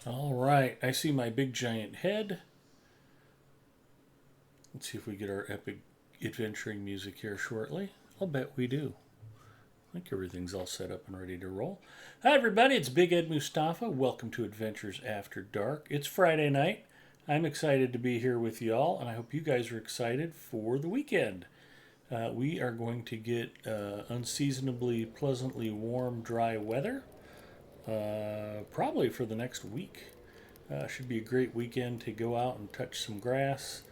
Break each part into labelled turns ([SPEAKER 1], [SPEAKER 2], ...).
[SPEAKER 1] All right, I see my big giant head. Let's see if we get our epic adventuring music here shortly. I'll bet we do. I think everything's all set up and ready to roll. Hi, everybody, it's Big Ed Mustafa. Welcome to Adventures After Dark. It's Friday night. I'm excited to be here with y'all, and I hope you guys are excited for the weekend. We are going to get unseasonably pleasantly warm, dry weather, probably for the next week. Should be a great weekend to go out and touch some grass,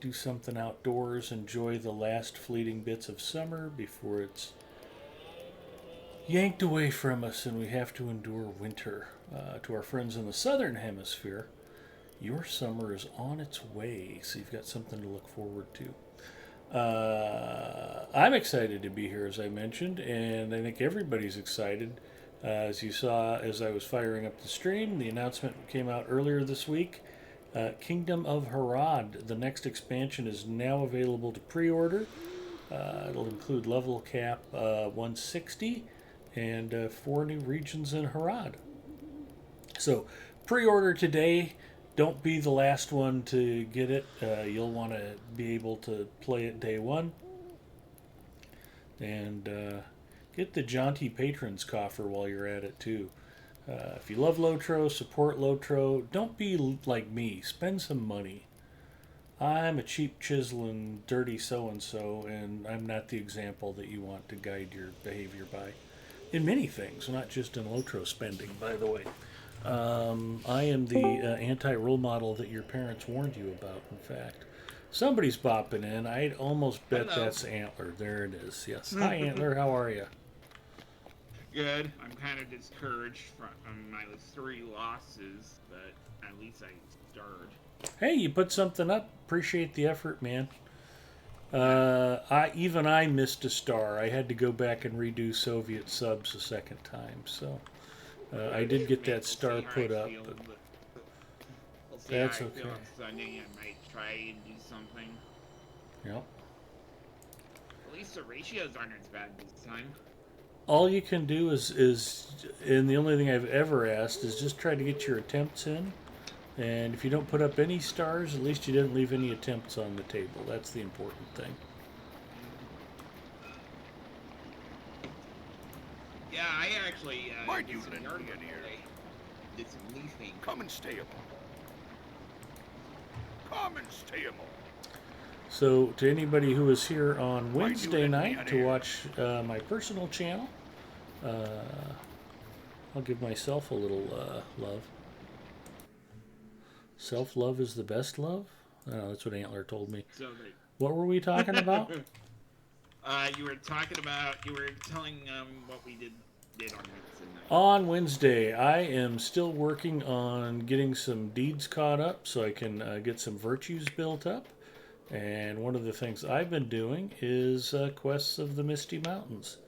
[SPEAKER 1] do something outdoors, enjoy the last fleeting bits of summer before it's yanked away from us and we have to endure winter. To our friends in the southern hemisphere, your summer is on its way, so you've got something to look forward to. I'm excited to be here, as I mentioned, and I think everybody's excited. As you saw as I was firing up the stream, the announcement came out earlier this week. Kingdom of Harad, the next expansion, is now available to pre order. It'll include level cap 160 and 4 new regions in Harad. So, pre order today. Don't be the last one to get it. You'll want to be able to play it day one. And get the Jaunty Patrons coffer while you're at it, too. If you love Lotro, support Lotro. Don't be like me. Spend some money. I'm a cheap, chiseling, dirty so and so, and I'm not the example that you want to guide your behavior by. In many things, not just in Lotro spending, by the way. I am the anti role model that your parents warned you about, in fact. Somebody's bopping in. I'd almost bet
[SPEAKER 2] Hello.
[SPEAKER 1] that's Antler. There it is. Yes. Hi, Antler. How are you?
[SPEAKER 2] Good. I'm kind of discouraged from my 3 losses, but at least I started.
[SPEAKER 1] Hey, you put something up. Appreciate the effort, man.
[SPEAKER 2] Yeah.
[SPEAKER 1] I missed a star. I had to go back and redo Soviet subs a second time. So I did get
[SPEAKER 2] Maybe
[SPEAKER 1] that
[SPEAKER 2] we'll
[SPEAKER 1] star
[SPEAKER 2] see how I
[SPEAKER 1] put up,
[SPEAKER 2] feel.
[SPEAKER 1] but
[SPEAKER 2] We'll see how
[SPEAKER 1] that's
[SPEAKER 2] I feel
[SPEAKER 1] okay.
[SPEAKER 2] on Sunday. I might try and do something.
[SPEAKER 1] Yep.
[SPEAKER 2] At least the ratios aren't as bad this time.
[SPEAKER 1] All you can do is, and the only thing I've ever asked is just try to get your attempts in. And if you don't put up any stars, at least you didn't leave any attempts on the table. That's the important thing.
[SPEAKER 2] Yeah, I actually
[SPEAKER 3] Might
[SPEAKER 2] did
[SPEAKER 3] you
[SPEAKER 2] some
[SPEAKER 3] lend
[SPEAKER 2] yard
[SPEAKER 3] me
[SPEAKER 2] work
[SPEAKER 3] an ear?
[SPEAKER 2] today. Did some leafing.
[SPEAKER 3] Come and stay a moment. Come and stay a moment.
[SPEAKER 1] So, to anybody who is here on
[SPEAKER 3] Might you
[SPEAKER 1] Wednesday
[SPEAKER 3] lend me
[SPEAKER 1] night
[SPEAKER 3] an
[SPEAKER 1] to
[SPEAKER 3] ear?
[SPEAKER 1] watch my personal channel, uh, I'll give myself a little love. Self love is the best love? I don't know, that's what Antler told me.
[SPEAKER 2] So
[SPEAKER 1] What were we talking about?
[SPEAKER 2] you were talking about. You were telling what we did on Wednesday night.
[SPEAKER 1] On Wednesday, I am still working on getting some deeds caught up so I can get some virtues built up. And one of the things I've been doing is quests of the Misty Mountains.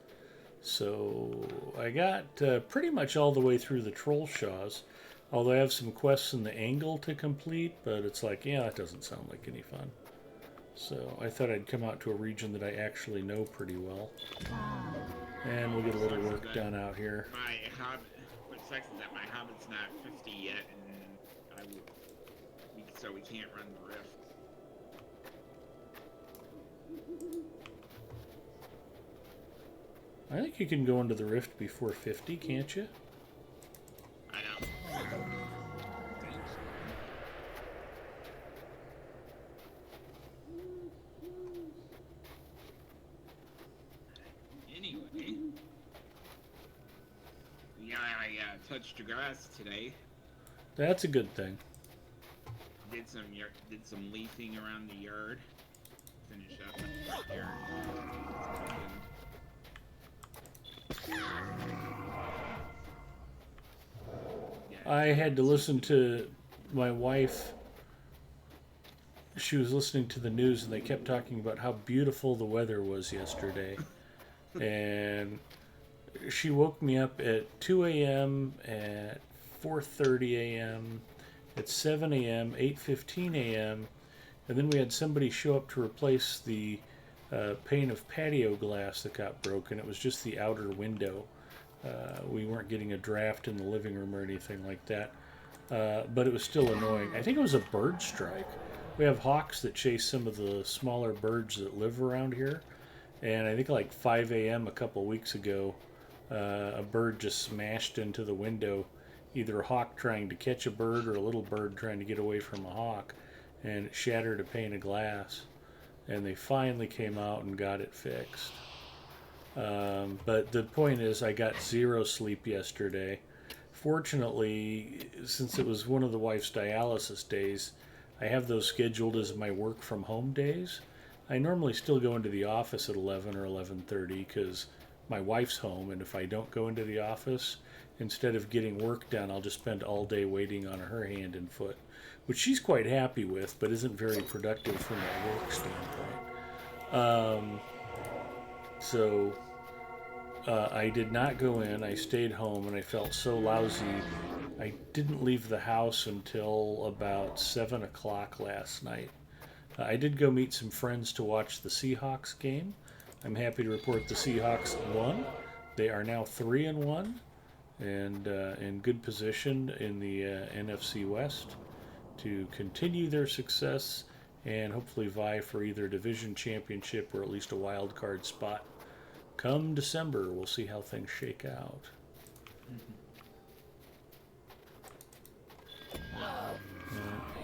[SPEAKER 1] So I got pretty much all the way through the Troll Shaws, although I have some quests in the Angle to complete, but it's like, yeah, that doesn't sound like any fun. So I thought I'd come out to a region that I actually know pretty well. And we'll get a little work done out here.
[SPEAKER 2] My hobbit. What sucks is that my hobbit's not 50 yet, and so we can't run the rift.
[SPEAKER 1] I think you can go into the Rift before 50, can't you?
[SPEAKER 2] I know. Anyway, yeah, I touched the grass today.
[SPEAKER 1] That's a good thing.
[SPEAKER 2] Did some leafing around the yard. Finished up my front yard. Yeah,
[SPEAKER 1] I had to listen to my wife. She was listening to the news and they kept talking about how beautiful the weather was yesterday. And she woke me up at 2 a.m., at 4:30 a.m., at 7 a.m., 8:15 a.m., and then we had somebody show up to replace the pane of patio glass that got broken. It was just the outer window. We weren't getting a draft in the living room or anything like that. but it was still annoying. I think it was a bird strike. We have hawks that chase some of the smaller birds that live around here, and I think like 5 a.m. a couple weeks ago, a bird just smashed into the window, either a hawk trying to catch a bird or a little bird trying to get away from a hawk, and it shattered a pane of glass. And they finally came out and got it fixed. But the point is, I got zero sleep yesterday. Fortunately, since it was one of the wife's dialysis days, I have those scheduled as my work from home days. I normally still go into the office at 11 or 11:30 because my wife's home, and if I don't go into the office, instead of getting work done, I'll just spend all day waiting on her hand and foot, which she's quite happy with, but isn't very productive from a work standpoint. So I did not go in. I stayed home, and I felt so lousy. I didn't leave the house until about 7 o'clock last night. I did go meet some friends to watch the Seahawks game. I'm happy to report the Seahawks won. They are now 3-1 and in good position in the NFC West to continue their success and hopefully vie for either a division championship or at least a wild card spot. Come December, we'll see how things shake out.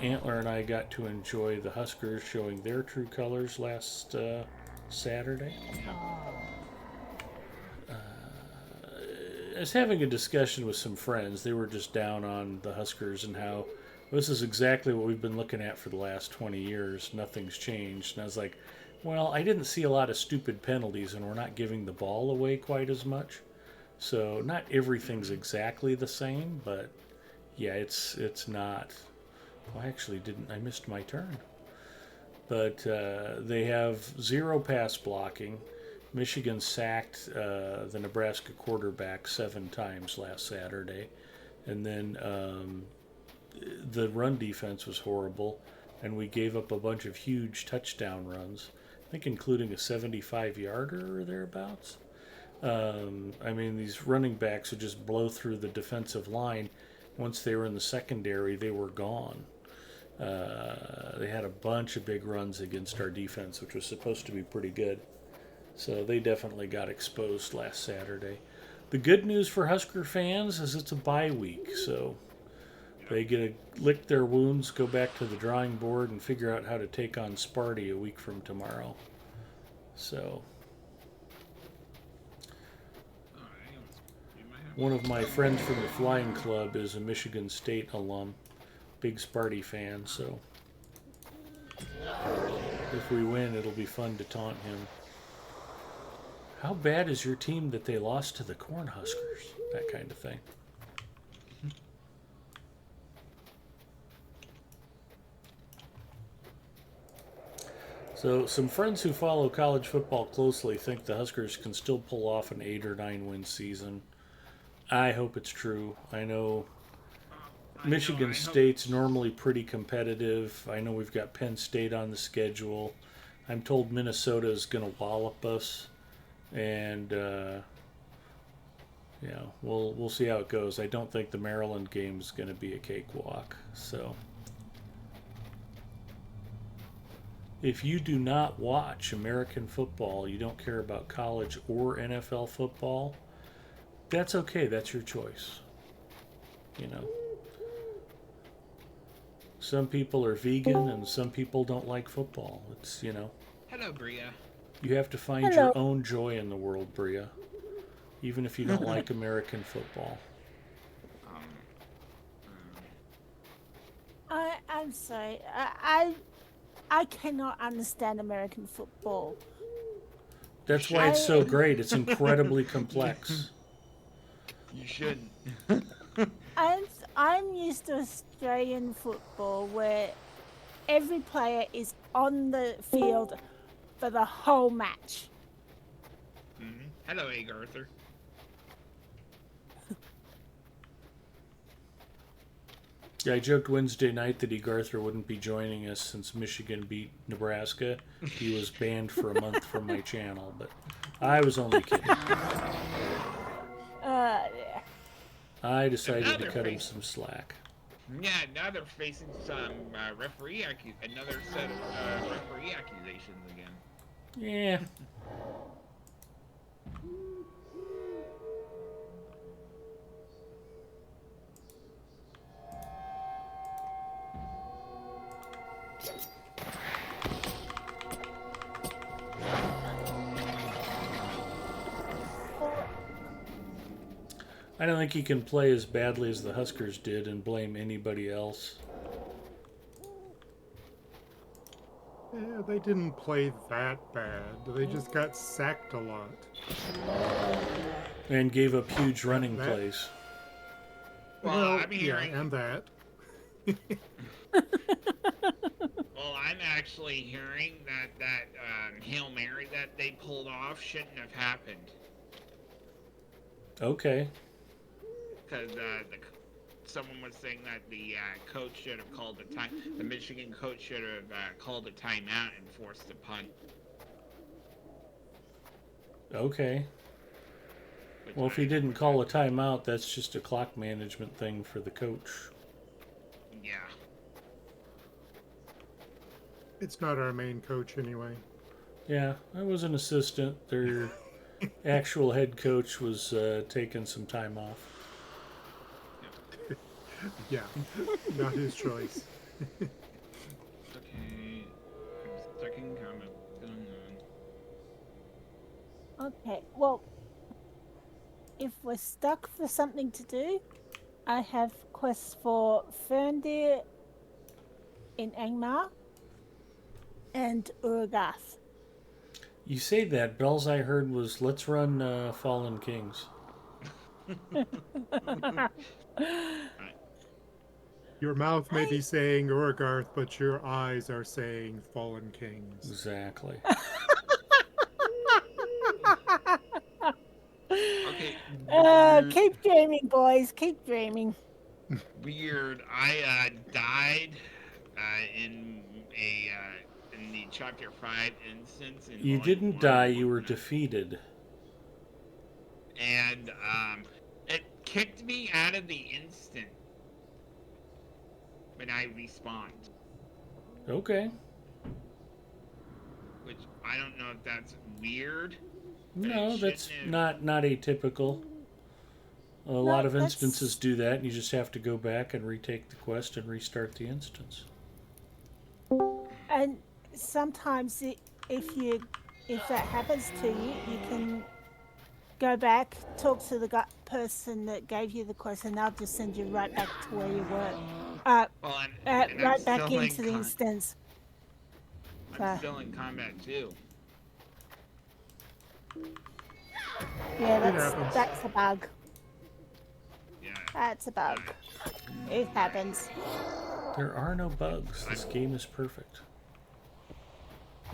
[SPEAKER 1] Antler and I got to enjoy the Huskers showing their true colors last Saturday. I was having a discussion with some friends. They were just down on the Huskers and how this is exactly what we've been looking at for the last 20 years. Nothing's changed. And I was like, well, I didn't see a lot of stupid penalties, and we're not giving the ball away quite as much. So not everything's exactly the same, but yeah, it's not. Well, I actually didn't. I missed my turn. But they have 0 pass blocking. Michigan sacked the Nebraska quarterback 7 times last Saturday. And then the run defense was horrible, and we gave up a bunch of huge touchdown runs, I think including a 75-yarder or thereabouts. I mean, these running backs would just blow through the defensive line. Once they were in the secondary, they were gone. They had a bunch of big runs against our defense, which was supposed to be pretty good. So they definitely got exposed last Saturday. The good news for Husker fans is it's a bye week, so they get to lick their wounds, go back to the drawing board, and figure out how to take on Sparty a week from tomorrow. So one of my friends from the flying club is a Michigan State alum, big Sparty fan, so if we win, it'll be fun to taunt him. How bad is your team that they lost to the Cornhuskers? That kind of thing. So some friends who follow college football closely think the Huskers can still pull off an 8 or 9 win season. I hope it's true. I know Michigan State's normally pretty competitive. I know we've got Penn State on the schedule. I'm told Minnesota is going to wallop us. And we'll see how it goes. I don't think the Maryland game is going to be a cakewalk. So if you do not watch American football, you don't care about college or NFL football, that's okay. That's your choice. You know, some people are vegan and some people don't like football. It's, you know.
[SPEAKER 2] Hello, Bria.
[SPEAKER 1] You have to find your own joy in the world, Bria, even if you don't like American football.
[SPEAKER 4] I'm sorry. I cannot understand American football.
[SPEAKER 1] That's why it's so great. It's incredibly complex.
[SPEAKER 2] You shouldn't.
[SPEAKER 4] I'm used to Australian football where every player is on the field for the whole match.
[SPEAKER 2] Mm-hmm. Hello, Urugarth.
[SPEAKER 1] Yeah, I joked Wednesday night that Urugarth wouldn't be joining us since Michigan beat Nebraska. He was banned for a month from my channel, but I was only kidding.
[SPEAKER 4] Yeah.
[SPEAKER 1] I decided to cut him some slack.
[SPEAKER 2] Yeah, now they're facing some another set of referee accusations again.
[SPEAKER 1] Yeah. I don't think he can play as badly as the Huskers did and blame anybody else.
[SPEAKER 5] Yeah, they didn't play that bad. They just got sacked a lot.
[SPEAKER 1] And gave up huge running
[SPEAKER 5] That-
[SPEAKER 1] plays.
[SPEAKER 2] Well, I'm
[SPEAKER 5] yeah,
[SPEAKER 2] hearing.
[SPEAKER 5] and that.
[SPEAKER 2] Well, I'm actually hearing that Hail Mary that they pulled off shouldn't have happened.
[SPEAKER 1] Okay.
[SPEAKER 2] Because someone was saying that the coach should have called a time. The Michigan coach should have called a timeout and forced a punt.
[SPEAKER 1] Okay. Well, if he didn't call a timeout, that's just a clock management thing for the coach.
[SPEAKER 2] Yeah.
[SPEAKER 5] It's not our main coach anyway.
[SPEAKER 1] Yeah, I was an assistant. Their actual head coach was taking some time off.
[SPEAKER 5] Yeah, not his choice.
[SPEAKER 2] Okay. I'm stuck in comment.
[SPEAKER 4] Okay, well, if we're stuck for something to do, I have quests for Ferndir in Angmar and Urugarth.
[SPEAKER 1] You say that, but all I heard was, let's run Fallen Kings.
[SPEAKER 5] Your mouth may be saying Urugarth, but your eyes are saying Fallen Kings.
[SPEAKER 1] Exactly.
[SPEAKER 2] Okay.
[SPEAKER 4] Keep dreaming, boys. Keep dreaming.
[SPEAKER 2] Weird. I died in the chapter 5 instance. In
[SPEAKER 1] You
[SPEAKER 2] volume
[SPEAKER 1] didn't
[SPEAKER 2] 1.
[SPEAKER 1] die, you were defeated.
[SPEAKER 2] And it kicked me out of the instant when I respawned.
[SPEAKER 1] Okay.
[SPEAKER 2] Which I don't know if that's weird.
[SPEAKER 1] No, that's
[SPEAKER 2] shouldn't
[SPEAKER 1] not atypical. A lot of
[SPEAKER 4] that's-
[SPEAKER 1] instances do that, and you just have to go back and retake the quest and restart the instance.
[SPEAKER 4] And sometimes if that happens to you, you can go back, talk to the person that gave you the quest, and they'll just send you right back to where you were.
[SPEAKER 2] Well, and I'm
[SPEAKER 4] Right back
[SPEAKER 2] still
[SPEAKER 4] into the
[SPEAKER 2] in
[SPEAKER 4] instance.
[SPEAKER 2] I'm still in combat too.
[SPEAKER 4] Yeah,
[SPEAKER 5] happens.
[SPEAKER 4] that's a bug.
[SPEAKER 2] Yeah.
[SPEAKER 4] That's a bug. It happens.
[SPEAKER 1] There are no bugs. This game is perfect.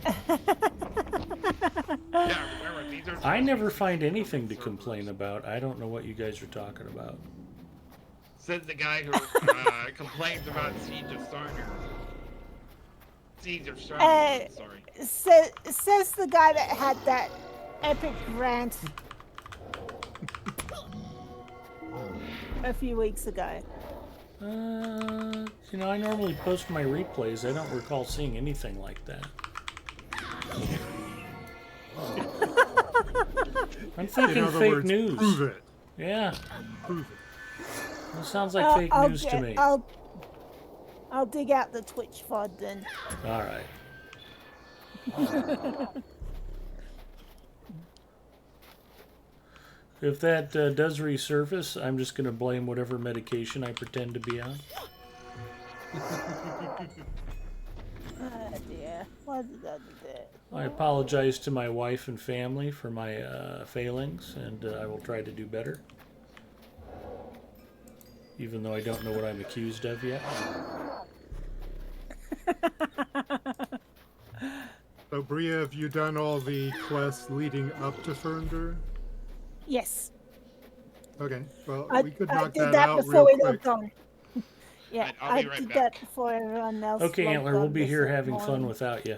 [SPEAKER 2] Yeah, remember, these are
[SPEAKER 1] I never
[SPEAKER 2] supposed to
[SPEAKER 1] find
[SPEAKER 2] be
[SPEAKER 1] anything to
[SPEAKER 2] servers.
[SPEAKER 1] complain about. I don't know what you guys are talking about.
[SPEAKER 2] Says the guy who complains about Siege of Sarner. Siege of Sarner, sorry.
[SPEAKER 4] Says the guy that had that epic rant a few weeks ago.
[SPEAKER 1] I normally post my replays. I don't recall seeing anything like that. I'm
[SPEAKER 5] In
[SPEAKER 1] thinking
[SPEAKER 5] other
[SPEAKER 1] fake
[SPEAKER 5] words,
[SPEAKER 1] news.
[SPEAKER 5] prove it.
[SPEAKER 1] Yeah,
[SPEAKER 5] Prove it.
[SPEAKER 1] it sounds like fake news to me.
[SPEAKER 4] I'll dig out the Twitch VOD then.
[SPEAKER 1] All right. If that does resurface, I'm just going to blame whatever medication I pretend to be on.
[SPEAKER 4] Oh dear. Why did I do that?
[SPEAKER 1] I apologize to my wife and family for my failings, and I will try to do better. Even though I don't know what I'm accused of yet.
[SPEAKER 5] So, Bria, have you done all the quests leading up to Ferndir?
[SPEAKER 4] Yes.
[SPEAKER 5] Okay, well,
[SPEAKER 4] I
[SPEAKER 5] we could
[SPEAKER 4] I
[SPEAKER 5] knock
[SPEAKER 4] did
[SPEAKER 5] that
[SPEAKER 4] that
[SPEAKER 5] out
[SPEAKER 4] before
[SPEAKER 5] real
[SPEAKER 4] we
[SPEAKER 5] quick.
[SPEAKER 4] logged on. Yeah,
[SPEAKER 2] Right, I'll
[SPEAKER 4] I
[SPEAKER 2] be right
[SPEAKER 4] did
[SPEAKER 2] back.
[SPEAKER 4] that before everyone else.
[SPEAKER 1] Okay,
[SPEAKER 4] logged
[SPEAKER 1] Antler, we'll
[SPEAKER 4] on
[SPEAKER 1] be
[SPEAKER 4] this
[SPEAKER 1] here having fun
[SPEAKER 4] morning.
[SPEAKER 1] without you.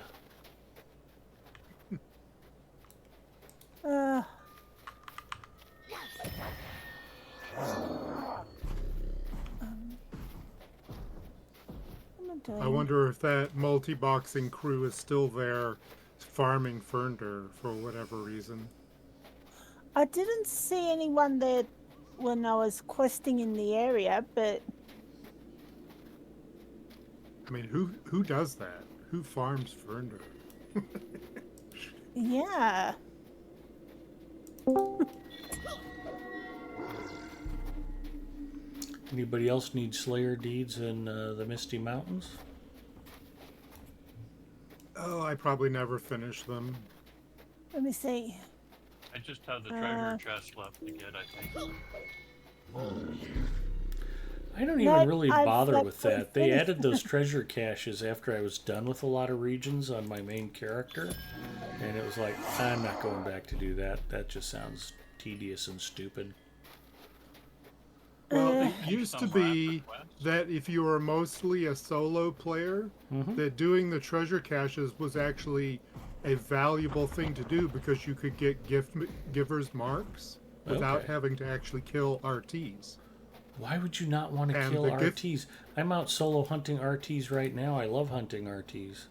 [SPEAKER 5] I wonder if that multi-boxing crew is still there farming Fernder for whatever reason.
[SPEAKER 4] I didn't see anyone there when I was questing in the area, but
[SPEAKER 5] I mean, who does that? Who farms Fernder?
[SPEAKER 4] yeah.
[SPEAKER 1] Anybody else need Slayer deeds in the Misty Mountains?
[SPEAKER 5] Oh, I probably never finished them.
[SPEAKER 4] Let me see.
[SPEAKER 6] I just have the treasure chest left to get, I think.
[SPEAKER 1] I don't even really bother with that. They added those treasure caches after I was done with a lot of regions on my main character. And it was like, I'm not going back to do that. That just sounds tedious and stupid.
[SPEAKER 5] Well, it used to be that if you were mostly a solo player, that doing the treasure caches was actually a valuable thing to do because you could get givers marks without having to actually kill RTs.
[SPEAKER 1] Why would you not want to kill RTs? I'm out solo hunting RTs right now. I love hunting RTs.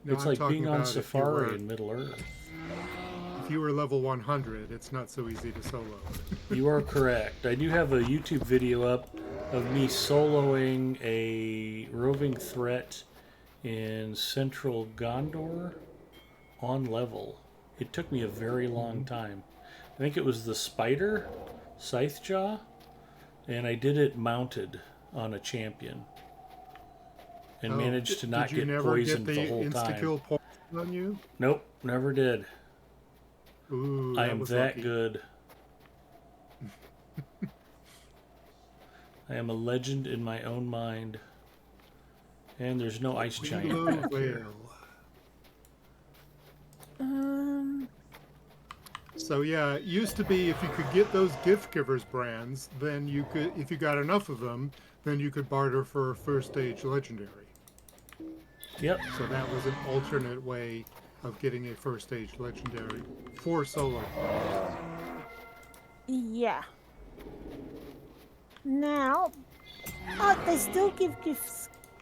[SPEAKER 5] No,
[SPEAKER 1] it's
[SPEAKER 5] I'm
[SPEAKER 1] like
[SPEAKER 5] talking
[SPEAKER 1] being on
[SPEAKER 5] about
[SPEAKER 1] safari in Middle Earth.
[SPEAKER 5] If you were level 100, it's not so easy to solo.
[SPEAKER 1] You are correct. I do have a YouTube video up of me soloing a roving threat in central Gondor on level. It took me a very long time. I think it was the spider, Scythejaw, and I did it mounted on a champion. And managed to not get poisoned the whole time. Did you never get the
[SPEAKER 5] insta-kill poison on you?
[SPEAKER 1] Nope, never did.
[SPEAKER 5] Ooh,
[SPEAKER 1] I am that good. I am a legend in my own mind. And there's no ice giant back here.
[SPEAKER 5] So yeah, it used to be if you could get those gift givers brands, then you could, if you got enough of them, then you could barter for a first stage legendary.
[SPEAKER 1] Yep.
[SPEAKER 5] So that was an alternate way of getting a first stage legendary for solo.
[SPEAKER 4] Yeah. Now, they still give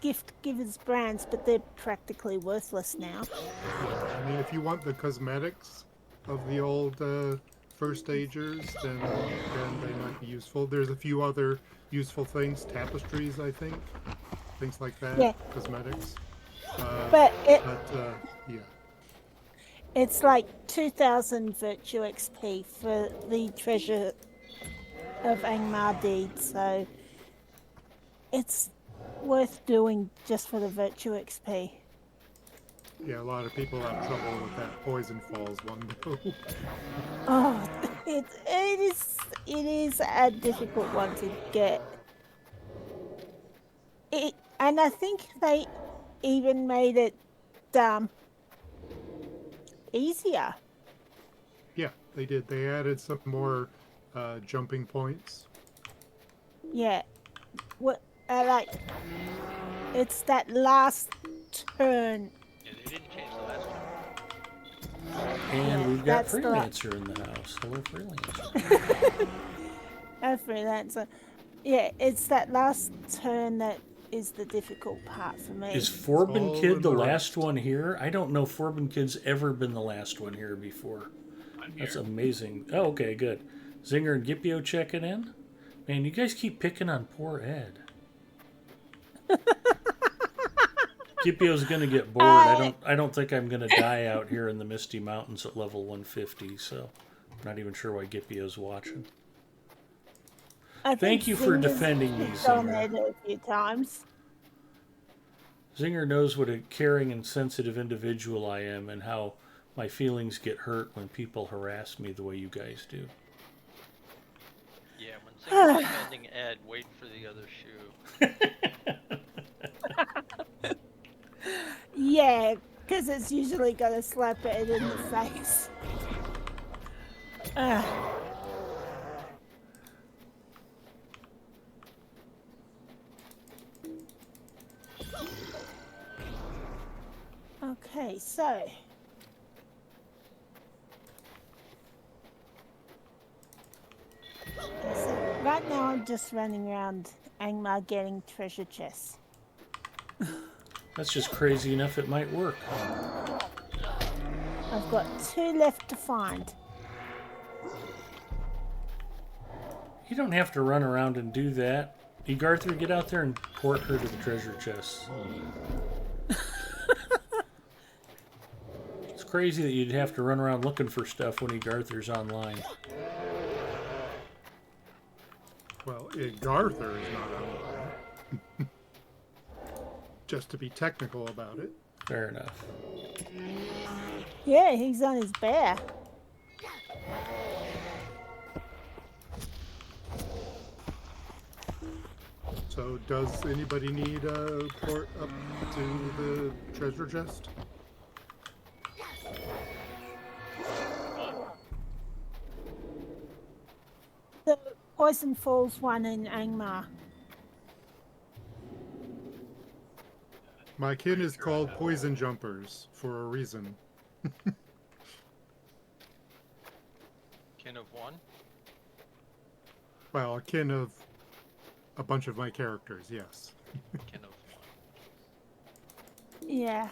[SPEAKER 4] gift givers brands, but they're practically worthless now.
[SPEAKER 5] I mean, if you want the cosmetics of the old first stagers, then they might be useful. There's a few other useful things, tapestries, I think, things like that.
[SPEAKER 4] Yeah.
[SPEAKER 5] Cosmetics.
[SPEAKER 4] But
[SPEAKER 5] yeah.
[SPEAKER 4] It's like 2,000 virtue XP for the treasure of Angmar deed, so it's worth doing just for the virtue XP.
[SPEAKER 5] Yeah, a lot of people have trouble with that Poison Falls one though.
[SPEAKER 4] Oh, it is a difficult one to get. And I think they even made it easier.
[SPEAKER 5] Yeah, they did. They added some more jumping points.
[SPEAKER 4] Yeah. What like it's that last turn.
[SPEAKER 6] Yeah, they didn't change the last one.
[SPEAKER 1] And we've got Freelancer in the house. Hello, Freelancer.
[SPEAKER 4] Oh, Freelancer. Yeah, it's that last turn that is the difficult part for me.
[SPEAKER 1] Is Forbin Kid the last one here? I don't know Forbin Kid's ever been the last one here before. That's amazing. Oh, okay, good. Zinger and Gipio checking in? Man, you guys keep picking on poor Ed. Gipio's gonna get bored. I don't think I'm gonna die out here in the Misty Mountains at level 150, so I'm not even sure why Gipio's watching. Thank you for defending me, Zinger.
[SPEAKER 4] A few times.
[SPEAKER 1] Zinger knows what a caring and sensitive individual I am and how my feelings get hurt when people harass me the way you guys do.
[SPEAKER 6] Yeah, when Zinger's defending Ed, wait for the other shoe.
[SPEAKER 4] Yeah, because it's usually gonna slap it in the face. Okay, so right now I'm just running around Angmar getting treasure chests.
[SPEAKER 1] That's just crazy enough it might work.
[SPEAKER 4] I've got 2 left to find.
[SPEAKER 1] You don't have to run around and do that. Urugarth, get out there and port her to the treasure chest. It's crazy that you'd have to run around looking for stuff when Urugarth's online.
[SPEAKER 5] Well, Garther is not online. Just to be technical about it.
[SPEAKER 1] Fair enough.
[SPEAKER 4] Yeah, he's on his bear.
[SPEAKER 5] So, does anybody need a port up to the treasure chest?
[SPEAKER 4] The Poison Falls one in Angmar.
[SPEAKER 5] My kin is called Poison Jumpers for a reason.
[SPEAKER 6] Kin of one?
[SPEAKER 5] Well, a kin of a bunch of my characters, yes.
[SPEAKER 6] Kin of one.
[SPEAKER 4] Yeah.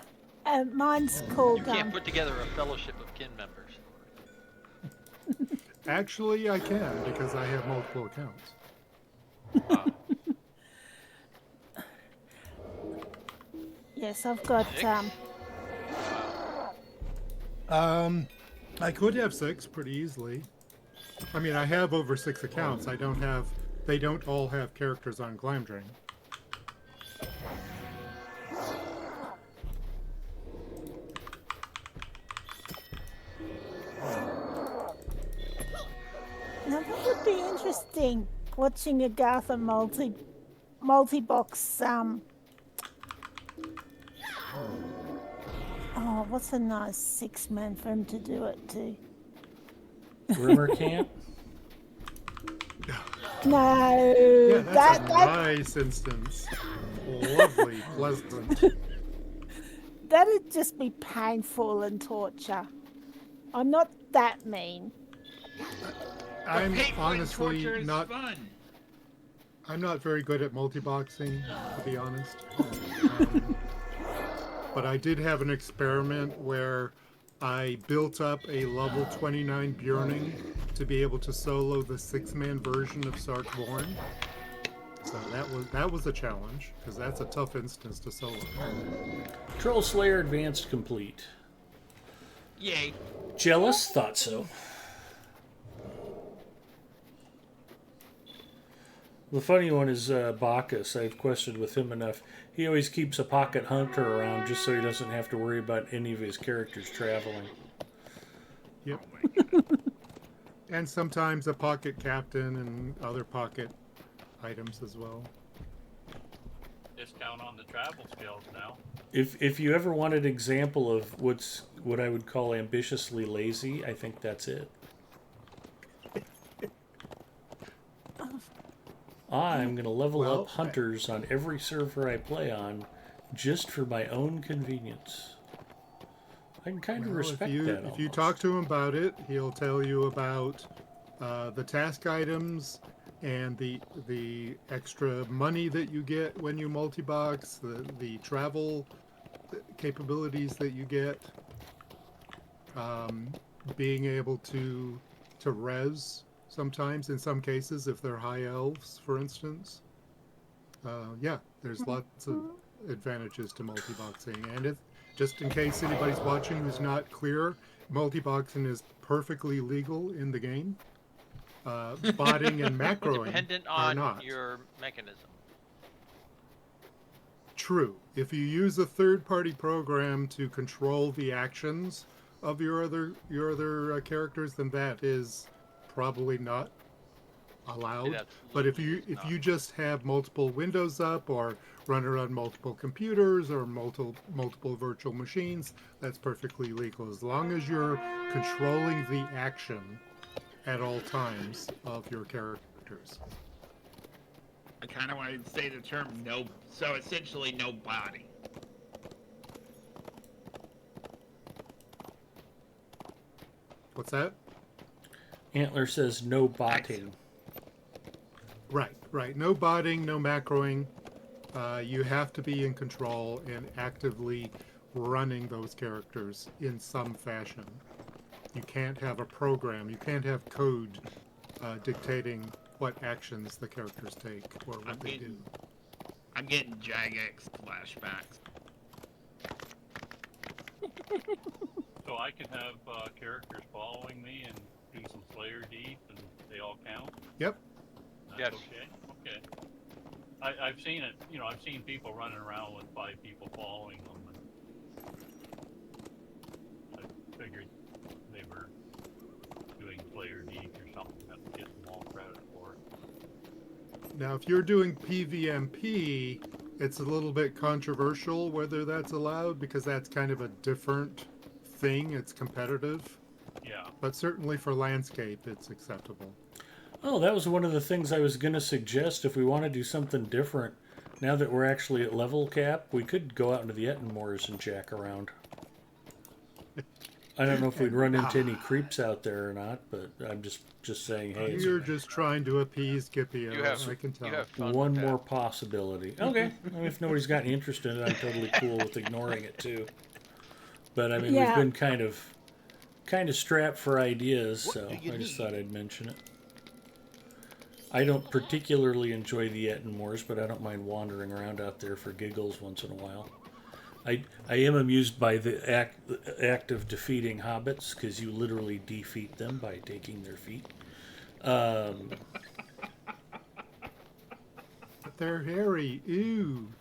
[SPEAKER 4] Mine's called.
[SPEAKER 6] You can't put together a fellowship of kin members.
[SPEAKER 5] Actually, I can, because I have multiple accounts.
[SPEAKER 4] Yes, I've got.
[SPEAKER 5] I could have 6 pretty easily. I mean, I have over 6 accounts. I don't have. They don't all have characters on Glamdrain.
[SPEAKER 4] Now that would be interesting. Watching Urugarth multi-box. Oh, what's a nice 6-man for him to do it to?
[SPEAKER 1] Rumor camp?
[SPEAKER 4] No,
[SPEAKER 5] Yeah, that's a nice instance. Lovely, pleasant.
[SPEAKER 4] That'd just be painful and torture. I'm not that mean.
[SPEAKER 5] I'm
[SPEAKER 2] painful and
[SPEAKER 5] honestly
[SPEAKER 2] torture is
[SPEAKER 5] not.
[SPEAKER 2] fun.
[SPEAKER 5] I'm not very good at multiboxing, to be honest. But I did have an experiment where I built up a level 29 Bjorning to be able to solo the 6-man version of Sarkborn. So that was a challenge, because that's a tough instance to solo.
[SPEAKER 1] Troll Slayer Advanced complete.
[SPEAKER 2] Yay.
[SPEAKER 1] Jealous? Thought so. The funny one is Bacchus. I've quested with him enough. He always keeps a pocket hunter around just so he doesn't have to worry about any of his characters traveling.
[SPEAKER 5] Yep. And sometimes a pocket captain and other pocket items as well.
[SPEAKER 6] Discount on the travel skills now.
[SPEAKER 1] If you ever want an example of what I would call ambitiously lazy, I think that's it. I'm going to level up hunters on every server I play on just for my own convenience. I can kind of respect that.
[SPEAKER 5] If you talk to him about it, he'll tell you about the task items and the extra money that you get when you multi-box, the travel capabilities that you get, being able to res sometimes in some cases if they're high elves, for instance. Yeah, there's lots of advantages to multi-boxing, and if just in case anybody's watching who's not clear, multi-boxing is perfectly legal in the game. Botting and macroing
[SPEAKER 6] Dependent
[SPEAKER 5] are
[SPEAKER 6] on
[SPEAKER 5] not.
[SPEAKER 6] your mechanism.
[SPEAKER 5] True. If you use a third-party program to control the actions of your other characters, then that is probably not allowed. But if you just have multiple windows up or run around multiple computers or multiple virtual machines, that's perfectly legal as long as you're controlling the action at all times of your characters.
[SPEAKER 2] I kind of want to say the term no, so essentially no body.
[SPEAKER 5] What's that?
[SPEAKER 1] Antler says no botting.
[SPEAKER 5] Right. No botting, no macroing. You have to be in control and actively running those characters in some fashion. You can't have a program, you can't have code dictating what actions the characters take or what they do.
[SPEAKER 2] I'm getting Jagex flashbacks.
[SPEAKER 6] So I can have characters following me and do some Slayer deep, and they all count.
[SPEAKER 5] Yep.
[SPEAKER 6] That's
[SPEAKER 7] Yes.
[SPEAKER 6] Okay. I've seen it. You know, I've seen people running around with 5 people following them, and I figured they were doing Slayer deep or something that would get them all credit for.
[SPEAKER 5] Now, if you're doing PvMP, it's a little bit controversial whether that's allowed because that's kind of a different thing. It's competitive.
[SPEAKER 6] Yeah.
[SPEAKER 5] But certainly for landscape, it's acceptable.
[SPEAKER 1] Oh, that was one of the things I was going to suggest. If we want to do something different, now that we're actually at level cap, we could go out into the Ettenmoors and jack around. I don't know if we'd run into any creeps out there or not, but I'm just saying, hey, it's
[SPEAKER 5] You're just trying to appease Scipio,
[SPEAKER 7] You have,
[SPEAKER 5] I can tell.
[SPEAKER 7] you have fun
[SPEAKER 1] one
[SPEAKER 7] with that.
[SPEAKER 1] more possibility. Okay, I mean, if nobody's got any interest in it, I'm totally cool with ignoring it too. But I mean,
[SPEAKER 4] Yeah.
[SPEAKER 1] we've been kind of strapped for ideas, so I just thought I'd mention it. I don't particularly enjoy the Ettenmoors, but I don't mind wandering around out there for giggles once in a while. I am amused by the act of defeating hobbits, because you literally defeat them by taking their feet.
[SPEAKER 5] But they're hairy. Ew.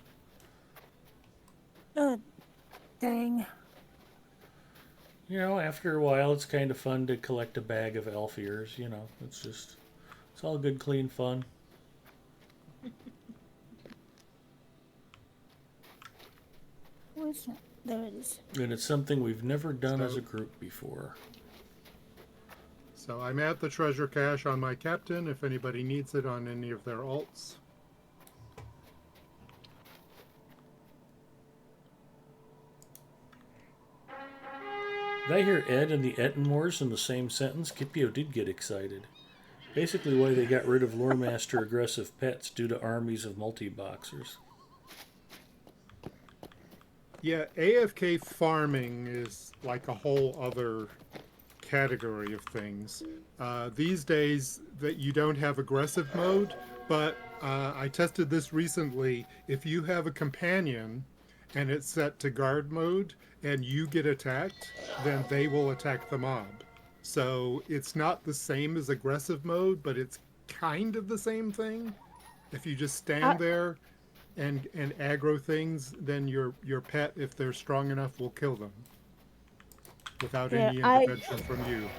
[SPEAKER 4] Oh, dang.
[SPEAKER 1] You know, after a while, it's kind of fun to collect a bag of elf ears. You know, it's all good, clean fun.
[SPEAKER 4] Where's that? There it is.
[SPEAKER 1] And it's something we've never done as a group before.
[SPEAKER 5] So I'm at the treasure cache on my captain if anybody needs it on any of their alts.
[SPEAKER 1] Did I hear Ed and the Ettenmoors in the same sentence? Scipio did get excited. Basically why they got rid of Loremaster aggressive pets due to armies of multi-boxers.
[SPEAKER 5] Yeah, AFK farming is like a whole other category of things. These days that you don't have aggressive mode, but I tested this recently. If you have a companion and it's set to guard mode and you get attacked, then they will attack the mob. So it's not the same as aggressive mode, but it's kind of the same thing. If you just stand there and aggro things, then your pet, if they're strong enough, will kill them without any intervention from you.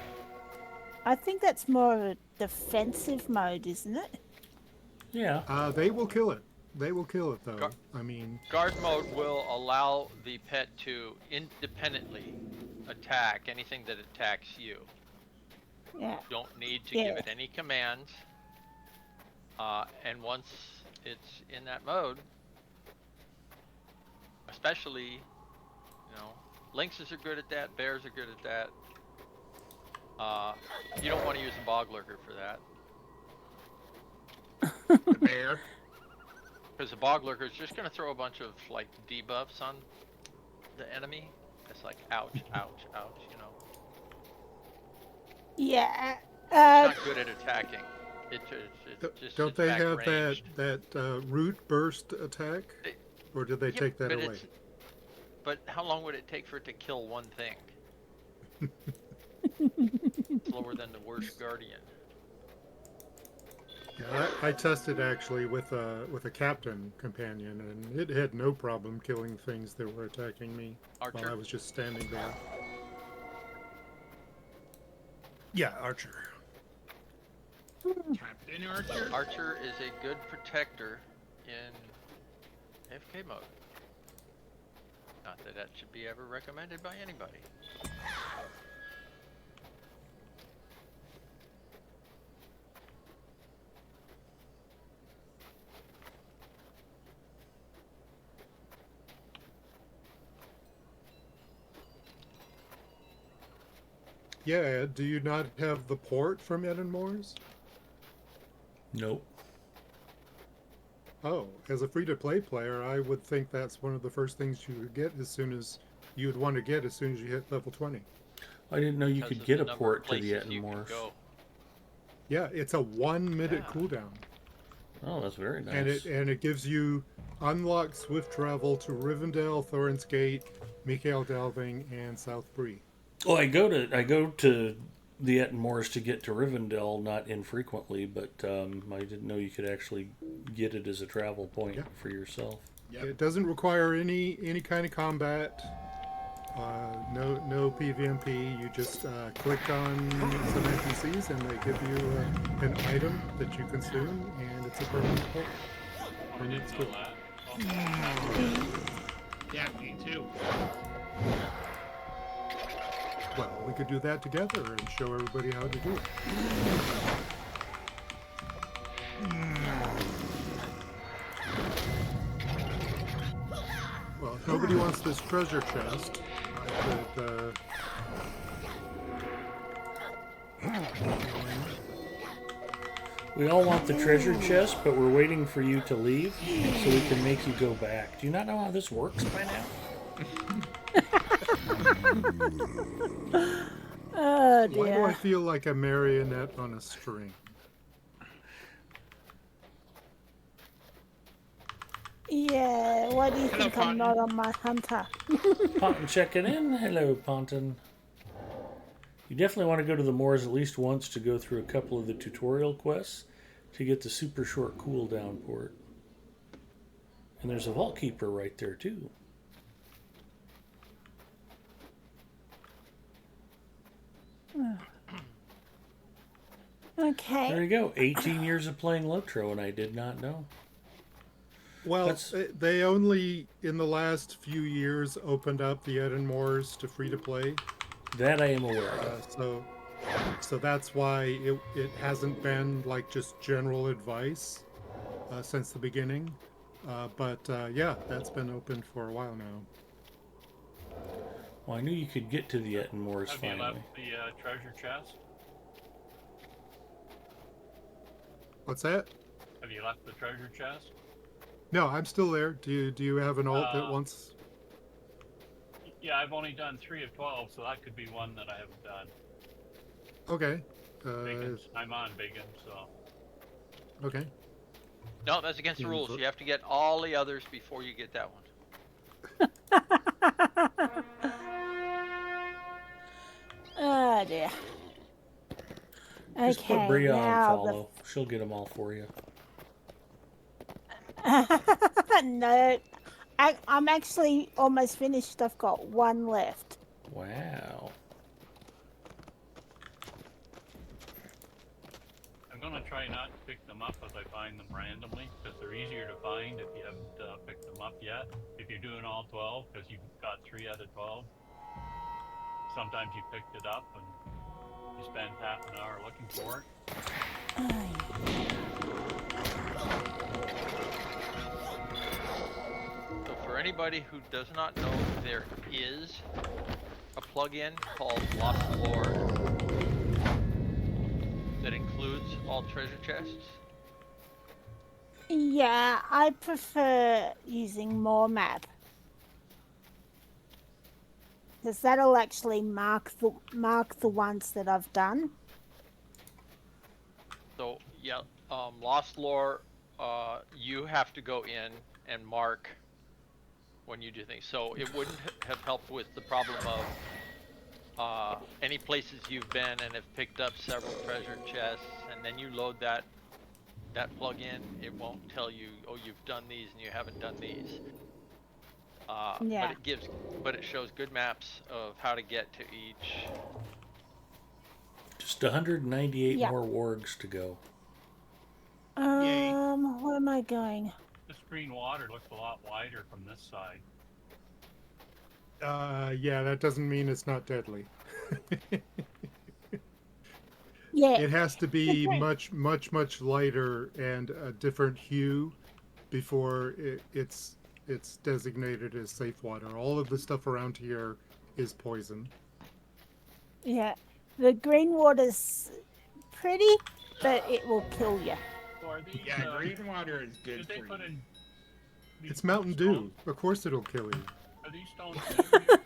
[SPEAKER 4] I think that's more of a defensive mode, isn't it?
[SPEAKER 1] Yeah.
[SPEAKER 5] They will kill it. They will kill it, though. I mean,
[SPEAKER 7] Guard mode will allow the pet to independently attack anything that attacks you.
[SPEAKER 4] Yeah.
[SPEAKER 7] Don't need to give it any commands. And once it's in that mode, especially, you know, lynxes are good at that, bears are good at that. You don't want to use a bog lurker for that.
[SPEAKER 2] The bear.
[SPEAKER 7] Because the bog lurker is just going to throw a bunch of like debuffs on the enemy. It's like ouch, ouch, ouch, you know.
[SPEAKER 4] Yeah.
[SPEAKER 7] It's not good at attacking. It just
[SPEAKER 5] don't
[SPEAKER 7] sits
[SPEAKER 5] they
[SPEAKER 7] back
[SPEAKER 5] have
[SPEAKER 7] ranged.
[SPEAKER 5] that root burst attack? Or did they
[SPEAKER 7] Yeah,
[SPEAKER 5] take that
[SPEAKER 7] but
[SPEAKER 5] away?
[SPEAKER 7] But how long would it take for it to kill one thing? Slower than the worst guardian.
[SPEAKER 5] Yeah, I tested actually with a captain companion, and it had no problem killing things that were attacking me while
[SPEAKER 7] Archer?
[SPEAKER 5] I was just standing there. Yeah, Archer.
[SPEAKER 2] Captain Archer.
[SPEAKER 7] Archer is a good protector in AFK mode. Not that that should be ever recommended by anybody.
[SPEAKER 5] Yeah, Ed, do you not have the port from Ed and Moore's?
[SPEAKER 1] Nope.
[SPEAKER 5] Oh, as a free-to-play player, I would think that's one of the first things you would get as soon as you would want to get as soon as you hit level 20.
[SPEAKER 1] I didn't know you
[SPEAKER 7] because
[SPEAKER 1] could
[SPEAKER 7] of
[SPEAKER 1] get
[SPEAKER 7] the
[SPEAKER 1] a
[SPEAKER 7] number of
[SPEAKER 1] port to the
[SPEAKER 7] places you can
[SPEAKER 1] Ettenmoors.
[SPEAKER 7] go.
[SPEAKER 5] Yeah, it's a 1-minute
[SPEAKER 7] Yeah.
[SPEAKER 5] cooldown,
[SPEAKER 1] Oh, that's very nice.
[SPEAKER 5] and it gives you unlocked swift travel to Rivendell, Thorin's Gate, Mikael Delving, and South Bree.
[SPEAKER 1] Well, I go to the Ettenmoors to get to Rivendell, not infrequently, but I didn't know you could actually get it as a travel point
[SPEAKER 5] Yeah.
[SPEAKER 1] for yourself.
[SPEAKER 3] Yep.
[SPEAKER 5] It doesn't require any kind of combat. No PvMP. You just click on some NPCs and they give you an item that you consume, and it's a permanent port.
[SPEAKER 6] I didn't
[SPEAKER 5] It's
[SPEAKER 6] know
[SPEAKER 5] good.
[SPEAKER 6] that. Oh,
[SPEAKER 2] Yeah, me too.
[SPEAKER 5] Well, we could do that together and show everybody how to do it. Well, if nobody wants this treasure chest, I could.
[SPEAKER 1] We all want the treasure chest, but we're waiting for you to leave so we can make you go back. Do you not know how this works by now?
[SPEAKER 4] Oh
[SPEAKER 5] Why do I
[SPEAKER 4] dear.
[SPEAKER 5] feel like a marionette on a string?
[SPEAKER 4] Yeah, why do you
[SPEAKER 2] Hello,
[SPEAKER 4] think I'm not on my hunter?
[SPEAKER 1] Ponton checking in. Hello, Ponton. You definitely want to go to the moors at least once to go through a couple of the tutorial quests to get the super short cooldown port. And there's a Vault Keeper right there, too.
[SPEAKER 4] Okay.
[SPEAKER 1] There you go. 18 years of playing Lotro, and I did not know.
[SPEAKER 5] Well,
[SPEAKER 1] That's-
[SPEAKER 5] they only in the last few years opened up the Ettenmoors to free to play.
[SPEAKER 1] That I am aware of.
[SPEAKER 5] So that's why it hasn't been like just general advice since the beginning. But yeah, that's been open for a while now.
[SPEAKER 1] Well, I knew you could get to the Ettenmoors
[SPEAKER 6] have you
[SPEAKER 1] finally.
[SPEAKER 6] left the treasure chest?
[SPEAKER 5] What's that?
[SPEAKER 6] Have you left the treasure chest?
[SPEAKER 5] No, I'm still there. Do you have an alt that wants?
[SPEAKER 6] Yeah, I've only done 3 of 12, so that could be one that I haven't done.
[SPEAKER 5] Okay.
[SPEAKER 6] Bacon. I'm on bacon, so.
[SPEAKER 5] Okay.
[SPEAKER 7] No, that's against the
[SPEAKER 5] Hmm,
[SPEAKER 7] rules.
[SPEAKER 5] so-
[SPEAKER 7] You have to get all the others before you get that one.
[SPEAKER 4] Oh dear.
[SPEAKER 1] Just put
[SPEAKER 4] Okay,
[SPEAKER 1] Bria on
[SPEAKER 4] now
[SPEAKER 1] follow. She'll get them all for you.
[SPEAKER 4] no, I'm actually almost finished. I've got one left.
[SPEAKER 1] Wow.
[SPEAKER 6] I'm gonna try not to pick them up as I find them randomly, because they're easier to find if you haven't picked them up yet. If you're doing all 12, because you've got 3 out of 12. Sometimes you picked it up and you spend half an hour looking for it.
[SPEAKER 7] So for anybody who does not know, there is a plugin called Lost Lore that includes all treasure chests.
[SPEAKER 4] Yeah, I prefer using more map because that'll actually mark the ones that I've done.
[SPEAKER 7] So yeah, Lost Lore, you have to go in and mark when you do things. So it wouldn't have helped with the problem of any places you've been and have picked up several treasure chests, and then you load that plugin. It won't tell you, oh, you've done these and you haven't done these.
[SPEAKER 4] Yeah.
[SPEAKER 7] But it shows good maps of how to get to each.
[SPEAKER 1] Just 198
[SPEAKER 4] Yeah.
[SPEAKER 1] more wargs to go.
[SPEAKER 2] Yay.
[SPEAKER 4] Where am I going?
[SPEAKER 6] This green water looks a lot wider from this side.
[SPEAKER 5] Yeah, that doesn't mean it's not deadly.
[SPEAKER 4] Yeah,
[SPEAKER 5] It has to be much lighter and a different hue before it's designated as safe water. All of the stuff around here is poison.
[SPEAKER 4] yeah. The green water's pretty, but it will kill you.
[SPEAKER 6] So are these,
[SPEAKER 2] Yeah, green water is good
[SPEAKER 6] did they
[SPEAKER 2] for
[SPEAKER 6] put
[SPEAKER 2] you.
[SPEAKER 6] in? these
[SPEAKER 5] It's Mountain Dew.
[SPEAKER 6] stones?
[SPEAKER 5] Of course it'll kill you.
[SPEAKER 6] Are these stones new here?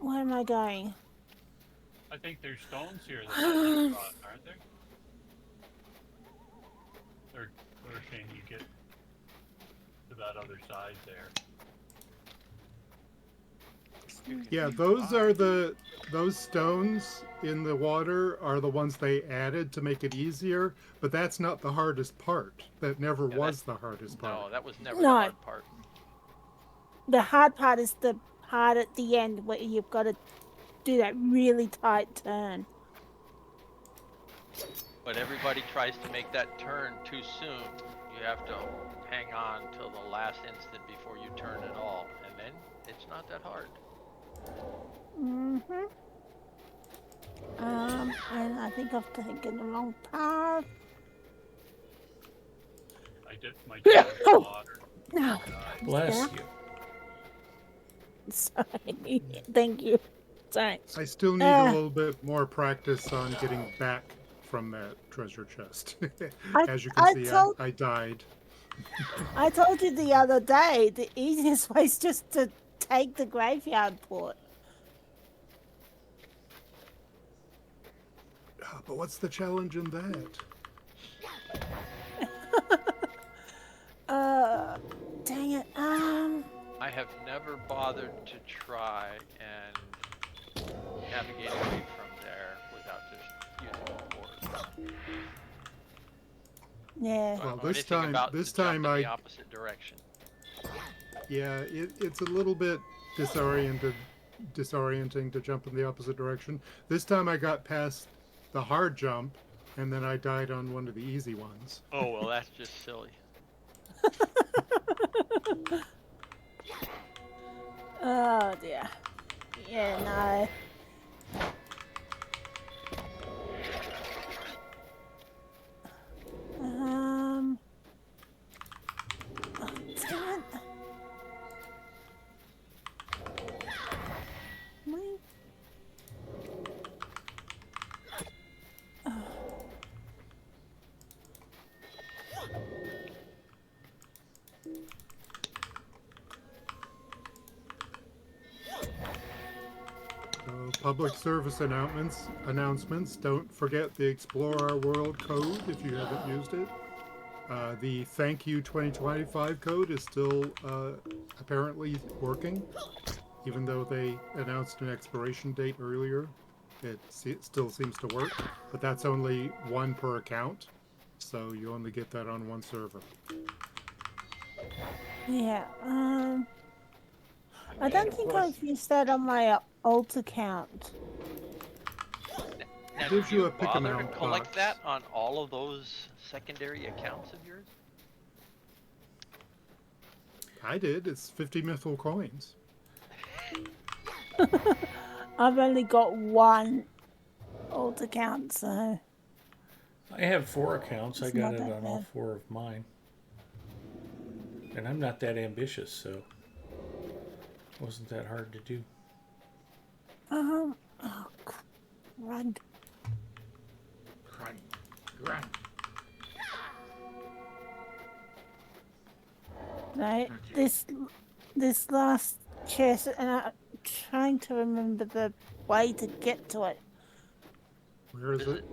[SPEAKER 4] Where am I going?
[SPEAKER 6] I think there's stones here that you brought, aren't there? They're saying you get to that other side there.
[SPEAKER 5] Yeah, those stones in the water are the ones they added to make it easier, but that's not the hardest part. That never
[SPEAKER 7] Yeah,
[SPEAKER 5] was the hardest part.
[SPEAKER 7] No, that was never
[SPEAKER 4] No.
[SPEAKER 7] the hard part.
[SPEAKER 4] The hard part is the part at the end where you've got to do that really tight turn.
[SPEAKER 7] But everybody tries to make that turn too soon. You have to hang on till the last instant before you turn at all, and then it's not that hard.
[SPEAKER 4] Mm-hmm. And I think I've taken the wrong path.
[SPEAKER 6] I dipped my toe in the water.
[SPEAKER 4] No.
[SPEAKER 1] Bless
[SPEAKER 4] Yeah.
[SPEAKER 1] you.
[SPEAKER 4] Sorry. Thank you. Sorry.
[SPEAKER 5] I still need
[SPEAKER 4] Ah.
[SPEAKER 5] a little bit more practice on getting back from that treasure chest. As you
[SPEAKER 4] I
[SPEAKER 5] can see,
[SPEAKER 4] told-
[SPEAKER 5] I died.
[SPEAKER 4] I told you the other day, the easiest way is just to take the graveyard port.
[SPEAKER 5] But what's the challenge in that?
[SPEAKER 4] Dang it.
[SPEAKER 7] I have never bothered to try and navigate away from there without just using the port.
[SPEAKER 4] Yeah.
[SPEAKER 5] Well,
[SPEAKER 7] Or
[SPEAKER 5] this
[SPEAKER 7] anything
[SPEAKER 5] time-
[SPEAKER 7] about
[SPEAKER 5] this
[SPEAKER 7] to jump
[SPEAKER 5] time
[SPEAKER 7] in
[SPEAKER 5] I-
[SPEAKER 7] the opposite direction.
[SPEAKER 5] Yeah, it's a little bit disorienting to jump in the opposite direction. This time I got past the hard jump, and then I died on one of the easy ones.
[SPEAKER 7] Oh well, that's just silly.
[SPEAKER 4] Oh dear. Yeah, no. Oh, damn it. My-
[SPEAKER 5] So, public service announcements. Don't forget the Explore Our World code if you haven't used it. The Thank You 2025 code is still apparently working, even though they announced an expiration date earlier. It still seems to work, but that's only one per account, so you only get that on one server.
[SPEAKER 4] Yeah, I don't think
[SPEAKER 7] course.
[SPEAKER 4] I've used that on my alt account.
[SPEAKER 7] Now,
[SPEAKER 5] Gives
[SPEAKER 7] did
[SPEAKER 5] you
[SPEAKER 7] you
[SPEAKER 5] a pick
[SPEAKER 7] bother to
[SPEAKER 5] amount
[SPEAKER 7] collect
[SPEAKER 5] box.
[SPEAKER 7] that on all of those secondary accounts of yours?
[SPEAKER 5] I did. It's 50 mythal coins.
[SPEAKER 4] I've only got one alt account, so
[SPEAKER 1] I have 4 accounts. I
[SPEAKER 4] It's
[SPEAKER 1] got
[SPEAKER 4] not
[SPEAKER 1] it
[SPEAKER 4] that
[SPEAKER 1] on all
[SPEAKER 4] bad.
[SPEAKER 1] 4 of mine. And I'm not that ambitious, so it wasn't that hard to do.
[SPEAKER 4] oh, run.
[SPEAKER 2] Run.
[SPEAKER 4] Right,
[SPEAKER 2] Okay.
[SPEAKER 4] this last chest, and I'm trying to remember the way to get to it.
[SPEAKER 5] Where is it?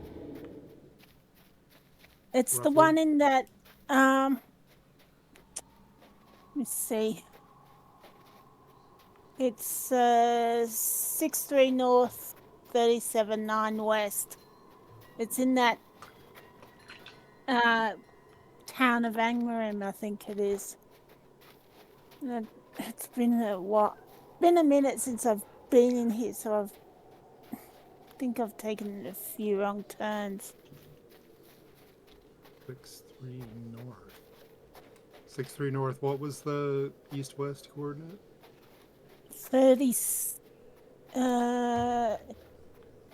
[SPEAKER 4] It's the
[SPEAKER 5] Roughly?
[SPEAKER 4] one in that let me see. It's 63 north, 37-9 west. It's in that town of Angmar, I think it is. It's been a minute since I've been in here, so I think I've taken a few wrong turns.
[SPEAKER 5] 63 north. 63 north. What was the east-west coordinate?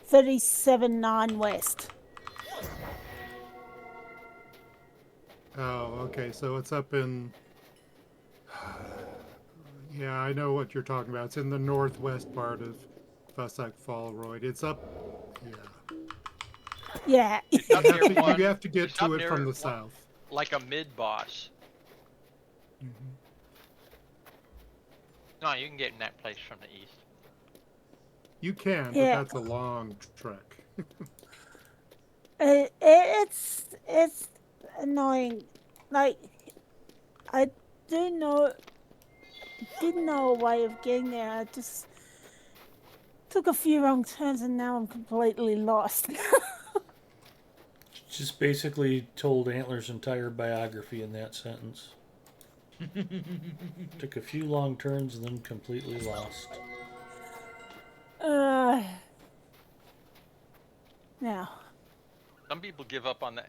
[SPEAKER 4] 37-9 west.
[SPEAKER 5] Oh, okay. So it's up in. Yeah, I know what you're talking about. It's in the northwest part of Vasek Falroyd. It's up. Yeah.
[SPEAKER 4] Yeah.
[SPEAKER 7] It's up near one.
[SPEAKER 5] You have to get
[SPEAKER 7] it's up
[SPEAKER 5] to it
[SPEAKER 7] near
[SPEAKER 5] from the
[SPEAKER 7] one-
[SPEAKER 5] south.
[SPEAKER 7] Like a mid boss.
[SPEAKER 5] Mhm.
[SPEAKER 7] No, you can get in that place from the east.
[SPEAKER 5] You can, but
[SPEAKER 4] Yeah.
[SPEAKER 5] that's a long trek.
[SPEAKER 4] It's annoying. Like, I didn't know a way of getting there. I just took a few wrong turns and now I'm completely lost.
[SPEAKER 1] Just basically told Antler's entire biography in that sentence. Took a few long turns and then completely lost.
[SPEAKER 4] Now,
[SPEAKER 7] Some people give up on the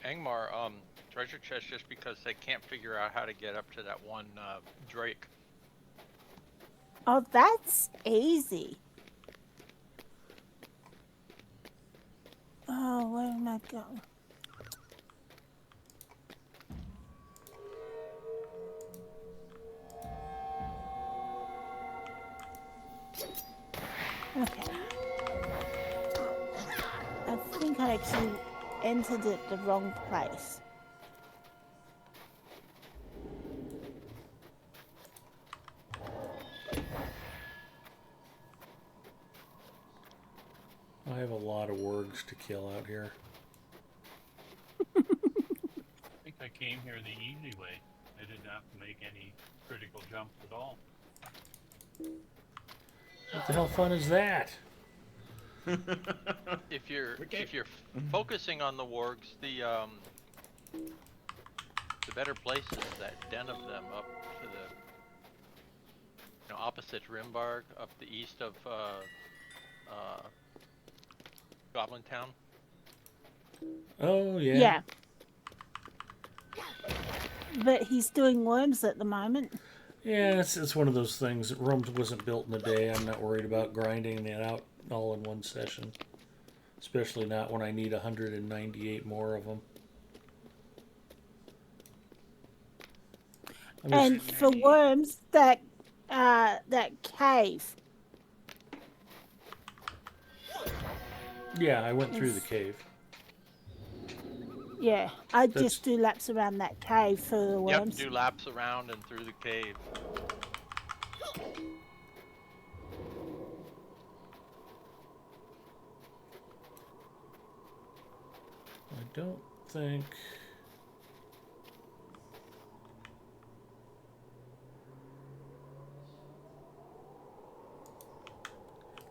[SPEAKER 7] Angmar treasure chest just because they can't figure out how to get up to that one Drake.
[SPEAKER 4] oh, that's easy. Oh, where am I going? Okay. I think I actually entered it the wrong place.
[SPEAKER 1] I have a lot of wargs to kill out here.
[SPEAKER 6] I think I came here the easy way. I didn't have to make any critical jumps at all.
[SPEAKER 1] What the hell fun is that?
[SPEAKER 7] If you're
[SPEAKER 2] Okay.
[SPEAKER 7] if you're focusing on the wargs, the better place is that den of them up to the opposite Rimbarg, up the east of Goblin Town.
[SPEAKER 1] Oh, yeah.
[SPEAKER 4] Yeah. But he's doing worms at the moment.
[SPEAKER 1] Yeah, it's one of those things. Rome wasn't built in a day. I'm not worried about grinding it out all in one session. Especially not when I need 198 more of them.
[SPEAKER 4] And for worms, that cave.
[SPEAKER 1] Yeah, I went through the cave.
[SPEAKER 4] Yeah, I
[SPEAKER 1] That's-
[SPEAKER 4] just do laps around that cave for the
[SPEAKER 7] Yep,
[SPEAKER 4] worms.
[SPEAKER 7] do laps around and through the cave.
[SPEAKER 1] I don't think...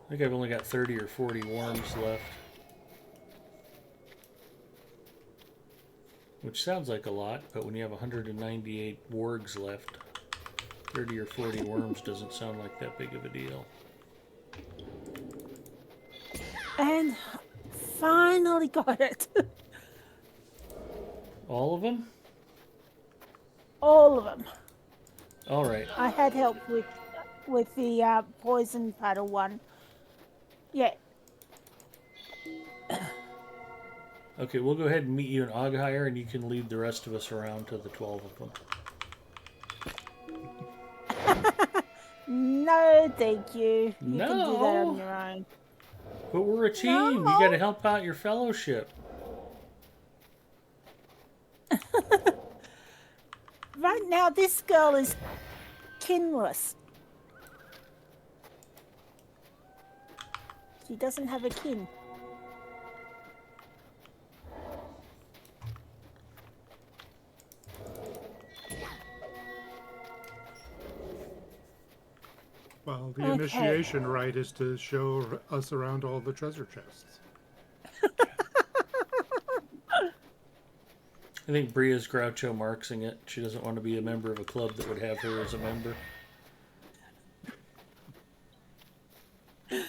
[SPEAKER 1] I think I've only got 30 or 40 worms left. Which sounds like a lot, but when you have 198 wargs left, 30 or 40 worms doesn't sound like that big of a deal.
[SPEAKER 4] And finally got it.
[SPEAKER 1] All of them?
[SPEAKER 4] All of them.
[SPEAKER 1] All right.
[SPEAKER 4] I had help with the poison puddle one. Yeah.
[SPEAKER 1] Okay, we'll go ahead and meet you in Oghire, and you can lead the rest of us around to the 12 of them.
[SPEAKER 4] No, thank you. You
[SPEAKER 1] No.
[SPEAKER 4] can do that on your own.
[SPEAKER 1] But we're a team. You
[SPEAKER 4] No.
[SPEAKER 1] got to help out your fellowship.
[SPEAKER 4] Right now, this girl is kinless. She doesn't have a kin.
[SPEAKER 5] Well, the
[SPEAKER 4] Okay.
[SPEAKER 5] initiation rite is to show us around all the treasure chests.
[SPEAKER 1] I think Bria's Groucho Marxing it. She doesn't want to be a member of a club that would have her as a member. It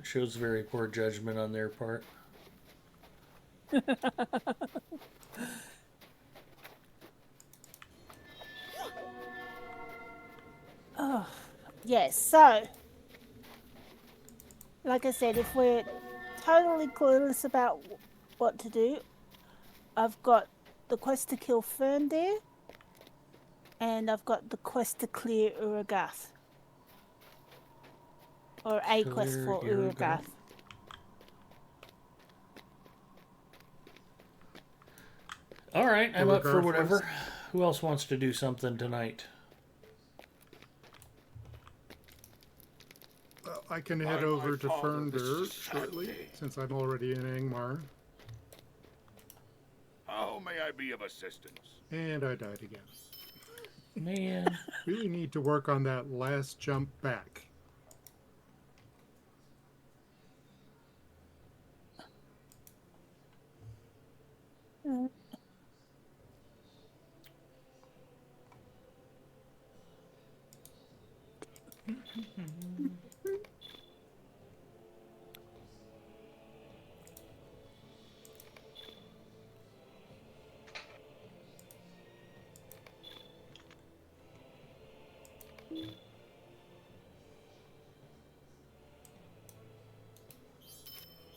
[SPEAKER 1] shows very poor judgment on their part.
[SPEAKER 4] Oh, yes. So, like I said, if we're totally clueless about what to do, I've got the quest to kill Fern there, and I've got the quest to clear Urugarth. Or a quest for
[SPEAKER 1] Clear
[SPEAKER 4] Urugarth.
[SPEAKER 1] All right, I'm up for
[SPEAKER 5] Urugarth
[SPEAKER 1] whatever.
[SPEAKER 5] first.
[SPEAKER 1] Who else wants to do something tonight?
[SPEAKER 5] I can head
[SPEAKER 3] By my
[SPEAKER 5] over to
[SPEAKER 3] father, this is
[SPEAKER 5] Ferndür
[SPEAKER 3] a sad
[SPEAKER 5] shortly,
[SPEAKER 3] day.
[SPEAKER 5] since I'm already in Angmar.
[SPEAKER 3] How may I be of assistance?
[SPEAKER 5] And I died again.
[SPEAKER 1] Man,
[SPEAKER 5] Really need to work on that last jump back.
[SPEAKER 4] Mm.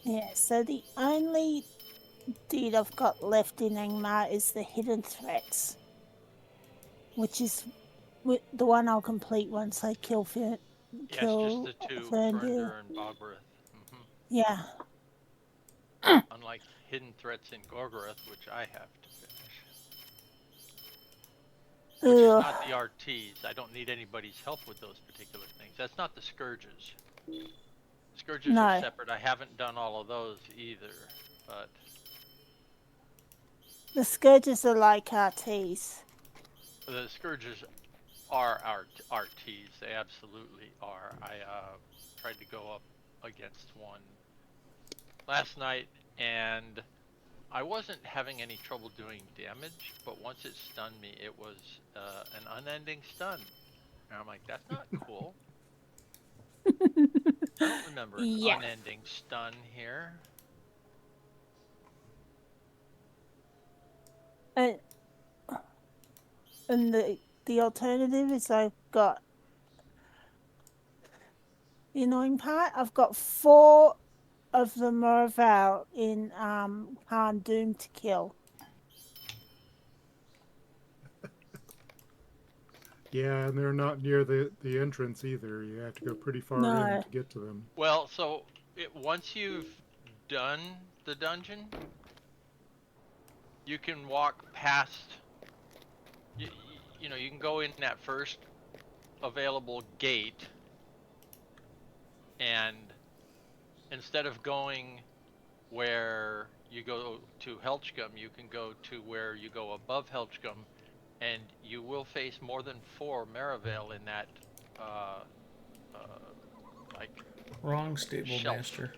[SPEAKER 4] Yeah, so the only deed I've got left in Angmar is the hidden threats, which is the one I'll complete once I kill
[SPEAKER 7] Yeah, it's just
[SPEAKER 4] kill
[SPEAKER 7] the two,
[SPEAKER 4] Ferndür.
[SPEAKER 7] Ferndür and Bogreth.
[SPEAKER 4] Yeah.
[SPEAKER 7] Unlike hidden threats in Gorgoroth, which I have to finish. Which is
[SPEAKER 4] Ugh.
[SPEAKER 7] not the RTs. I don't need anybody's help with those particular things. That's not the Scourges. Scourges are
[SPEAKER 4] No.
[SPEAKER 7] separate. I haven't done all of those either, but
[SPEAKER 4] The scourges are like RTs.
[SPEAKER 7] the Scourges are our RTs. They absolutely are. I tried to go up against one last night, and I wasn't having any trouble doing damage, but once it stunned me, it was an unending stun. And I'm like, that's not cool. I don't remember an
[SPEAKER 4] Yeah.
[SPEAKER 7] unending stun here.
[SPEAKER 4] And the alternative is I've got the annoying part. I've got 4 of the Merval in Carn Dûm to kill.
[SPEAKER 5] Yeah, and they're not near the entrance either. You have to go pretty far in
[SPEAKER 4] No.
[SPEAKER 5] to get to them.
[SPEAKER 7] Well, so once you've done the dungeon, you can walk past. You know, you can go in that first available gate, and instead of going where you go to Helchgum, you can go to where you go above Helchgum, and you will face more than 4 Maravale in that, like,
[SPEAKER 1] wrong stable
[SPEAKER 7] shelf
[SPEAKER 1] master.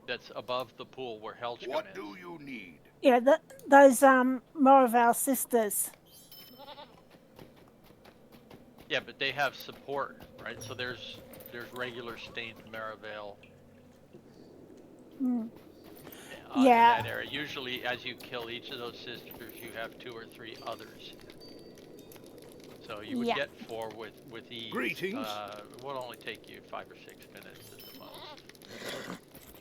[SPEAKER 7] that's above the pool where Helchgum
[SPEAKER 3] What
[SPEAKER 7] is.
[SPEAKER 3] do you need?
[SPEAKER 4] Yeah, those Merval sisters.
[SPEAKER 7] Yeah, but they have support, right? So there's regular stained Maravale
[SPEAKER 4] Mm.
[SPEAKER 7] in
[SPEAKER 4] Yeah.
[SPEAKER 7] that area. Usually, as you kill each of those sisters, you have 2 or 3 others. So you would
[SPEAKER 4] Yeah.
[SPEAKER 7] get 4 with ease.
[SPEAKER 3] Greetings.
[SPEAKER 7] It would only take you 5 or 6 minutes at the most.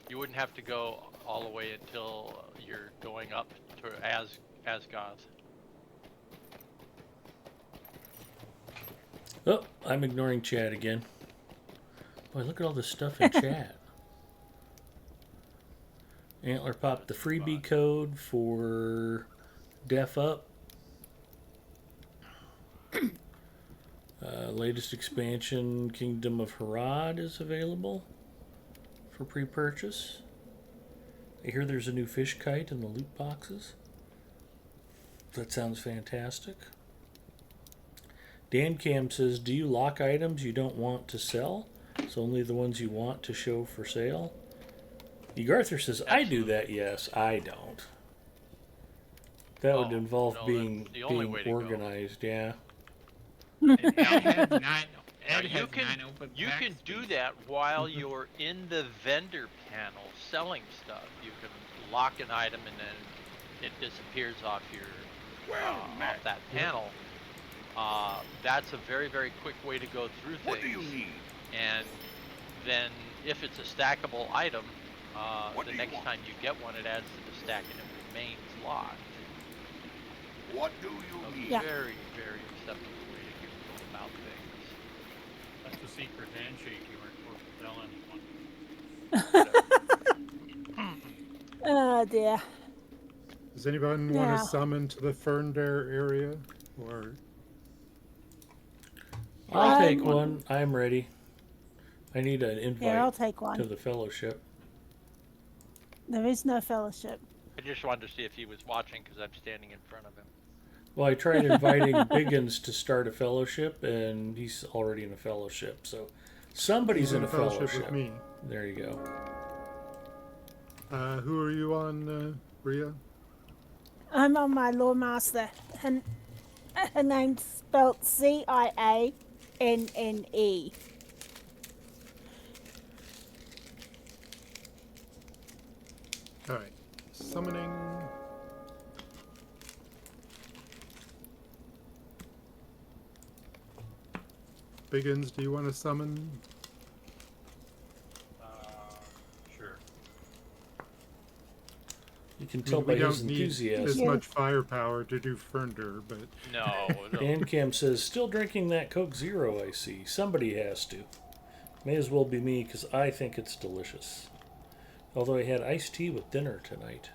[SPEAKER 7] You wouldn't have to go all the way until you're going up to Asgoth.
[SPEAKER 1] Oh, I'm ignoring chat again. Boy, look at all this stuff in chat. Antler popped the freebie code for Def Up. Latest expansion, Kingdom of Harad, is available for pre-purchase. I hear there's a new fish kite in the loot boxes. That sounds fantastic. Dan Cam says, do you lock items you don't want to sell? So only the ones you want to show for sale? Urugarth says, I do that, yes. I don't. That would involve
[SPEAKER 7] no,
[SPEAKER 1] being
[SPEAKER 7] that's the only way to go.
[SPEAKER 1] organized, yeah.
[SPEAKER 2] And Ed has 9.
[SPEAKER 7] Now,
[SPEAKER 2] Ed has 9 open
[SPEAKER 7] you
[SPEAKER 2] packs,
[SPEAKER 7] can do
[SPEAKER 2] please.
[SPEAKER 7] that while you're in the vendor panel selling stuff. You can lock an item and then it disappears off your
[SPEAKER 3] Well met.
[SPEAKER 7] off that panel. That's a very, very quick way to go through things.
[SPEAKER 3] What do you need?
[SPEAKER 7] And then if it's a stackable item,
[SPEAKER 3] What
[SPEAKER 7] the
[SPEAKER 3] do you
[SPEAKER 7] next
[SPEAKER 3] want?
[SPEAKER 7] time you get one, it adds to the stack and it remains locked.
[SPEAKER 3] What do
[SPEAKER 7] A
[SPEAKER 3] you need?
[SPEAKER 4] Yeah.
[SPEAKER 7] very, very acceptable way to go about things.
[SPEAKER 6] That's the secret handshake you weren't supposed to tell anyone.
[SPEAKER 4] Oh dear.
[SPEAKER 5] Does anyone want
[SPEAKER 4] Yeah.
[SPEAKER 5] to summon to the Ferndare area? Or
[SPEAKER 1] I'll take
[SPEAKER 4] Um,
[SPEAKER 1] one. I'm ready. I need an invite
[SPEAKER 4] Yeah, I'll take
[SPEAKER 1] to
[SPEAKER 4] one.
[SPEAKER 1] the fellowship.
[SPEAKER 4] There is no fellowship.
[SPEAKER 7] I just wanted to see if he was watching because I'm standing in front of him.
[SPEAKER 1] Well, I tried inviting Biggins to start a fellowship, and he's already in a fellowship. So somebody's in a fellowship.
[SPEAKER 5] with me.
[SPEAKER 1] There you go.
[SPEAKER 5] Who are you on, Rhea?
[SPEAKER 4] I'm on my Lore Master. Her name's spelled Cianne.
[SPEAKER 5] Alright. Summoning. Biggins, do you want to summon?
[SPEAKER 6] Sure.
[SPEAKER 1] You can
[SPEAKER 5] I
[SPEAKER 1] tell
[SPEAKER 5] mean,
[SPEAKER 1] by
[SPEAKER 5] we
[SPEAKER 1] his
[SPEAKER 5] don't need as
[SPEAKER 1] enthusiasm.
[SPEAKER 5] much firepower to do Ferndare, but
[SPEAKER 7] No, no.
[SPEAKER 1] Ancam says, still drinking that Coke Zero, I see. Somebody has to. May as well be me, because I think it's delicious. Although I had iced tea with dinner tonight.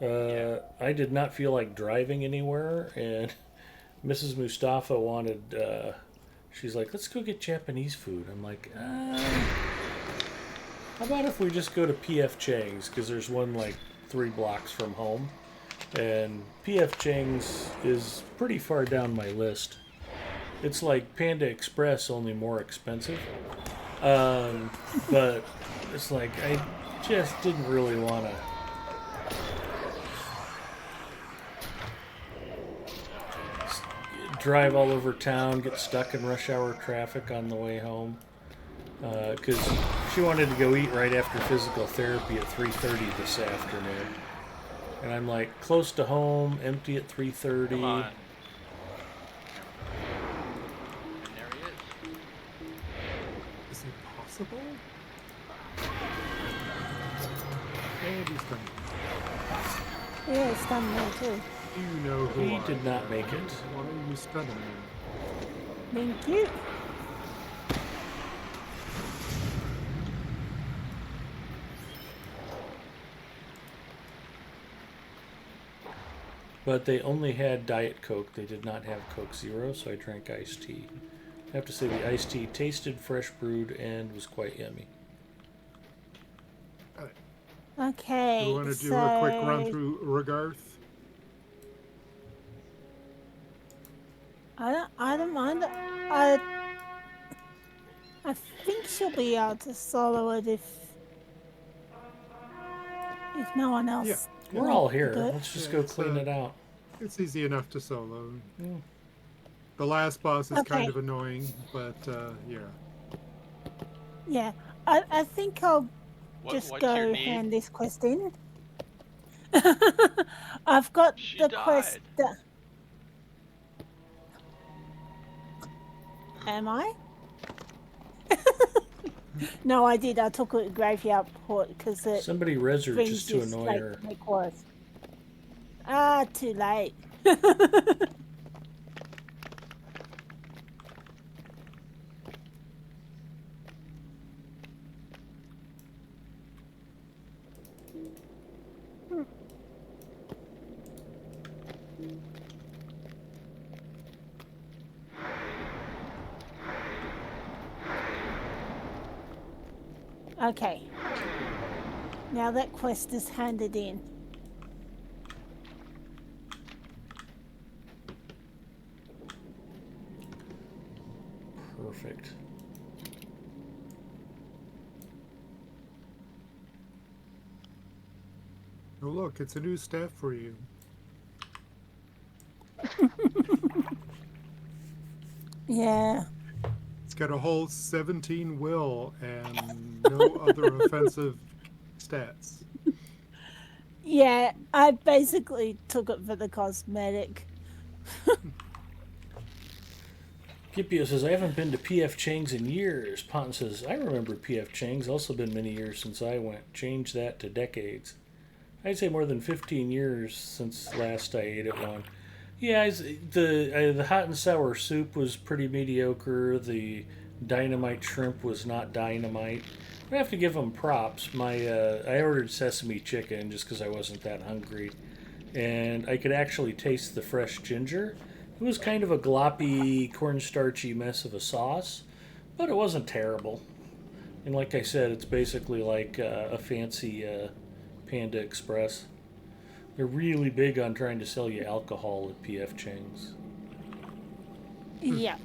[SPEAKER 1] I did not feel like driving anywhere, and Mrs. Mustafa wanted, she's like, let's go get Japanese food. I'm like, how about if we just go to P.F. Chang's, because there's one like 3 blocks from home. And P.F. Chang's is pretty far down my list. It's like Panda Express, only more expensive. But it's like, I just didn't really want to drive all over town, get stuck in rush hour traffic on the way home. Because she wanted to go eat right after physical therapy at 3:30 this afternoon. And I'm like, close to home, empty at 3:30.
[SPEAKER 7] Come on. And there he is.
[SPEAKER 5] is it possible? And he's done.
[SPEAKER 4] Yeah, it's done there too.
[SPEAKER 5] You know who
[SPEAKER 1] He
[SPEAKER 5] I
[SPEAKER 1] did not make it.
[SPEAKER 5] Why are you stunning me?
[SPEAKER 4] Thank you.
[SPEAKER 1] But they only had Diet Coke. They did not have Coke Zero, so I drank iced tea. I have to say the iced tea tasted fresh brewed and was quite yummy.
[SPEAKER 4] Okay.
[SPEAKER 5] Do you want to do
[SPEAKER 4] so
[SPEAKER 5] a quick run through Urugarth?
[SPEAKER 4] I don't mind. I think she'll be able to solo it if no one else.
[SPEAKER 5] Yeah.
[SPEAKER 1] We're all here.
[SPEAKER 4] Good.
[SPEAKER 1] Let's just
[SPEAKER 5] Yeah,
[SPEAKER 1] go
[SPEAKER 5] it's,
[SPEAKER 1] clean it out.
[SPEAKER 5] It's easy enough to solo.
[SPEAKER 1] Mm.
[SPEAKER 5] The last boss is kind
[SPEAKER 4] Okay.
[SPEAKER 5] of annoying, but yeah.
[SPEAKER 4] Yeah. I think I'll just
[SPEAKER 7] What's your
[SPEAKER 4] go
[SPEAKER 7] need?
[SPEAKER 4] hand this quest in. I've got
[SPEAKER 7] She
[SPEAKER 4] the
[SPEAKER 7] died.
[SPEAKER 4] quest. Am I? No, I did. I took it to Graveyard Port because it
[SPEAKER 1] Somebody res her
[SPEAKER 4] brings
[SPEAKER 1] just to
[SPEAKER 4] this,
[SPEAKER 1] annoy
[SPEAKER 4] like,
[SPEAKER 1] her.
[SPEAKER 4] make worse. Ah, too late. Okay. Now that quest is handed in.
[SPEAKER 1] Perfect.
[SPEAKER 5] Oh look, it's a new staff for you.
[SPEAKER 4] Yeah.
[SPEAKER 5] It's got a whole 17 will and no other offensive stats.
[SPEAKER 4] Yeah, I basically took it for the cosmetic.
[SPEAKER 1] Kipio says, I haven't been to P.F. Chang's in years. Ponton says, I remember P.F. Chang's. Also been many years since I went. Change that to decades. I'd say more than 15 years since last I ate at one. Yeah, the hot and sour soup was pretty mediocre. The dynamite shrimp was not dynamite. I have to give them props. I ordered sesame chicken just because I wasn't that hungry. and I could actually taste the fresh ginger. It was kind of a gloppy, cornstarchy mess of a sauce, but it wasn't terrible. And like I said, it's basically like a fancy Panda Express. They're really big on trying to sell you alcohol at PF Chang's.
[SPEAKER 4] Yeah.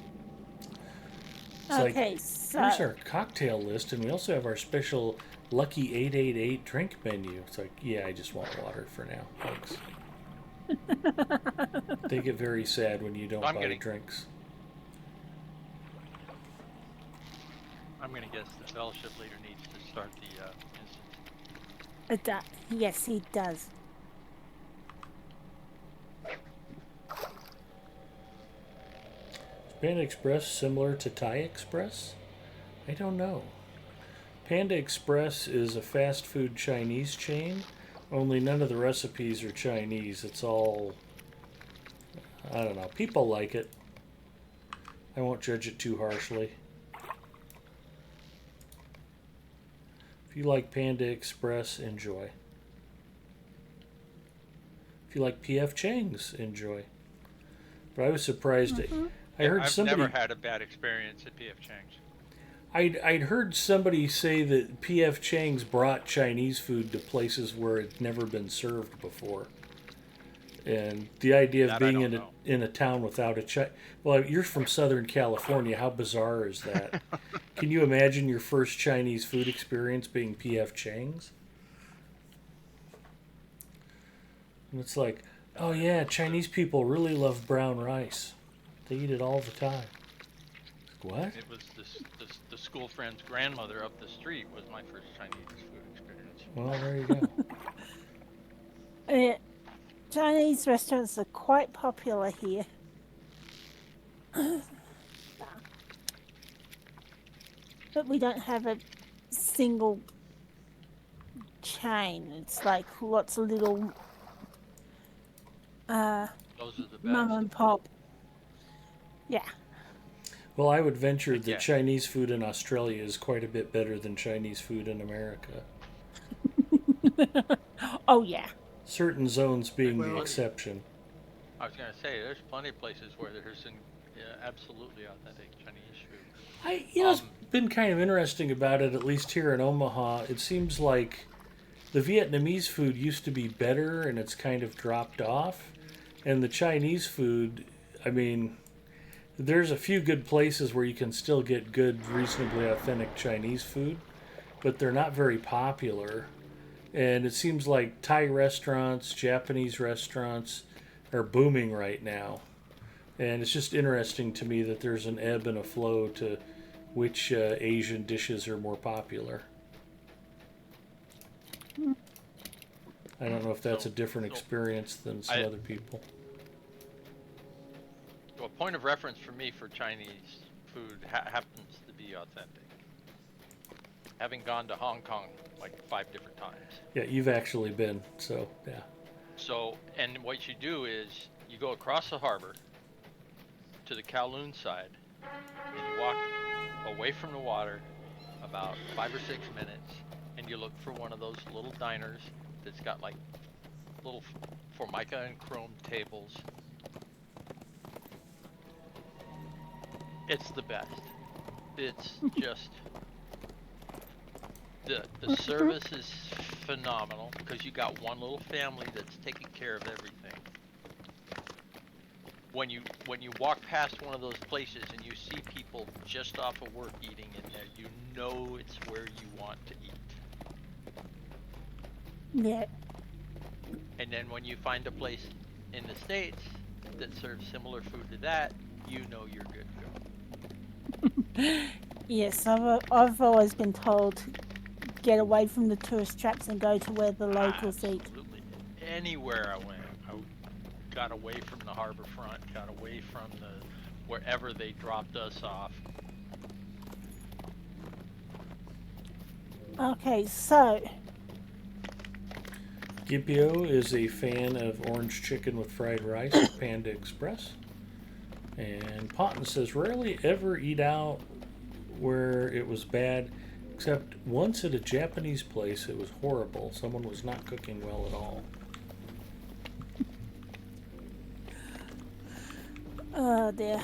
[SPEAKER 1] It's like,
[SPEAKER 4] Okay, so
[SPEAKER 1] here's our cocktail list, and we also have our special Lucky 888 drink menu. It's like, yeah, I just want water for now. Thanks. They get very sad when you don't buy drinks.
[SPEAKER 7] I'm going to guess the fellowship leader needs to start the instance.
[SPEAKER 4] yes, he does.
[SPEAKER 1] Is Panda Express similar to Thai Express? I don't know. Panda Express is a fast food Chinese chain, only none of the recipes are Chinese. It's all, I don't know. People like it. I won't judge it too harshly. If you like Panda Express, enjoy. If you like PF Chang's, enjoy. But I was surprised. I heard
[SPEAKER 7] I've
[SPEAKER 1] somebody.
[SPEAKER 7] never had a bad experience at PF Chang's.
[SPEAKER 1] I'd heard somebody say that PF Chang's brought Chinese food to places where it's never been served before. And the idea of being in a town without a well, you're from Southern California. How bizarre is that? Can you imagine your first Chinese food experience being PF Chang's? And it's like, oh yeah, Chinese people really love brown rice. They eat it all the time. What?
[SPEAKER 7] It was the school friend's grandmother up the street was my first Chinese food experience.
[SPEAKER 1] Well, there you go.
[SPEAKER 4] Chinese restaurants are quite popular here. But we don't have a single chain. It's like lots of little
[SPEAKER 7] Those are the best.
[SPEAKER 4] mum and pop. Yeah.
[SPEAKER 1] Well, I would venture that Chinese food in Australia is quite a bit better than Chinese food in America.
[SPEAKER 4] Oh, yeah.
[SPEAKER 1] Certain zones being the exception.
[SPEAKER 7] I was going to say, there's plenty of places where there's some absolutely authentic Chinese food.
[SPEAKER 1] It's been kind of interesting about it, at least here in Omaha. It seems like the Vietnamese food used to be better and it's kind of dropped off. And the Chinese food, I mean, there's a few good places where you can still get good, reasonably authentic Chinese food, but they're not very popular. And it seems like Thai restaurants, Japanese restaurants are booming right now. And it's just interesting to me that there's an ebb and a flow to which Asian dishes are more popular. I don't know if that's a different experience than some other people.
[SPEAKER 7] So a point of reference for me for Chinese food happens to be authentic. Having gone to Hong Kong like 5 different times.
[SPEAKER 1] Yeah, you've actually been, so yeah.
[SPEAKER 7] So, and what you do is you go across the harbor to the Kowloon side and you walk away from the water about 5 or 6 minutes and you look for one of those little diners that's got like little formica and chrome tables. It's the best. It's just the service is phenomenal because you got one little family that's taking care of everything. When you walk past one of those places and you see people just off of work eating in there, you know it's where you want to eat.
[SPEAKER 4] Yeah.
[SPEAKER 7] And then when you find a place in the States that serves similar food to that, you know you're good to go.
[SPEAKER 4] Yes, I've always been told get away from the tourist traps and go to where the locals eat.
[SPEAKER 7] Absolutely. Anywhere I went, I got away from the harbor front, got away from wherever they dropped us off.
[SPEAKER 4] Okay, so
[SPEAKER 1] Gipio is a fan of orange chicken with fried rice at Panda Express. And Ponton says, rarely ever eat out where it was bad, except once at a Japanese place it was horrible. Someone was not cooking well at all.
[SPEAKER 4] Oh dear.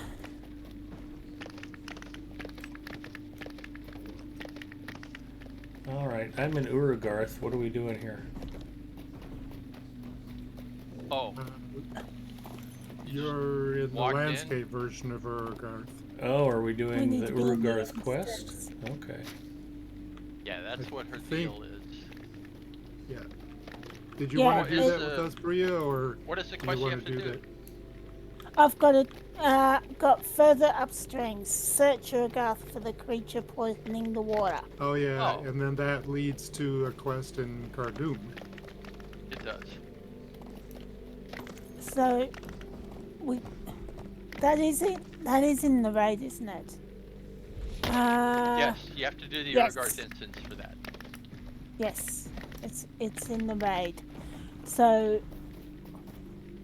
[SPEAKER 1] All right, I'm in Urugarth. What are we doing here?
[SPEAKER 7] Oh,
[SPEAKER 5] You're in the
[SPEAKER 7] Walked in.
[SPEAKER 5] landscape version of Urugarth.
[SPEAKER 1] Oh, are we
[SPEAKER 4] We
[SPEAKER 1] doing
[SPEAKER 4] need
[SPEAKER 1] the
[SPEAKER 4] to be in the
[SPEAKER 1] Urugarth quest?
[SPEAKER 4] steps.
[SPEAKER 1] Okay.
[SPEAKER 7] yeah, that's what her
[SPEAKER 5] think-
[SPEAKER 7] deal is.
[SPEAKER 5] Yeah. Did you
[SPEAKER 4] Yeah,
[SPEAKER 5] want to do
[SPEAKER 7] it's,
[SPEAKER 5] that with us, Bria, or
[SPEAKER 7] What is the
[SPEAKER 5] do you
[SPEAKER 7] quest you
[SPEAKER 5] want
[SPEAKER 7] have
[SPEAKER 5] to
[SPEAKER 7] to
[SPEAKER 5] do
[SPEAKER 7] do?
[SPEAKER 5] that?
[SPEAKER 4] I've got further upstream. Search Urugarth for the creature poisoning the water.
[SPEAKER 5] Oh yeah,
[SPEAKER 7] Oh.
[SPEAKER 5] and then that leads to a quest in Carn Dûm.
[SPEAKER 7] It does.
[SPEAKER 4] So, that is it. That is in the raid, isn't it?
[SPEAKER 7] Yes, you have to do the
[SPEAKER 4] yes.
[SPEAKER 7] Urugarth instance for that.
[SPEAKER 4] Yes, it's in the raid. So,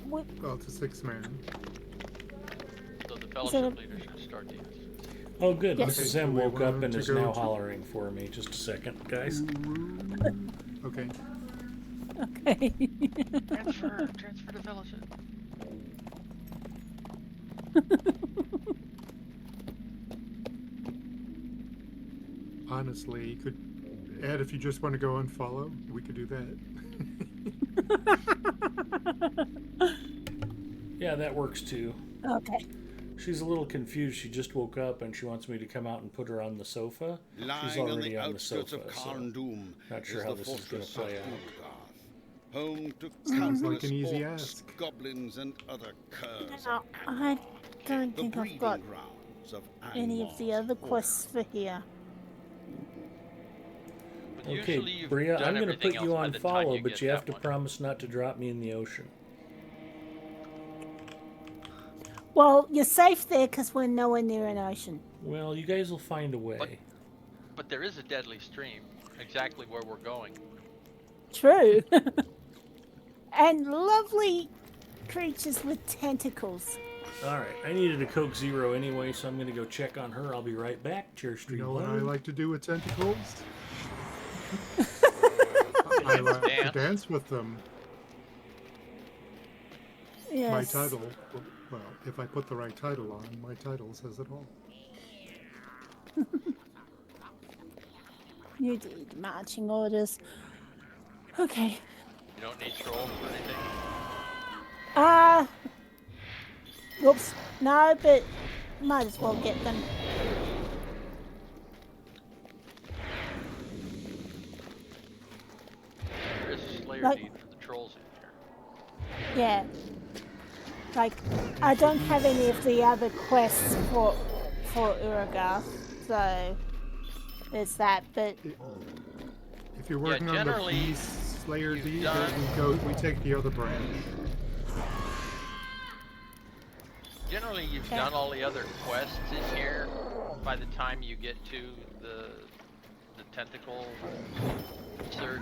[SPEAKER 5] Well, it's a 6-man.
[SPEAKER 7] So the fellowship leader should start the instance.
[SPEAKER 1] Oh, good.
[SPEAKER 4] Yes.
[SPEAKER 1] Mrs.
[SPEAKER 5] Okay,
[SPEAKER 1] M
[SPEAKER 5] so we
[SPEAKER 1] woke up
[SPEAKER 5] want
[SPEAKER 1] and
[SPEAKER 5] to
[SPEAKER 1] is
[SPEAKER 5] go
[SPEAKER 1] now
[SPEAKER 5] to-
[SPEAKER 1] hollering for me. Just a second, guys.
[SPEAKER 5] Okay.
[SPEAKER 4] okay.
[SPEAKER 7] Transfer to fellowship.
[SPEAKER 5] Honestly, you could Ed, if you just want to go and follow, we could do that.
[SPEAKER 1] Yeah, that works too.
[SPEAKER 4] Okay.
[SPEAKER 1] She's a little confused. She just woke up and she wants me to come out and put her on the sofa. She's
[SPEAKER 3] Lying on
[SPEAKER 1] already
[SPEAKER 3] the
[SPEAKER 1] on the
[SPEAKER 3] outskirts
[SPEAKER 1] sofa,
[SPEAKER 3] of
[SPEAKER 1] so
[SPEAKER 3] Carn Dûm
[SPEAKER 1] not sure
[SPEAKER 3] is
[SPEAKER 1] how
[SPEAKER 3] the
[SPEAKER 1] this is going to
[SPEAKER 3] fortress
[SPEAKER 1] play
[SPEAKER 3] of
[SPEAKER 1] out.
[SPEAKER 3] Urugarth, home to
[SPEAKER 5] Sounds like
[SPEAKER 3] countless
[SPEAKER 5] an easy
[SPEAKER 3] orcs,
[SPEAKER 5] ask.
[SPEAKER 3] goblins, and other curs.
[SPEAKER 4] Now, I don't
[SPEAKER 3] The
[SPEAKER 4] think I've
[SPEAKER 3] breeding
[SPEAKER 4] got
[SPEAKER 3] grounds of
[SPEAKER 4] any of the
[SPEAKER 3] Angmar's
[SPEAKER 4] other
[SPEAKER 3] horde.
[SPEAKER 4] quests for here.
[SPEAKER 7] But
[SPEAKER 1] Okay,
[SPEAKER 7] usually you've
[SPEAKER 1] Bria,
[SPEAKER 7] done
[SPEAKER 1] I'm going to
[SPEAKER 7] everything
[SPEAKER 1] put you
[SPEAKER 7] else by
[SPEAKER 1] on
[SPEAKER 7] the time
[SPEAKER 1] follow,
[SPEAKER 7] you
[SPEAKER 1] but
[SPEAKER 7] get
[SPEAKER 1] you have
[SPEAKER 7] that
[SPEAKER 1] to
[SPEAKER 7] one.
[SPEAKER 1] promise not to drop me in the ocean.
[SPEAKER 4] Well, you're safe there because we're nowhere near an ocean.
[SPEAKER 1] Well, you guys will find a way.
[SPEAKER 7] But there is a deadly stream exactly where we're going.
[SPEAKER 4] True. And lovely creatures with tentacles.
[SPEAKER 1] All right, I needed a Coke Zero anyway, so I'm going to go check on her. I'll be right back. Cheers,
[SPEAKER 5] You
[SPEAKER 1] Street
[SPEAKER 5] know what I
[SPEAKER 1] Load.
[SPEAKER 5] like to do with tentacles? I like to
[SPEAKER 7] Dance.
[SPEAKER 5] dance with them.
[SPEAKER 4] Yes.
[SPEAKER 5] My title, well, if I put the right title on, my title says it all.
[SPEAKER 4] You did marching orders. Okay.
[SPEAKER 7] You don't need trolls or anything.
[SPEAKER 4] Whoops. No, but might as well get them.
[SPEAKER 7] There is a Slayer
[SPEAKER 4] Like-
[SPEAKER 7] deed for the trolls in here.
[SPEAKER 4] Yeah. Like, I don't have any of the other quests for Urugarth, so there's that. But
[SPEAKER 5] If you're working on the
[SPEAKER 7] generally,
[SPEAKER 5] Beast Slayer
[SPEAKER 7] you've
[SPEAKER 5] deed,
[SPEAKER 7] done-
[SPEAKER 5] then we take the other branch.
[SPEAKER 7] Generally, you've
[SPEAKER 4] Okay.
[SPEAKER 7] done all the other quests in here by the time you get to the tentacle search.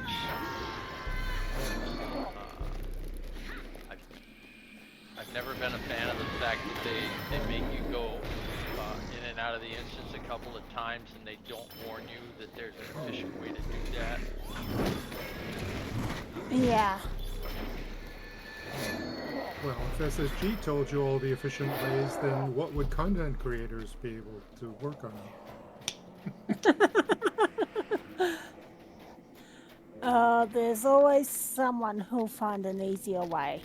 [SPEAKER 7] I've never been a fan of the fact that they make you go in and out of the instance a couple of times and they don't warn you that there's an efficient way to do that.
[SPEAKER 4] yeah.
[SPEAKER 5] Well, if SSG told you all the efficient ways, then what would content creators be able to work on?
[SPEAKER 4] There's always someone who'll find an easier way.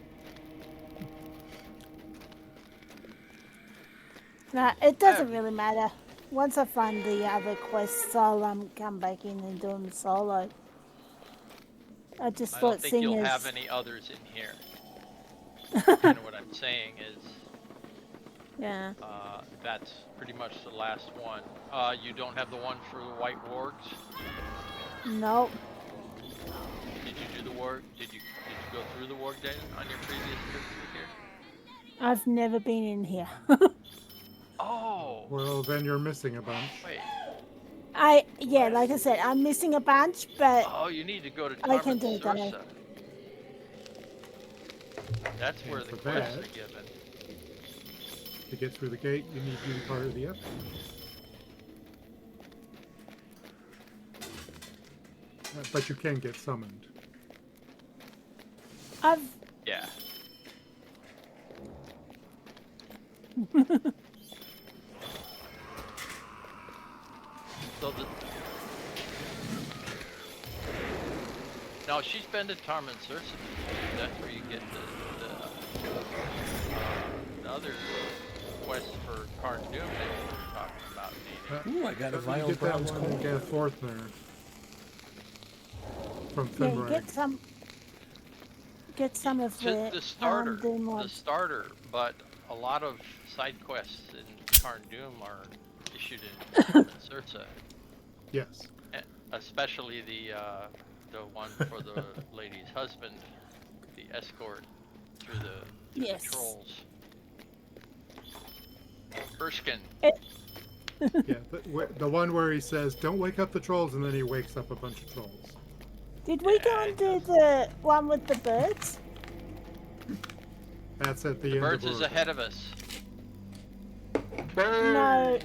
[SPEAKER 4] No, it doesn't really matter. Once I find the other quests, I'll come back in and do them solo. I just
[SPEAKER 7] I
[SPEAKER 4] thought
[SPEAKER 7] don't think
[SPEAKER 4] seeing
[SPEAKER 7] you'll
[SPEAKER 4] as
[SPEAKER 7] have any others in here. Kind of what I'm saying is
[SPEAKER 4] yeah.
[SPEAKER 7] that's pretty much the last one. You don't have the one for the White Wargs.
[SPEAKER 4] Nope.
[SPEAKER 7] Did you do the warg? Did you go through the warg day on your previous trip through here?
[SPEAKER 4] I've never been in here.
[SPEAKER 7] Oh,
[SPEAKER 5] Well, then you're missing a bunch.
[SPEAKER 7] wait.
[SPEAKER 4] Like I said, I'm missing a bunch, but
[SPEAKER 7] Oh, you need to go to
[SPEAKER 4] I can
[SPEAKER 7] Carmen
[SPEAKER 4] do that.
[SPEAKER 7] Sursa. That's where
[SPEAKER 5] And
[SPEAKER 7] the
[SPEAKER 5] for
[SPEAKER 7] quests
[SPEAKER 5] that-
[SPEAKER 7] are given.
[SPEAKER 5] To get through the gate, you need to be part of the effort. But you can get summoned.
[SPEAKER 4] I've
[SPEAKER 7] Yeah. So now she's been to Tarman Circe. That's where you get the other quest for Carn Dûm that you were talking about needing.
[SPEAKER 1] Ooh, I got a
[SPEAKER 5] You
[SPEAKER 1] vial
[SPEAKER 5] get
[SPEAKER 1] of
[SPEAKER 5] that
[SPEAKER 1] bronze
[SPEAKER 5] one
[SPEAKER 1] coal.
[SPEAKER 5] and get a fourth there. From
[SPEAKER 4] Yeah, you
[SPEAKER 5] Finrag.
[SPEAKER 4] get some of
[SPEAKER 7] The
[SPEAKER 4] the
[SPEAKER 7] starter,
[SPEAKER 4] Doom
[SPEAKER 7] the
[SPEAKER 4] ones.
[SPEAKER 7] starter, but a lot of side quests in Carn Dûm are issued in Tarman Circe,
[SPEAKER 5] Yes.
[SPEAKER 7] especially the one for the lady's husband, the escort through the
[SPEAKER 4] Yes.
[SPEAKER 7] trolls. Erskine.
[SPEAKER 5] Yeah, the one where he says, "Don't wake up the trolls," and then he wakes up a bunch of trolls.
[SPEAKER 4] Did we go and do the one with the birds?
[SPEAKER 5] That's at the
[SPEAKER 7] The
[SPEAKER 5] end
[SPEAKER 7] birds
[SPEAKER 5] of
[SPEAKER 7] is
[SPEAKER 5] Urugarth.
[SPEAKER 7] ahead of us.
[SPEAKER 4] No.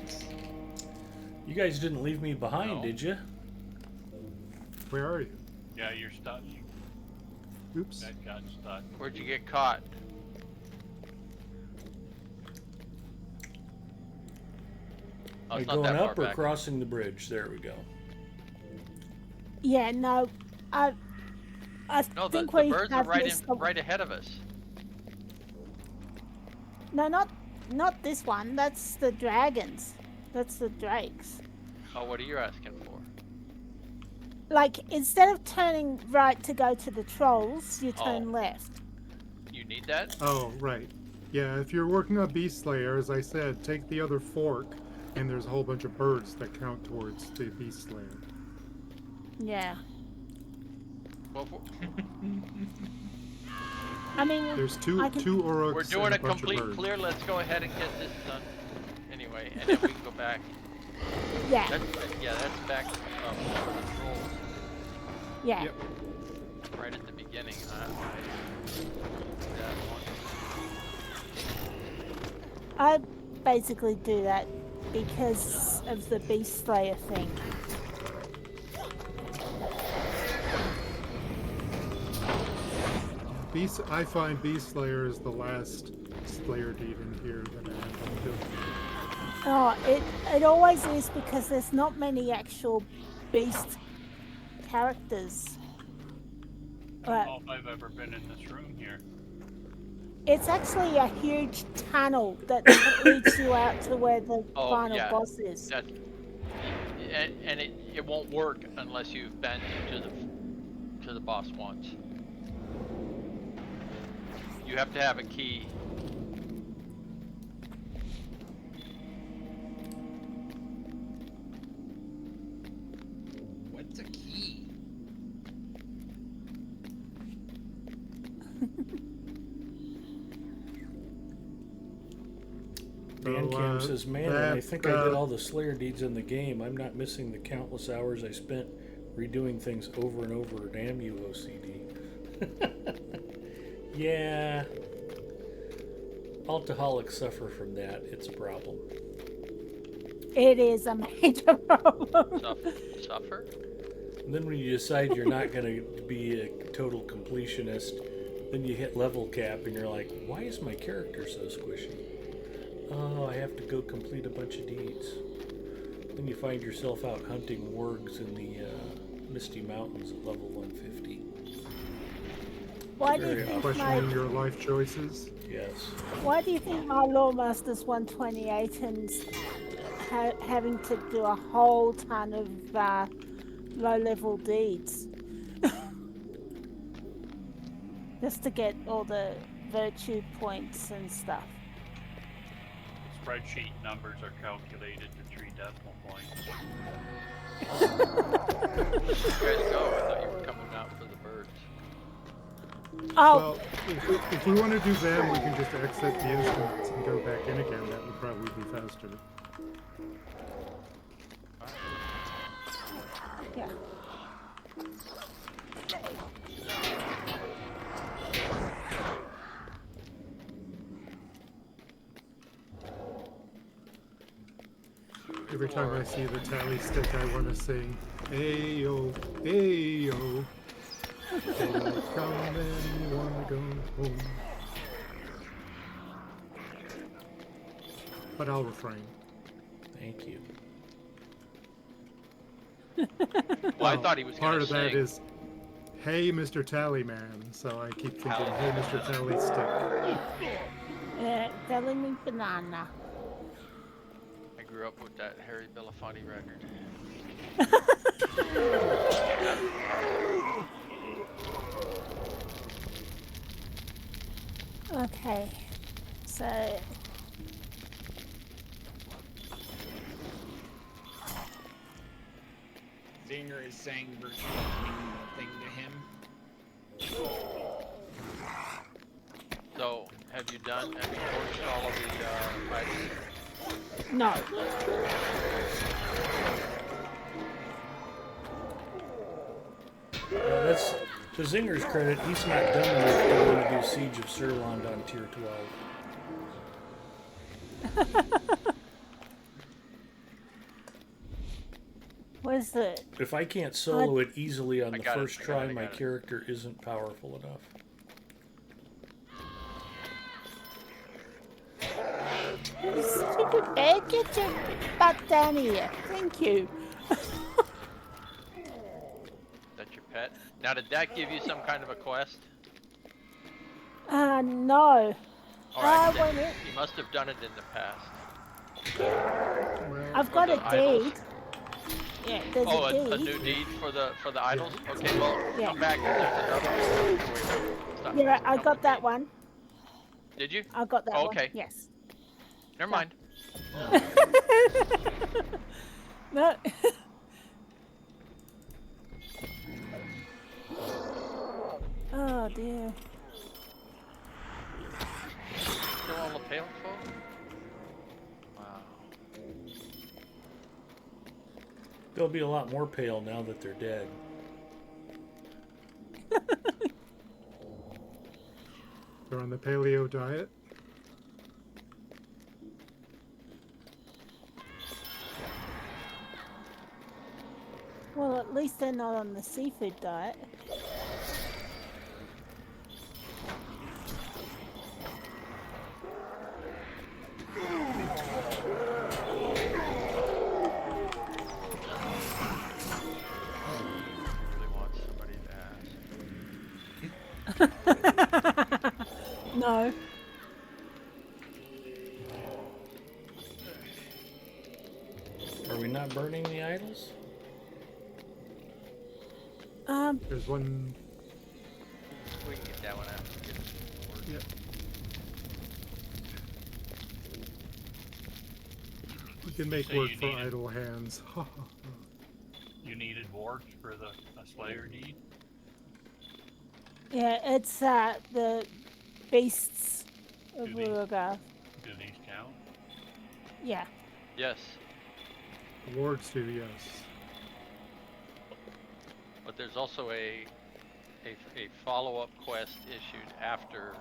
[SPEAKER 1] You guys didn't leave me behind,
[SPEAKER 6] No.
[SPEAKER 1] did you?
[SPEAKER 5] Where are you?
[SPEAKER 6] Yeah, you're stuck.
[SPEAKER 5] Oops.
[SPEAKER 6] That got stuck.
[SPEAKER 7] Where'd you get caught? Oh,
[SPEAKER 1] By
[SPEAKER 7] it's not
[SPEAKER 1] going
[SPEAKER 7] that far
[SPEAKER 1] up or
[SPEAKER 7] back.
[SPEAKER 1] crossing the bridge? There we go.
[SPEAKER 4] Yeah, no. I
[SPEAKER 7] No, the
[SPEAKER 4] think we
[SPEAKER 7] birds are
[SPEAKER 4] have
[SPEAKER 7] right
[SPEAKER 4] missed the-
[SPEAKER 7] right ahead of us.
[SPEAKER 4] No, not this one. That's the dragons. That's the drakes.
[SPEAKER 7] Oh, what are you asking for?
[SPEAKER 4] Like, instead of turning right to go to the trolls, you turn
[SPEAKER 7] Oh.
[SPEAKER 4] left.
[SPEAKER 7] You need that?
[SPEAKER 5] Oh, right. Yeah, if you're working on Beast Slayer, as I said, take the other fork, and there's a whole bunch of birds that count towards the Beast Slayer.
[SPEAKER 4] Yeah.
[SPEAKER 7] Well,
[SPEAKER 4] I mean,
[SPEAKER 5] There's two
[SPEAKER 4] I can-
[SPEAKER 5] Uruks
[SPEAKER 7] we're
[SPEAKER 5] and
[SPEAKER 7] doing
[SPEAKER 5] a
[SPEAKER 7] a
[SPEAKER 5] bunch
[SPEAKER 7] complete
[SPEAKER 5] of birds.
[SPEAKER 7] clear. Let's go ahead and get this done. Anyway, and then we can go back.
[SPEAKER 4] yeah,
[SPEAKER 7] That's back for the trolls
[SPEAKER 4] yeah.
[SPEAKER 5] Yep.
[SPEAKER 7] right at the beginning. That one.
[SPEAKER 4] I basically do that because of the Beast Slayer thing.
[SPEAKER 5] I find Beast Slayer is the last Slayer deed in here that I have to do.
[SPEAKER 4] Oh, it always is because there's not many actual beast characters. But
[SPEAKER 6] All I've ever been in this room here.
[SPEAKER 4] it's actually a huge tunnel that leads you out to where the
[SPEAKER 7] Oh,
[SPEAKER 4] final
[SPEAKER 7] yeah.
[SPEAKER 4] boss is.
[SPEAKER 7] That, and it won't work unless you've been to the boss once. You have to have a key.
[SPEAKER 2] What's a key?
[SPEAKER 1] Bandcam
[SPEAKER 5] So,
[SPEAKER 1] says, man, I think I did all the Slayer deeds in the game. I'm not missing the countless hours I spent redoing things over and over. Damn you, OCD. Yeah. Alcoholics suffer from that. It's a problem.
[SPEAKER 4] It is a major problem.
[SPEAKER 7] Suffer?
[SPEAKER 1] And then when you decide you're not going to be a total completionist, then you hit level cap and you're like, why is my character so squishy? Oh, I have to go complete a bunch of deeds. Then you find yourself out hunting wargs in the Misty Mountains at level 150.
[SPEAKER 4] Why do you
[SPEAKER 1] Very
[SPEAKER 4] think
[SPEAKER 5] Questioning
[SPEAKER 4] my
[SPEAKER 5] your life choices.
[SPEAKER 1] Yes.
[SPEAKER 4] Why do you think my Lawmaster's 128 and having to do a whole ton of low-level deeds just to get all the virtue points and stuff?
[SPEAKER 6] Spreadsheet numbers are calculated to 3 decimal points.
[SPEAKER 7] Where'd you guys go? I thought you were coming out for the birds.
[SPEAKER 4] Oh,
[SPEAKER 5] Well, if we want to do them, we can just exit the instruments and go back in again. That would probably be faster.
[SPEAKER 4] yeah.
[SPEAKER 5] Every time I see the tally stick, I want to sing, "Ayo, ayo, come and wanna go home." but I'll refrain.
[SPEAKER 1] Thank you.
[SPEAKER 7] Well, I thought he was
[SPEAKER 5] part
[SPEAKER 7] going
[SPEAKER 5] of
[SPEAKER 7] to
[SPEAKER 5] that
[SPEAKER 7] sing.
[SPEAKER 5] is, hey, Mr. Tallyman. So I keep thinking, hey, Mr. Tally Stick.
[SPEAKER 4] Telling me banana.
[SPEAKER 7] I grew up with that Harry Belafonte record.
[SPEAKER 4] Okay, so
[SPEAKER 2] Zinger is saying virtual thing to him.
[SPEAKER 7] So, have you torched all of the items?
[SPEAKER 4] no.
[SPEAKER 1] That's to Zinger's credit. He's not dumb enough to want to do Siege of Sirland on tier 12.
[SPEAKER 4] Where's the?
[SPEAKER 1] If I can't solo it easily on
[SPEAKER 7] I
[SPEAKER 1] the
[SPEAKER 7] got it,
[SPEAKER 1] first
[SPEAKER 7] I got
[SPEAKER 1] try,
[SPEAKER 7] it, I
[SPEAKER 1] my
[SPEAKER 7] got it.
[SPEAKER 1] character isn't powerful enough.
[SPEAKER 4] Stupid bear, get your butt down here. Thank you.
[SPEAKER 7] That's your pet. Now, did that give you some kind of a quest?
[SPEAKER 4] No.
[SPEAKER 7] Alright,
[SPEAKER 4] wait a
[SPEAKER 7] then
[SPEAKER 4] minute.
[SPEAKER 7] you must have done it in the past.
[SPEAKER 5] Well,
[SPEAKER 4] I've got
[SPEAKER 7] the
[SPEAKER 4] a
[SPEAKER 7] idols?
[SPEAKER 4] deed. Yeah, there's
[SPEAKER 7] Oh,
[SPEAKER 4] a
[SPEAKER 7] a
[SPEAKER 4] deed.
[SPEAKER 7] new deed for the idols? Okay, well,
[SPEAKER 4] Yeah.
[SPEAKER 7] come back, 'cause there's another one. Stop.
[SPEAKER 4] Yeah, I
[SPEAKER 7] Come
[SPEAKER 4] got
[SPEAKER 7] with
[SPEAKER 4] that
[SPEAKER 7] me.
[SPEAKER 4] one.
[SPEAKER 7] Did you?
[SPEAKER 4] I got that
[SPEAKER 7] Oh,
[SPEAKER 4] one.
[SPEAKER 7] okay.
[SPEAKER 4] Yes.
[SPEAKER 7] Never mind.
[SPEAKER 4] No. Oh dear.
[SPEAKER 7] Still all the pale folk? Wow.
[SPEAKER 1] They'll be a lot more pale now that they're dead.
[SPEAKER 5] they're on the paleo diet.
[SPEAKER 4] Well, at least they're not on the seafood diet.
[SPEAKER 7] I really want somebody to ask.
[SPEAKER 4] No.
[SPEAKER 1] Are we not burning the idols?
[SPEAKER 5] There's one.
[SPEAKER 7] We can get that one after we get this
[SPEAKER 5] Yep. We can make
[SPEAKER 6] So
[SPEAKER 5] work
[SPEAKER 6] you
[SPEAKER 5] for
[SPEAKER 6] needed-
[SPEAKER 5] idle hands.
[SPEAKER 6] You needed warts for the Slayer deed?
[SPEAKER 4] Yeah, it's the beasts of
[SPEAKER 6] Do these-
[SPEAKER 4] Urugarth.
[SPEAKER 6] Do these count?
[SPEAKER 4] Yeah.
[SPEAKER 7] Yes,
[SPEAKER 5] Wards do, yes.
[SPEAKER 7] but there's also a follow-up quest issued after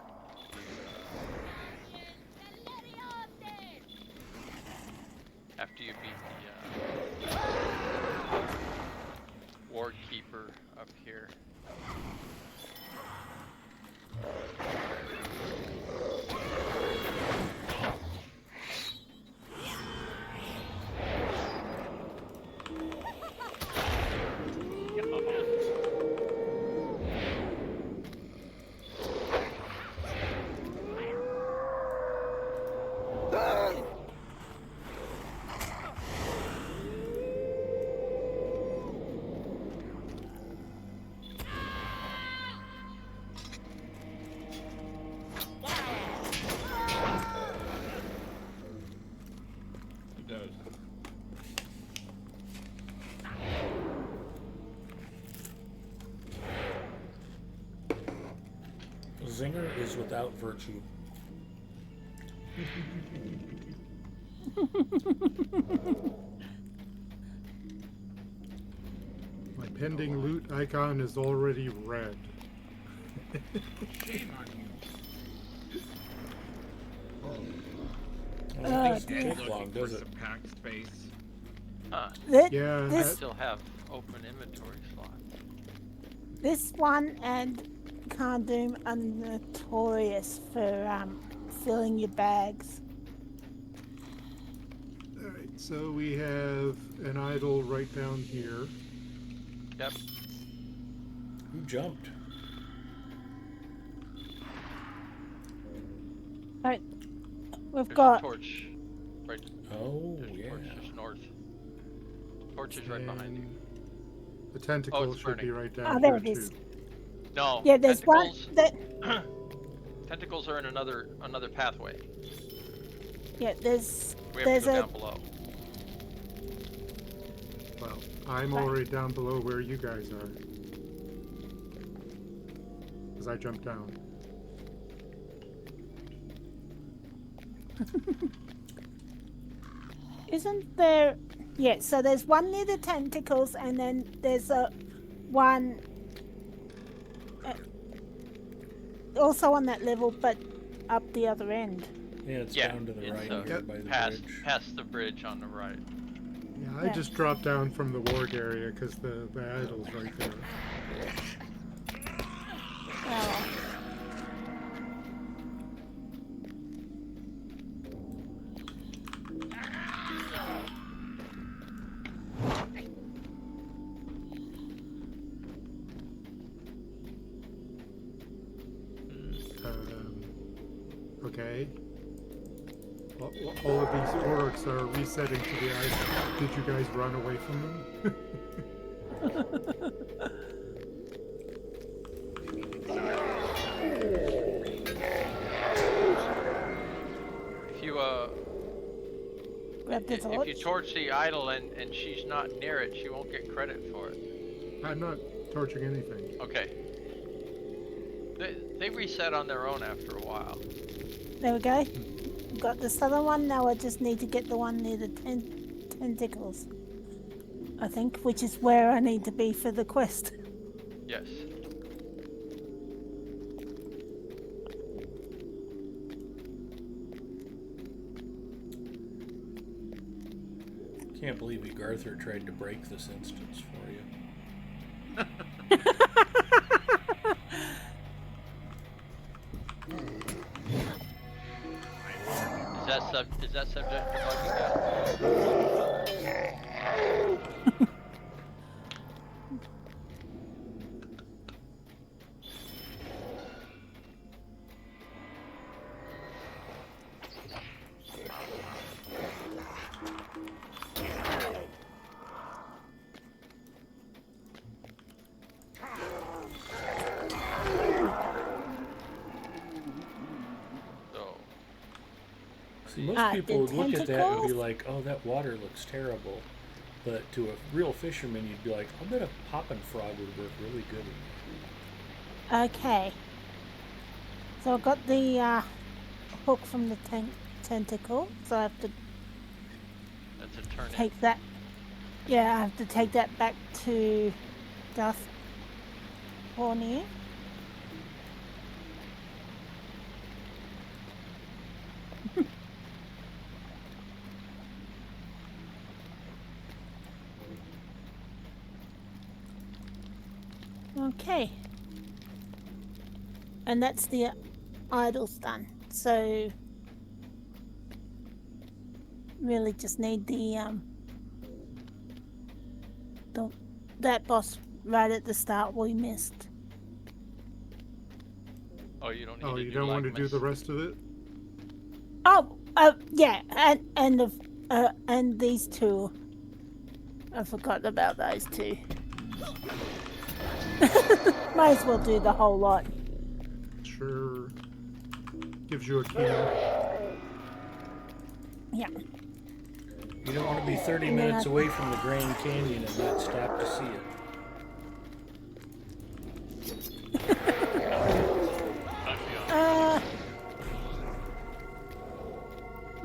[SPEAKER 7] you beat the ward keeper up here.
[SPEAKER 2] It does.
[SPEAKER 1] Zinger is without virtue.
[SPEAKER 5] My pending loot icon is already red.
[SPEAKER 2] Shame on you.
[SPEAKER 1] Well,
[SPEAKER 4] dear.
[SPEAKER 1] it doesn't take long,
[SPEAKER 2] Looking for
[SPEAKER 1] does it?
[SPEAKER 2] some pack space.
[SPEAKER 7] Huh.
[SPEAKER 5] Yeah,
[SPEAKER 7] I
[SPEAKER 4] This
[SPEAKER 7] still have open inventory slots.
[SPEAKER 4] this one and Carn Dûm are notorious for filling your bags.
[SPEAKER 5] So we have an idol right down here.
[SPEAKER 7] Yep.
[SPEAKER 1] Who jumped?
[SPEAKER 4] Right. We've
[SPEAKER 7] There's a
[SPEAKER 4] got.
[SPEAKER 7] torch. Right.
[SPEAKER 1] Oh,
[SPEAKER 7] There's a
[SPEAKER 1] yeah.
[SPEAKER 7] torch just north. Torch is right behind you.
[SPEAKER 5] And the tentacle should be
[SPEAKER 7] burning.
[SPEAKER 5] right down
[SPEAKER 4] Oh, there
[SPEAKER 5] here
[SPEAKER 4] it is.
[SPEAKER 5] too.
[SPEAKER 7] No.
[SPEAKER 4] Yeah, there's one.
[SPEAKER 7] tentacles. Tentacles are in another pathway.
[SPEAKER 4] Yeah, there's.
[SPEAKER 7] We have
[SPEAKER 4] There's
[SPEAKER 7] to go
[SPEAKER 4] a.
[SPEAKER 7] down below.
[SPEAKER 5] Well, I'm
[SPEAKER 4] Right.
[SPEAKER 5] already down below where you guys are. Because I jumped down.
[SPEAKER 4] Isn't there? Yeah, so there's one near the tentacles, and then there's a one also on that level, but up the other end.
[SPEAKER 1] Yeah, it's
[SPEAKER 7] Yeah,
[SPEAKER 1] down to the
[SPEAKER 7] it's,
[SPEAKER 1] right here by the
[SPEAKER 7] past
[SPEAKER 1] bridge.
[SPEAKER 7] past the bridge on the right.
[SPEAKER 5] Yeah, I
[SPEAKER 4] Yeah.
[SPEAKER 5] just dropped down from the ward area because the idol's right there.
[SPEAKER 4] Oh.
[SPEAKER 5] Okay. All of these orcs are resetting to the idol. Did you guys run away from them?
[SPEAKER 7] If you
[SPEAKER 4] Grab the
[SPEAKER 7] if
[SPEAKER 4] torch.
[SPEAKER 7] you torch the idol and she's not near it, she won't get credit for it.
[SPEAKER 5] I'm not torching anything.
[SPEAKER 7] Okay. They reset on their own after a while.
[SPEAKER 4] There we go. Got this other one. Now I just need to get the one near the tentacles. I think, which is where I need to be for the quest.
[SPEAKER 7] Yes.
[SPEAKER 1] Can't believe Urugarth tried to break this instance for you.
[SPEAKER 7] Is that subject to bugging out? So,
[SPEAKER 1] See, most
[SPEAKER 4] the
[SPEAKER 1] people would look at that and be
[SPEAKER 4] tentacles?
[SPEAKER 1] like, oh, that water looks terrible. But to a real fisherman, you'd be like, I bet a poppin' frog would work really good.
[SPEAKER 4] Okay. So I've got the hook from the tentacle, so I have to
[SPEAKER 7] that's a turn.
[SPEAKER 4] take that. Yeah, I have to take that back to Darth Hornier. Okay. And that's the idol's done. So really just need the that boss right at the start we missed.
[SPEAKER 7] Oh, you don't need
[SPEAKER 5] Oh,
[SPEAKER 7] to
[SPEAKER 5] you
[SPEAKER 7] do
[SPEAKER 5] don't want to
[SPEAKER 7] Lagmas.
[SPEAKER 5] do the rest of it?
[SPEAKER 4] Oh, yeah, and these two. I forgot about those two. Might as well do the whole lot.
[SPEAKER 5] Sure. Gives you a key.
[SPEAKER 4] Yeah.
[SPEAKER 1] You don't want to be 30
[SPEAKER 4] And then
[SPEAKER 1] minutes
[SPEAKER 4] I-
[SPEAKER 1] away from the Grand Canyon and not stop to see it.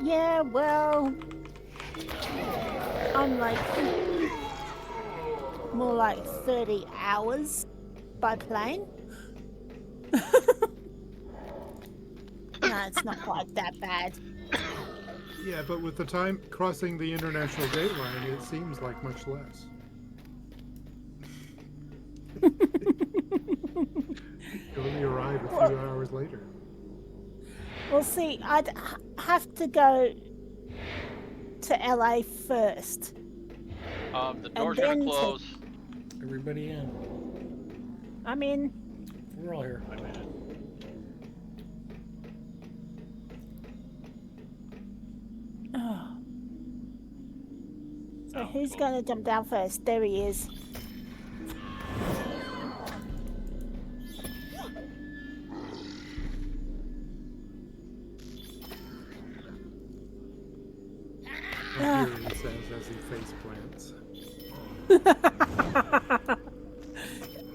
[SPEAKER 4] Yeah, well, I'm like more like 30 hours by plane. No, it's not quite that bad.
[SPEAKER 5] Yeah, but with the time crossing the international date line, it seems like much less. You only arrive a few hours later.
[SPEAKER 4] Well, see, I'd have to go to LA first.
[SPEAKER 7] The door's gonna
[SPEAKER 4] then to-
[SPEAKER 7] close.
[SPEAKER 1] Everybody in.
[SPEAKER 4] I'm in.
[SPEAKER 1] We're all here.
[SPEAKER 6] I'm in it.
[SPEAKER 4] Oh. So
[SPEAKER 6] Oh,
[SPEAKER 4] who's
[SPEAKER 6] cool.
[SPEAKER 4] going to jump down first? There he is.
[SPEAKER 5] I hear he says as he face plants.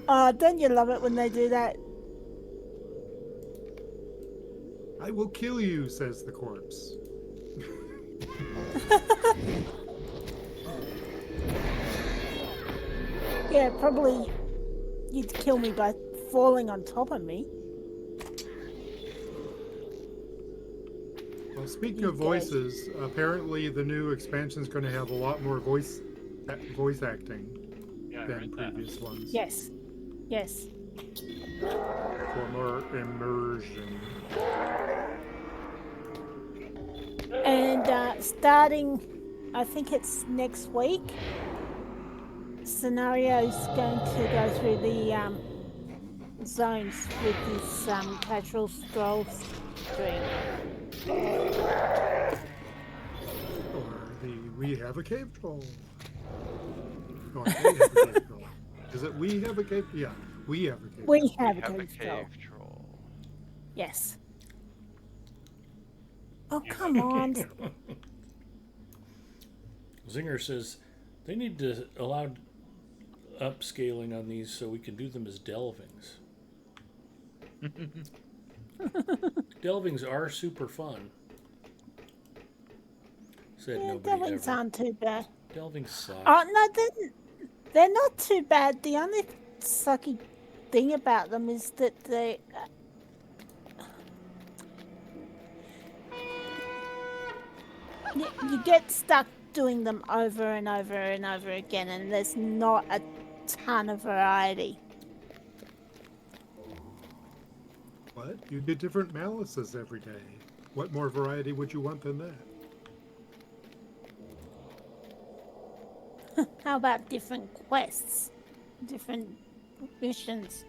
[SPEAKER 4] Oh, don't you love it when they do that?
[SPEAKER 5] I will kill you, says the corpse.
[SPEAKER 4] Yeah, probably you'd kill me by falling on top of me.
[SPEAKER 5] Well, speaking
[SPEAKER 4] You
[SPEAKER 5] of
[SPEAKER 4] dead.
[SPEAKER 5] voices, apparently the new expansion is going to have a lot more voice acting
[SPEAKER 6] Yeah, I
[SPEAKER 5] than
[SPEAKER 6] read that.
[SPEAKER 5] previous ones.
[SPEAKER 4] Yes. Yes.
[SPEAKER 5] For more immersion.
[SPEAKER 4] And starting, I think it's next week, Scenario's going to go through the zones with this casual stroll stream.
[SPEAKER 5] Or the We Have a Cave Troll. No, They Have a Cave Troll. Is it We Have a Cave? Yeah, We Have a Cave
[SPEAKER 4] We
[SPEAKER 5] Troll.
[SPEAKER 4] have
[SPEAKER 7] We
[SPEAKER 4] a
[SPEAKER 7] have a
[SPEAKER 4] cave stroll.
[SPEAKER 7] cave troll.
[SPEAKER 4] Yes. Oh,
[SPEAKER 6] You
[SPEAKER 4] come
[SPEAKER 6] have a
[SPEAKER 4] on.
[SPEAKER 6] cave troll.
[SPEAKER 1] Zinger says they need to allow upscaling on these so we can do them as delvings. Delvings are super fun. Said
[SPEAKER 4] Yeah,
[SPEAKER 1] nobody
[SPEAKER 4] Delvings
[SPEAKER 1] ever.
[SPEAKER 4] aren't too bad.
[SPEAKER 1] Delvings suck.
[SPEAKER 4] Oh, no, they're not too bad. The only sucky thing about them is that they... you get stuck doing them over and over and over again, and there's not a ton of variety.
[SPEAKER 5] What? You get different malices every day. What more variety would you want than that?
[SPEAKER 4] How about different quests? Different missions?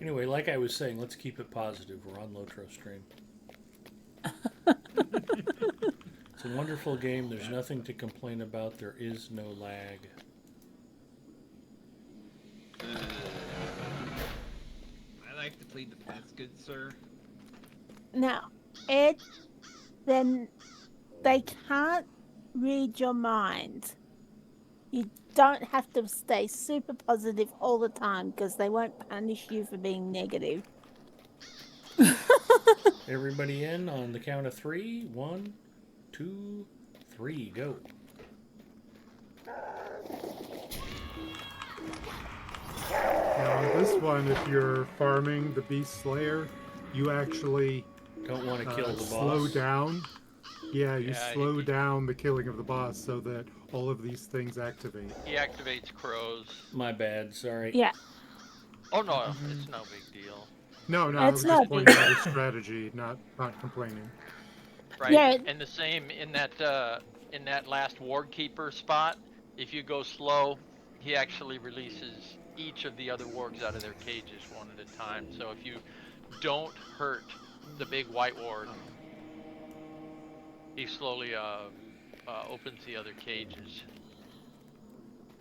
[SPEAKER 1] Anyway, like I was saying, let's keep it positive. We're on Lotro Stream. It's a wonderful game. There's nothing to complain about. There is no lag.
[SPEAKER 2] I like to plead the fifth, good sir.
[SPEAKER 4] Now, Ed, then they can't read your mind. You don't have to stay super positive all the time because they won't punish you for being negative.
[SPEAKER 1] Everybody in on the count of 3. 1, 2, 3, go.
[SPEAKER 5] Now, on this one, if you're farming the Beast Slayer, you actually
[SPEAKER 1] Don't want to kill the boss.
[SPEAKER 5] slow down. Yeah, you
[SPEAKER 7] Yeah,
[SPEAKER 5] slow down the killing of the boss so that all of these things activate.
[SPEAKER 7] He activates crows.
[SPEAKER 1] My bad. Sorry.
[SPEAKER 4] Yeah.
[SPEAKER 7] Oh no, it's no big deal.
[SPEAKER 5] No, I
[SPEAKER 4] It's
[SPEAKER 5] was
[SPEAKER 4] not
[SPEAKER 5] just pointing out a strategy, not complaining.
[SPEAKER 7] Right.
[SPEAKER 4] Yeah.
[SPEAKER 7] And the same in that last ward keeper spot. If you go slow, he actually releases each of the other wargs out of their cages one at a time. So if you don't hurt the big white ward, he slowly opens the other cages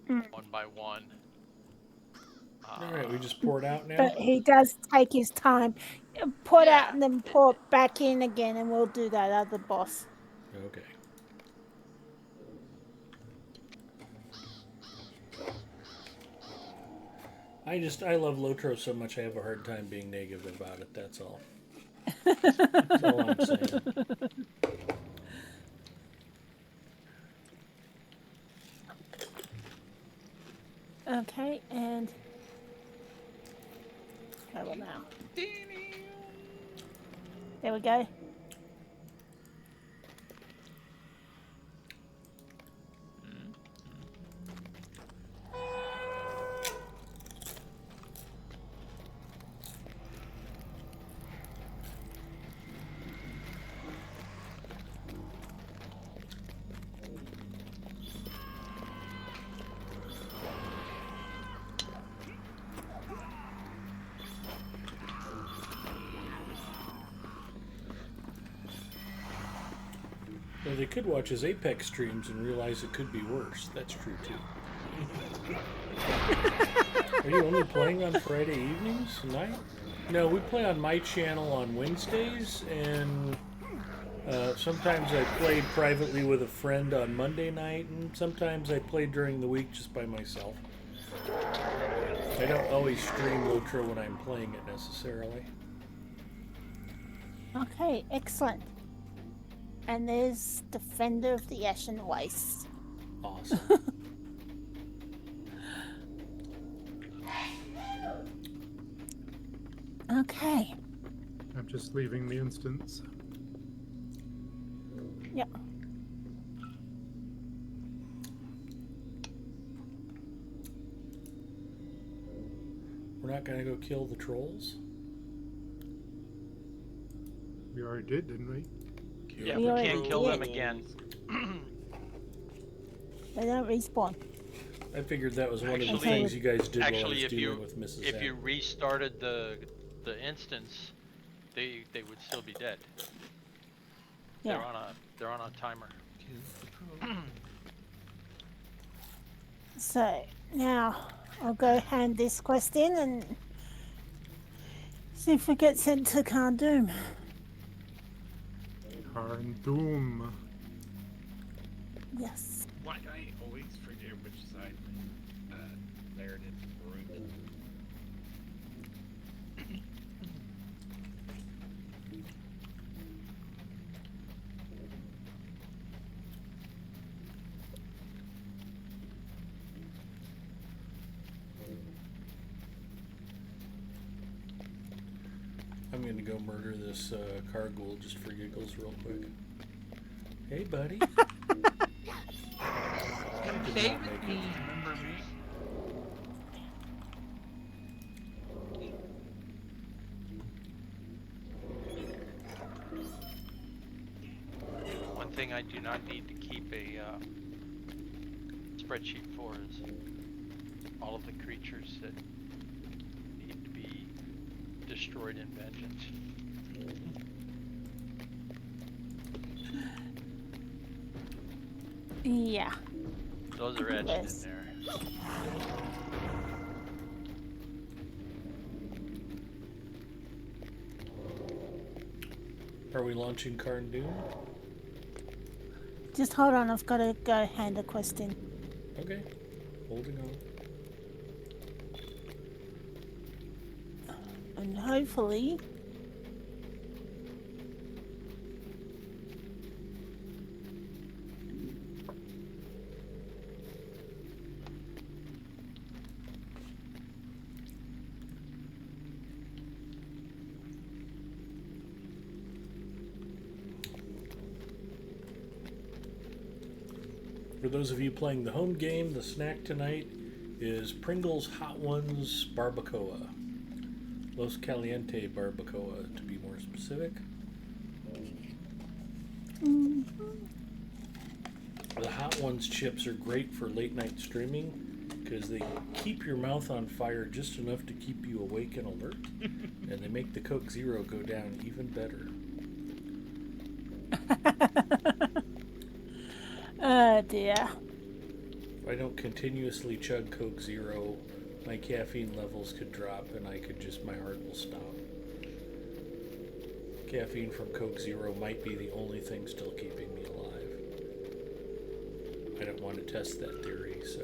[SPEAKER 7] one by one.
[SPEAKER 1] All right, we just pour it out now.
[SPEAKER 4] But he does take his time. Pour it out
[SPEAKER 7] Yeah.
[SPEAKER 4] and then pour it back in again, and we'll do that other boss.
[SPEAKER 1] Okay. I love Lotro so much I have a hard time being negative about it, that's all. That's all I'm saying.
[SPEAKER 4] Okay, and travel now. There we go.
[SPEAKER 1] Well, they could watch his Apex streams and realize it could be worse. That's true too. Are you only playing on Friday evenings, night? No, we play on my channel on Wednesdays, and sometimes I played privately with a friend on Monday night, and sometimes I play during the week just by myself. I don't always stream Lotro when I'm playing it necessarily.
[SPEAKER 4] Okay, excellent. And there's Defender of the Ashen Waste.
[SPEAKER 1] Awesome.
[SPEAKER 4] Okay.
[SPEAKER 5] I'm just leaving the instance.
[SPEAKER 4] Yep.
[SPEAKER 1] We're not gonna go kill the trolls?
[SPEAKER 5] We already did, didn't we?
[SPEAKER 7] Yeah,
[SPEAKER 4] We
[SPEAKER 7] we
[SPEAKER 4] already
[SPEAKER 7] can't kill
[SPEAKER 4] did.
[SPEAKER 7] them again.
[SPEAKER 4] They don't respawn.
[SPEAKER 1] I figured that was one of the
[SPEAKER 7] Actually-
[SPEAKER 1] things you guys did while I
[SPEAKER 7] Actually,
[SPEAKER 1] was
[SPEAKER 7] if
[SPEAKER 1] dealing
[SPEAKER 7] you
[SPEAKER 1] with Mrs.
[SPEAKER 7] if you
[SPEAKER 1] Adams.
[SPEAKER 7] restarted the instance, they would still be dead.
[SPEAKER 4] Yeah.
[SPEAKER 7] They're on a timer.
[SPEAKER 4] So now I'll go hand this quest in and see if we get sent to Carn Dûm.
[SPEAKER 5] Carn Dûm.
[SPEAKER 4] Yes.
[SPEAKER 2] Why do I always forget which side there it is? Ruben.
[SPEAKER 1] I'm gonna go murder this Carghoul just for giggles real quick. Hey, buddy.
[SPEAKER 2] Stay
[SPEAKER 1] not
[SPEAKER 2] with
[SPEAKER 1] make
[SPEAKER 2] me.
[SPEAKER 1] it.
[SPEAKER 2] Remember me?
[SPEAKER 7] One thing I do not need to keep a spreadsheet for is all of the creatures that need to be destroyed in vengeance.
[SPEAKER 4] Yeah.
[SPEAKER 7] Those are etched
[SPEAKER 4] Yes.
[SPEAKER 7] in there.
[SPEAKER 1] Are we launching Carn Dûm?
[SPEAKER 4] Just hold on, I've got to go hand a quest in.
[SPEAKER 1] Okay. Holding on.
[SPEAKER 4] And hopefully...
[SPEAKER 1] For those of you playing the home game, the snack tonight is Pringles Hot Ones Barbacoa. Los Caliente Barbacoa, to be more specific. The Hot Ones chips are great for late night streaming because they keep your mouth on fire just enough to keep you awake and alert, and they make the Coke Zero go down even better.
[SPEAKER 4] Oh dear.
[SPEAKER 1] If I don't continuously chug Coke Zero, my caffeine levels could drop and my heart will stop. Caffeine from Coke Zero might be the only thing still keeping me alive. I don't want to test that theory, so.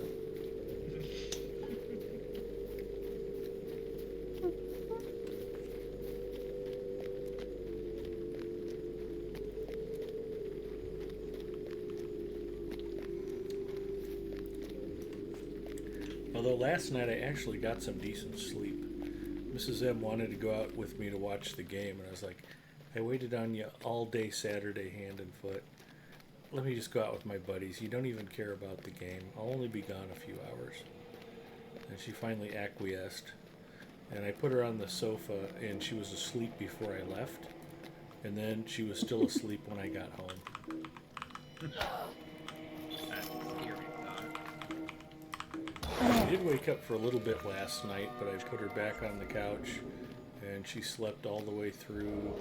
[SPEAKER 1] Although last night I actually got some decent sleep. Mrs. M wanted to go out with me to watch the game, and I was like, I waited on you all day Saturday, hand and foot. Let me just go out with my buddies. You don't even care about the game. I'll only be gone a few hours. And she finally acquiesced. And I put her on the sofa, and she was asleep before I left. And then she was still asleep when I got home.
[SPEAKER 2] That's a scary thought.
[SPEAKER 1] She did wake up for a little bit last night, but I put her back on the couch, and she slept all the way through.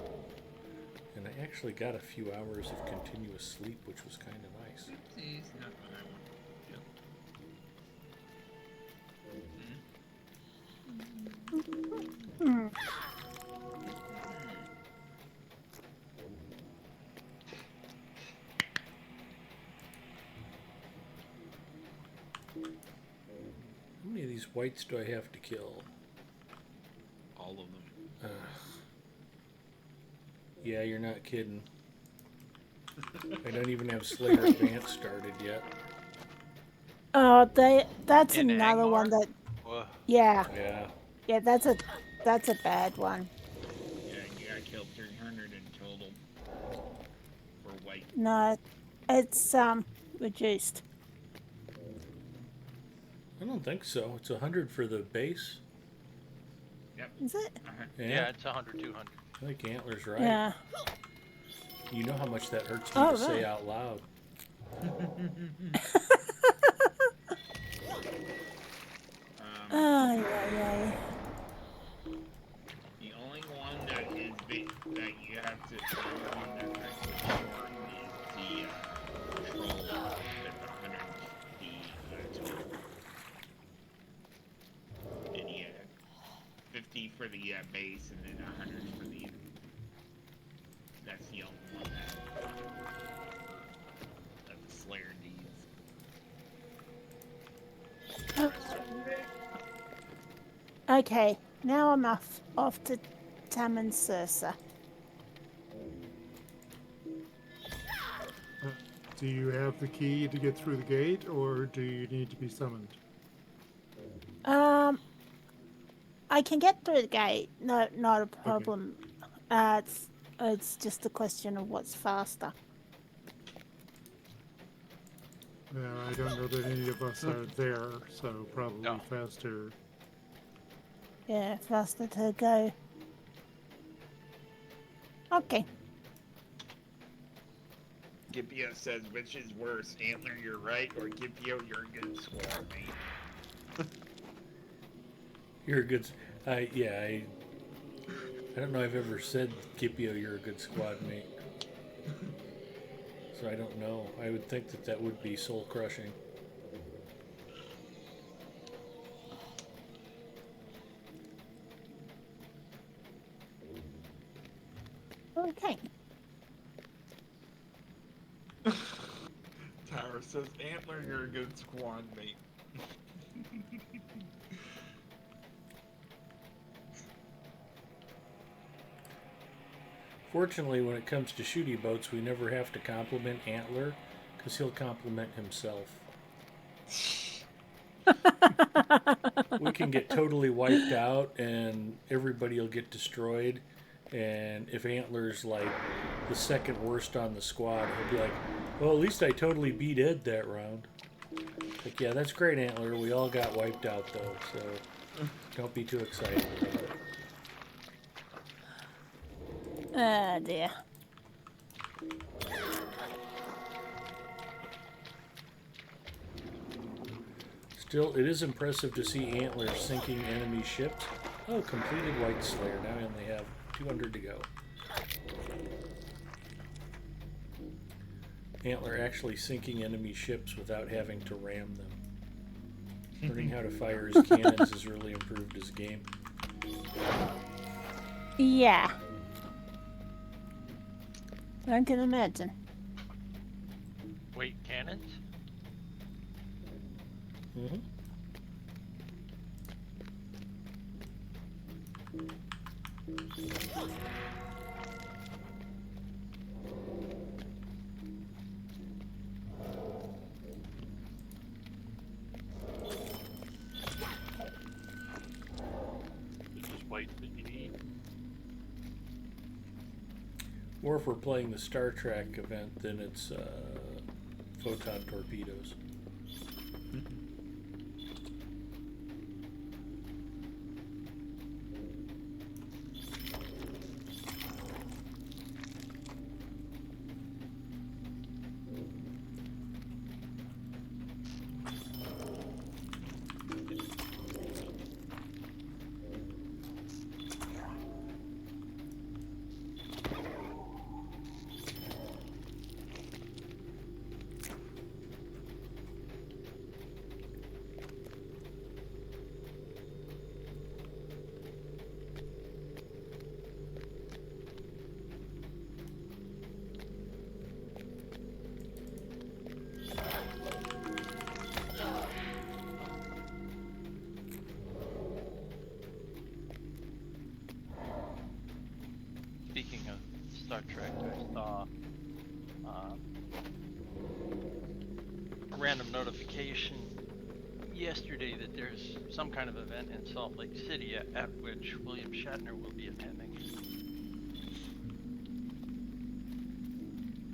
[SPEAKER 1] And I actually got a few hours of continuous sleep, which was kind of nice.
[SPEAKER 2] Oopsies, not what I wanted to do.
[SPEAKER 4] Hmm.
[SPEAKER 1] How many of these whites do I have to kill?
[SPEAKER 2] All of them.
[SPEAKER 1] Yeah, you're not kidding. I don't even have Slayer Advance started yet.
[SPEAKER 4] Oh, that's
[SPEAKER 7] In
[SPEAKER 4] another one
[SPEAKER 7] Angmar?
[SPEAKER 4] that.
[SPEAKER 7] Ugh.
[SPEAKER 4] Yeah,
[SPEAKER 1] Yeah.
[SPEAKER 4] yeah, that's a bad one.
[SPEAKER 2] Yeah, you gotta kill 300 in total for white.
[SPEAKER 4] No, it's reduced.
[SPEAKER 1] I don't think so. It's 100 for the base.
[SPEAKER 4] Is it?
[SPEAKER 7] Yeah, it's 100, 200.
[SPEAKER 1] I think Antler's right.
[SPEAKER 4] Yeah.
[SPEAKER 1] You know how much that hurts me
[SPEAKER 4] Oh,
[SPEAKER 1] to say
[SPEAKER 4] right.
[SPEAKER 1] out loud.
[SPEAKER 4] Oh, yeah.
[SPEAKER 2] The only one that is big that you have to the one that's actually important is the troll at the 100 the total. And 50 for the base and then 100 for the. That's the only one that the Slayer needs.
[SPEAKER 4] Okay, now I'm off to Tamon Sursa.
[SPEAKER 5] Do you have the key to get through the gate, or do you need to be summoned?
[SPEAKER 4] I can get through the gate. No, not a problem. It's just a question of what's faster.
[SPEAKER 5] I don't know that any of us are there, so probably
[SPEAKER 7] No.
[SPEAKER 5] faster.
[SPEAKER 4] Yeah, faster to go. Okay.
[SPEAKER 2] Gipio says, which is worse, Antler, you're right, or Gipio, you're a good squad mate.
[SPEAKER 1] You're a good. I don't know. I've ever said Gipio, you're a good squad mate. So I don't know. I would think that would be soul crushing.
[SPEAKER 4] Okay.
[SPEAKER 2] Tower says, Antler, you're a good squad mate.
[SPEAKER 1] Fortunately, when it comes to shooty boats, we never have to compliment Antler, because he'll compliment himself. We can get totally wiped out, and everybody will get destroyed. And if Antler's like the second worst on the squad, he'll be like, well, at least I totally beat Ed that round. Like, yeah, that's great, Antler. We all got wiped out, though, so don't be too excited about it.
[SPEAKER 4] Oh dear.
[SPEAKER 1] Still, it is impressive to see Antler sinking enemy ships. Oh, completed White Slayer. Now I only have 200 to go. Antler actually sinking enemy ships without having to ram them. Learning how to fire his cannons has really improved his game.
[SPEAKER 4] Yeah. I can imagine.
[SPEAKER 7] Wait, cannons?
[SPEAKER 1] Mm-hmm.
[SPEAKER 6] This is white that you need.
[SPEAKER 1] Or if we're playing the Star Trek event, then it's photon torpedoes.
[SPEAKER 7] Speaking of Star Trek, I saw a random notification yesterday that there's some kind of event in Salt Lake City at which William Shatner will be attending.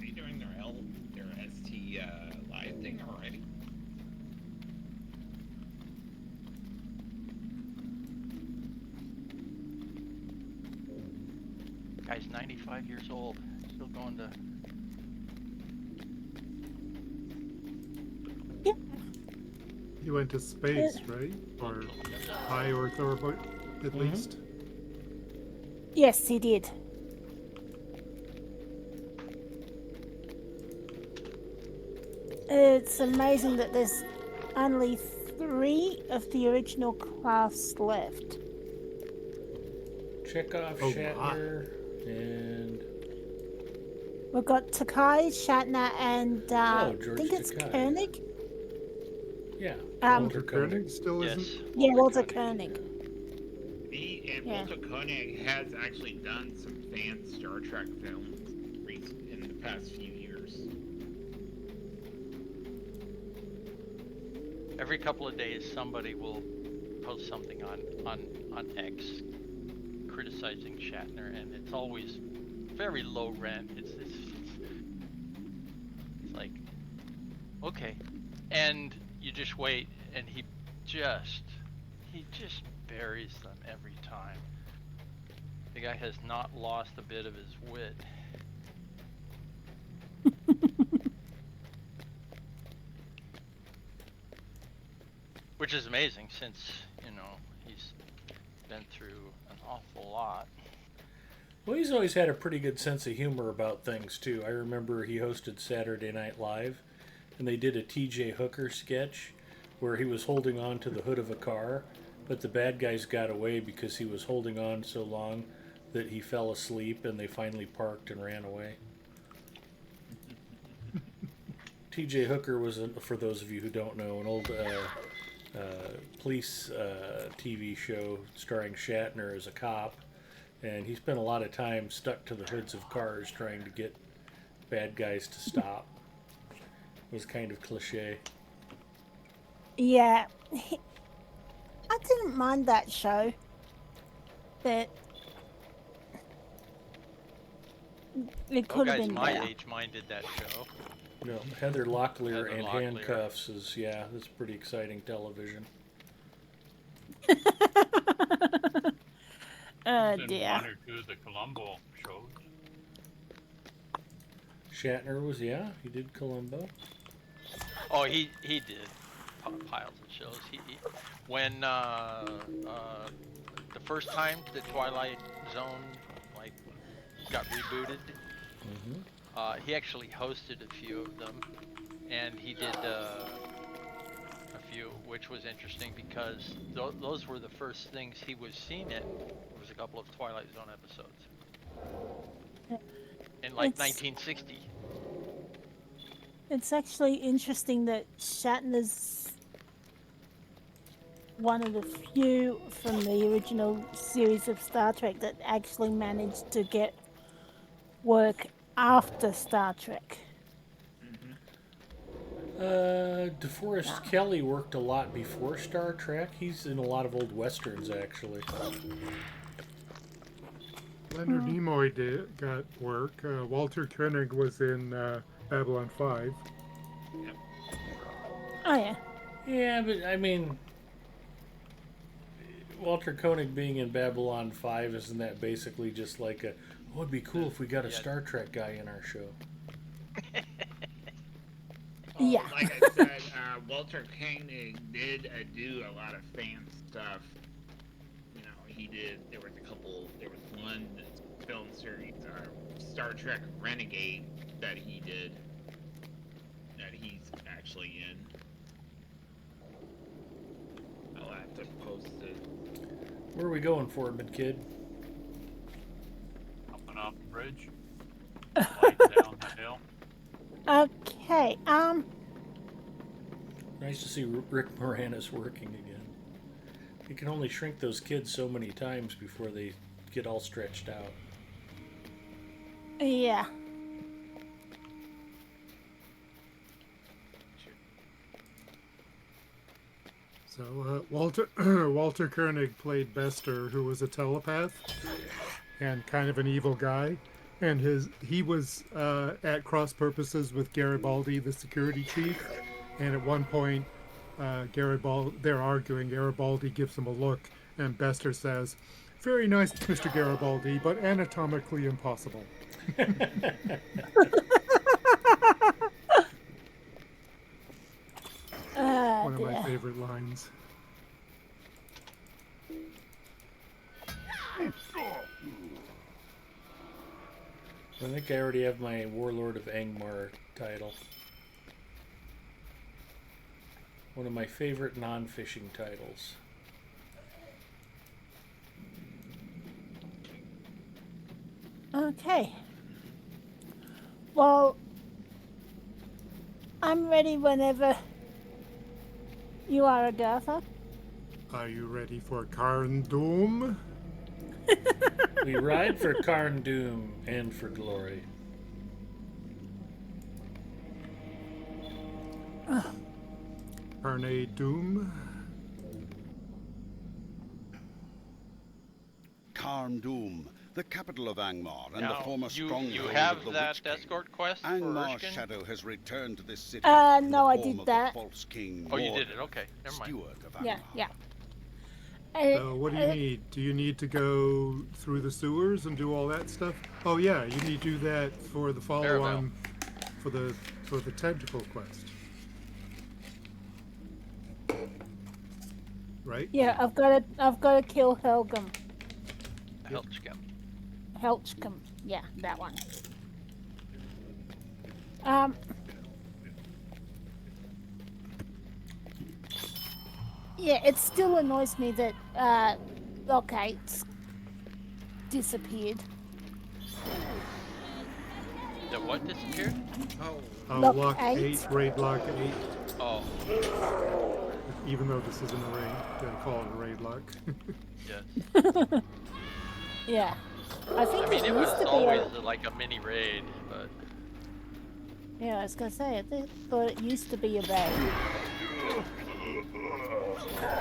[SPEAKER 2] Are you doing their ST live thing already?
[SPEAKER 7] Guy's 95 years old, still going to.
[SPEAKER 5] He went to space, right? Or high Earth orbit, at least.
[SPEAKER 4] Yes, he did. It's amazing that there's only 3 of the original crafts left.
[SPEAKER 1] Chekhov,
[SPEAKER 5] Oh,
[SPEAKER 1] Shatner, and
[SPEAKER 4] We've got Takai, Shatner, and I
[SPEAKER 1] George
[SPEAKER 4] think it's
[SPEAKER 1] Takei.
[SPEAKER 4] Koenig.
[SPEAKER 1] yeah,
[SPEAKER 5] Walter Koenig still
[SPEAKER 7] Yes.
[SPEAKER 5] isn't.
[SPEAKER 4] Yeah, Walter Koenig.
[SPEAKER 2] He and
[SPEAKER 4] Yeah.
[SPEAKER 2] Walter Koenig has actually done some fan Star Trek films in the past few years.
[SPEAKER 7] Every couple of days, somebody will post something on X criticizing Shatner, and it's always very low rent. It's like, okay, and you just wait, and he just buries them every time. The guy has not lost a bit of his wit. Which is amazing, since, you know, he's been through an awful lot.
[SPEAKER 1] Well, he's always had a pretty good sense of humor about things, too. I remember he hosted Saturday Night Live, and they did a T.J. Hooker sketch where he was holding on to the hood of a car, but the bad guys got away because he was holding on so long that he fell asleep, and they finally parked and ran away. T.J. Hooker was, for those of you who don't know, an old police TV show starring Shatner as a cop, and he spent a lot of time stuck to the hoods of cars trying to get bad guys to stop. It was kind of cliche.
[SPEAKER 4] Yeah. I didn't mind that show. But it could have
[SPEAKER 7] Guys
[SPEAKER 4] been
[SPEAKER 7] my
[SPEAKER 4] better.
[SPEAKER 7] age minded that show.
[SPEAKER 1] You know, Heather Locklear
[SPEAKER 7] Heather
[SPEAKER 1] and
[SPEAKER 7] Locklear.
[SPEAKER 1] Handcuffs is, yeah, that's pretty exciting television.
[SPEAKER 4] Oh
[SPEAKER 6] He's in
[SPEAKER 4] dear.
[SPEAKER 6] one or two of the Columbo shows.
[SPEAKER 1] Shatner was, yeah, he did Columbo.
[SPEAKER 7] Oh, he did piles of shows. He when the first time the Twilight Zone like got rebooted, he actually hosted a few of them, and he did a few, which was interesting because those were the first things he was seen in. There was a couple of Twilight Zone episodes in like
[SPEAKER 4] It's-
[SPEAKER 7] 1960.
[SPEAKER 4] It's actually interesting that Shatner's one of the few from the original series of Star Trek that actually managed to get work after Star Trek.
[SPEAKER 1] DeForest Kelley worked a lot before Star Trek. He's in a lot of old westerns, actually.
[SPEAKER 5] Leonard Nimoy got work. Walter Koenig was in Babylon 5.
[SPEAKER 4] Oh yeah.
[SPEAKER 1] Yeah, but I mean, Walter Koenig being in Babylon 5, isn't that basically just like a, oh, it'd be cool if we got a Star Trek guy in our show?
[SPEAKER 4] Yeah.
[SPEAKER 2] Like I said, Walter Koenig did do a lot of fan stuff. You know, there was one film series, Star Trek Renegade, that he did, that he's actually in. I'll have to post it.
[SPEAKER 1] Where are we going for it, mid-kid?
[SPEAKER 6] Jumping off the bridge. Sliding down the hill.
[SPEAKER 4] Okay.
[SPEAKER 1] Nice to see Rick Moranis working again. He can only shrink those kids so many times before they get all stretched out.
[SPEAKER 4] Yeah.
[SPEAKER 5] So Walter Walter Koenig played Bester, who was a telepath and kind of an evil guy, and he was at cross purposes with Garibaldi, the security chief, and at one point they're arguing. Garibaldi gives him a look, and Bester says, "Very nice, Mr. Garibaldi, but anatomically impossible." One of my favorite lines.
[SPEAKER 1] I think I already have my Warlord of Angmar title. One of my favorite non-fishing titles.
[SPEAKER 4] Okay. Well, I'm ready whenever you are, Agatha.
[SPEAKER 5] Are you ready for Carn Dûm?
[SPEAKER 1] We ride for Carn Dûm and for glory.
[SPEAKER 5] Carn Dûm?
[SPEAKER 3] Carn Dûm, the capital of Angmar and
[SPEAKER 7] Now,
[SPEAKER 3] the former stronghold
[SPEAKER 7] you have
[SPEAKER 3] of the
[SPEAKER 7] that
[SPEAKER 3] Witch King.
[SPEAKER 7] escort quest for
[SPEAKER 3] Angmar's
[SPEAKER 7] Erskine?
[SPEAKER 3] shadow has returned to this city.
[SPEAKER 4] No,
[SPEAKER 3] in the
[SPEAKER 4] I
[SPEAKER 3] form
[SPEAKER 4] did
[SPEAKER 3] of
[SPEAKER 4] that.
[SPEAKER 3] The false king,
[SPEAKER 7] Oh, you
[SPEAKER 3] Mordred,
[SPEAKER 7] did it. Okay, never mind.
[SPEAKER 3] steward of Angmar.
[SPEAKER 4] Yeah, yeah.
[SPEAKER 5] So what do you need? Do you need to go through the sewers and do all that stuff? Oh yeah, you need to do that for the follow-on for the tentacle quest. Right?
[SPEAKER 4] Yeah, I've got to kill Helgum. Helchcom. Yeah, that one. Yeah, it still annoys me that Lockgate's disappeared.
[SPEAKER 7] The what disappeared?
[SPEAKER 4] Lock
[SPEAKER 5] Lock 8,
[SPEAKER 4] 8.
[SPEAKER 5] raid lock 8.
[SPEAKER 7] Oh,
[SPEAKER 5] Even though this isn't a raid, they call it a raid lock.
[SPEAKER 7] yes.
[SPEAKER 4] Yeah. I think
[SPEAKER 7] I mean, it was
[SPEAKER 4] used to be
[SPEAKER 7] always like a mini raid, but
[SPEAKER 4] Yeah, I was gonna say, I thought it used to be a raid.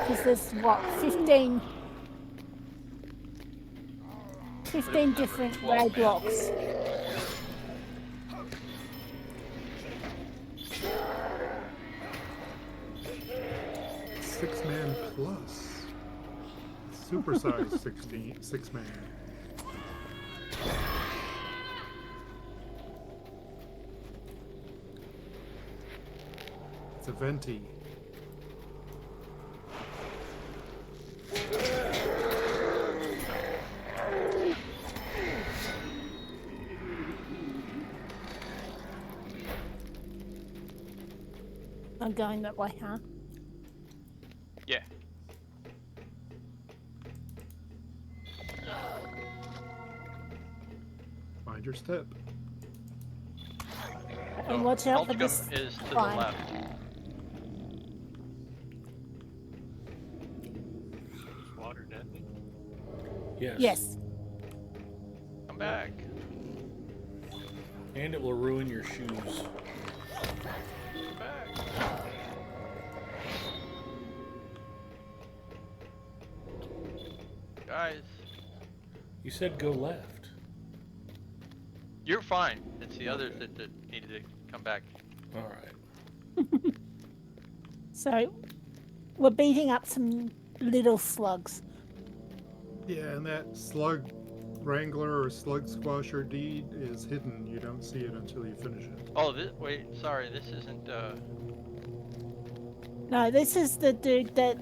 [SPEAKER 4] Because there's, what, 15 different raid blocks.
[SPEAKER 5] Six-man plus. Supersized 6-man. It's a venti.
[SPEAKER 4] I'm going that way, huh?
[SPEAKER 7] yeah.
[SPEAKER 5] Mind your step.
[SPEAKER 4] And watch out for
[SPEAKER 7] Ultigum
[SPEAKER 4] this
[SPEAKER 7] is to the
[SPEAKER 4] line.
[SPEAKER 7] left.
[SPEAKER 6] Is water deadly?
[SPEAKER 1] Yes.
[SPEAKER 4] Yes.
[SPEAKER 7] Come back.
[SPEAKER 1] And it will ruin your shoes.
[SPEAKER 7] Come back. Guys,
[SPEAKER 1] You said go left.
[SPEAKER 7] You're fine. It's the others that needed to come back.
[SPEAKER 1] All right.
[SPEAKER 4] So, we're beating up some little slugs.
[SPEAKER 5] Yeah, and that slug wrangler or slug squasher deed is hidden. You don't see it until you finish it.
[SPEAKER 7] Oh, wait, sorry, this isn't,
[SPEAKER 4] No, this is the dude that...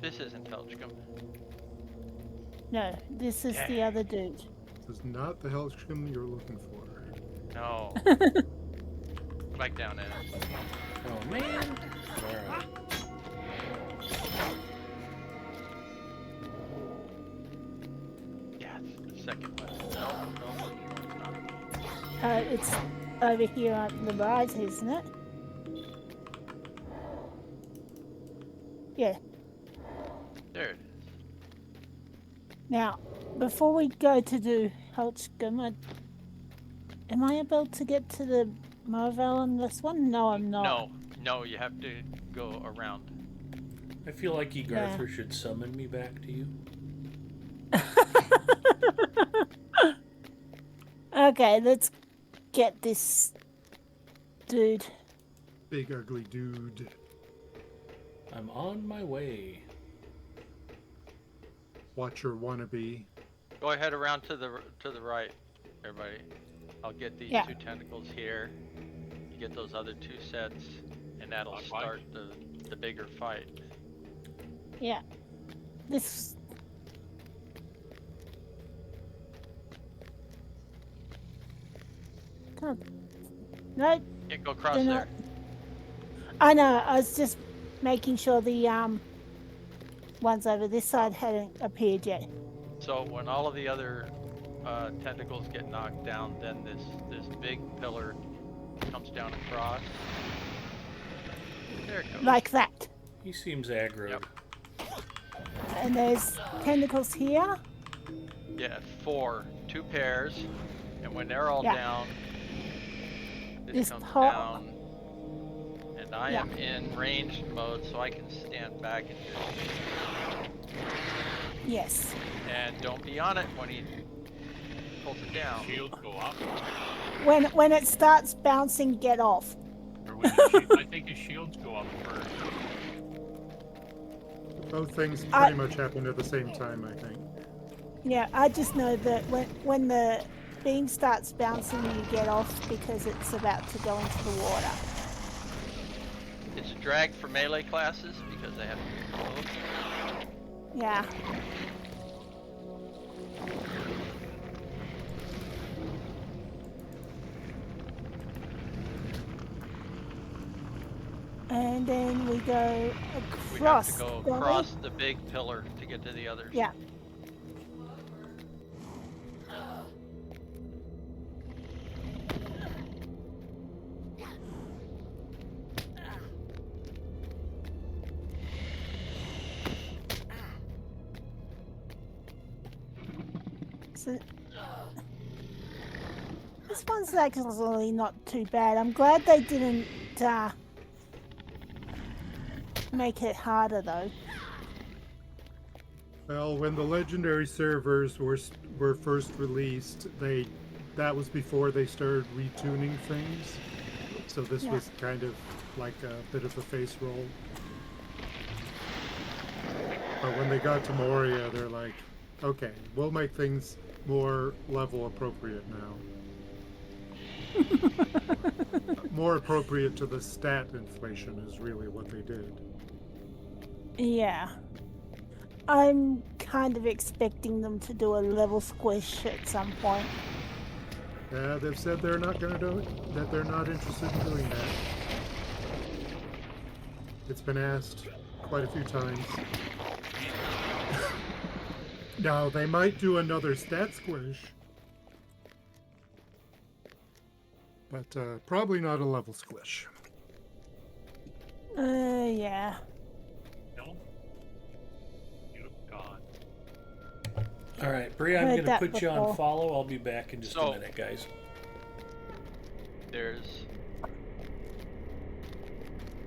[SPEAKER 7] this isn't Helchcom.
[SPEAKER 4] No, this is the other dude.
[SPEAKER 5] This is not the Helchcom you're looking for.
[SPEAKER 7] No. Back down, Ed.
[SPEAKER 1] Oh, man. All right.
[SPEAKER 7] Yeah, it's the second one. No.
[SPEAKER 4] It's over here on the right, isn't it? Yeah.
[SPEAKER 7] There it is.
[SPEAKER 4] Now, before we go to do Helchcom, am I able to get to the Marvel on this one? No, I'm not.
[SPEAKER 7] No, you have to go around.
[SPEAKER 1] I feel like Urugarth should summon me back to you.
[SPEAKER 4] Okay, let's get this dude.
[SPEAKER 5] Big ugly dude.
[SPEAKER 1] I'm on my way.
[SPEAKER 5] Watcher wannabe.
[SPEAKER 7] Go ahead around to the right, everybody. I'll get these two tentacles here. You get those other two sets, and that'll start the bigger fight.
[SPEAKER 4] Yeah. This... Oh. No.
[SPEAKER 7] Can't go across there.
[SPEAKER 4] I know, I was just making sure the ones over this side hadn't appeared yet.
[SPEAKER 7] So when all of the other tentacles get knocked down, then this big pillar comes down across. There it goes.
[SPEAKER 4] Like that.
[SPEAKER 1] He seems aggro.
[SPEAKER 7] Yep.
[SPEAKER 4] And there's tentacles here.
[SPEAKER 7] Yeah, 4, 2 pairs, and when they're all down, this comes down, and I am in ranged mode, so I can stand back and do
[SPEAKER 4] Yes.
[SPEAKER 7] And don't be on it when he pulls it down.
[SPEAKER 6] Shields go up.
[SPEAKER 4] When it starts bouncing, get off.
[SPEAKER 6] Or when I think his shields go up first.
[SPEAKER 5] Both things pretty much happen at the same time, I think.
[SPEAKER 4] Yeah, I just know that when the beam starts bouncing, you get off because it's about to go into the water.
[SPEAKER 7] It's a drag for melee classes because they have to be close.
[SPEAKER 4] Yeah. And then we go across.
[SPEAKER 7] We have to go across the big pillar to get to the others.
[SPEAKER 4] Yeah. So, this one's actually not too bad. I'm glad they didn't make it harder though.
[SPEAKER 5] Well, when the legendary servers were first released, that was before they started retuning things. So this was kind of like a bit of a face roll. But when they got to Moria, they're like, okay, we'll make things more level appropriate now. More appropriate to the stat inflation is really what they did.
[SPEAKER 4] Yeah. I'm kind of expecting them to do a level squish at some point.
[SPEAKER 5] Yeah, they've said they're not going to do it, that they're not interested in doing that. It's been asked quite a few times. Now, they might do another stat squish. But probably not a level squish.
[SPEAKER 4] Yeah.
[SPEAKER 6] No? You've gone.
[SPEAKER 1] All right, Bree, I'm
[SPEAKER 4] Heard
[SPEAKER 1] going to
[SPEAKER 4] that
[SPEAKER 1] put you on
[SPEAKER 4] before.
[SPEAKER 1] follow. I'll be back in just a minute, guys.
[SPEAKER 7] There's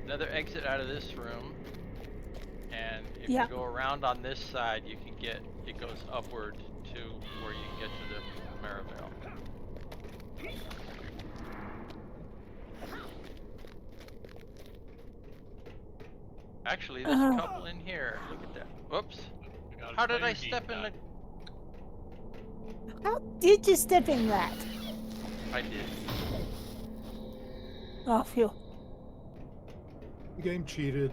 [SPEAKER 7] another exit out of this room, and if you go around on this side, you can get, it goes upward to where you can get to the Maribel. Actually, there's a couple in here. Look at that. Whoops.
[SPEAKER 6] We got a
[SPEAKER 7] How did I
[SPEAKER 6] fire
[SPEAKER 7] step
[SPEAKER 6] gate
[SPEAKER 7] in the...
[SPEAKER 6] done.
[SPEAKER 4] How did you step in that?
[SPEAKER 7] I did.
[SPEAKER 4] Oh, phew.
[SPEAKER 5] The game cheated.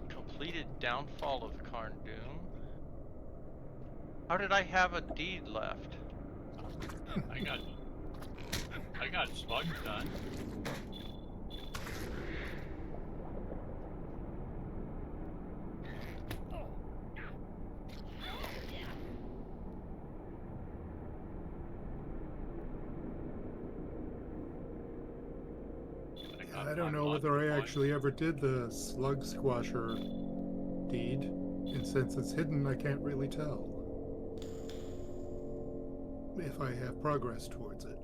[SPEAKER 7] Completed downfall of Carn Dûm. How did I have a deed left?
[SPEAKER 6] I got slugs done.
[SPEAKER 5] I don't know whether I actually ever did the slug squasher deed, and since it's hidden, I can't really tell if I have progress towards it.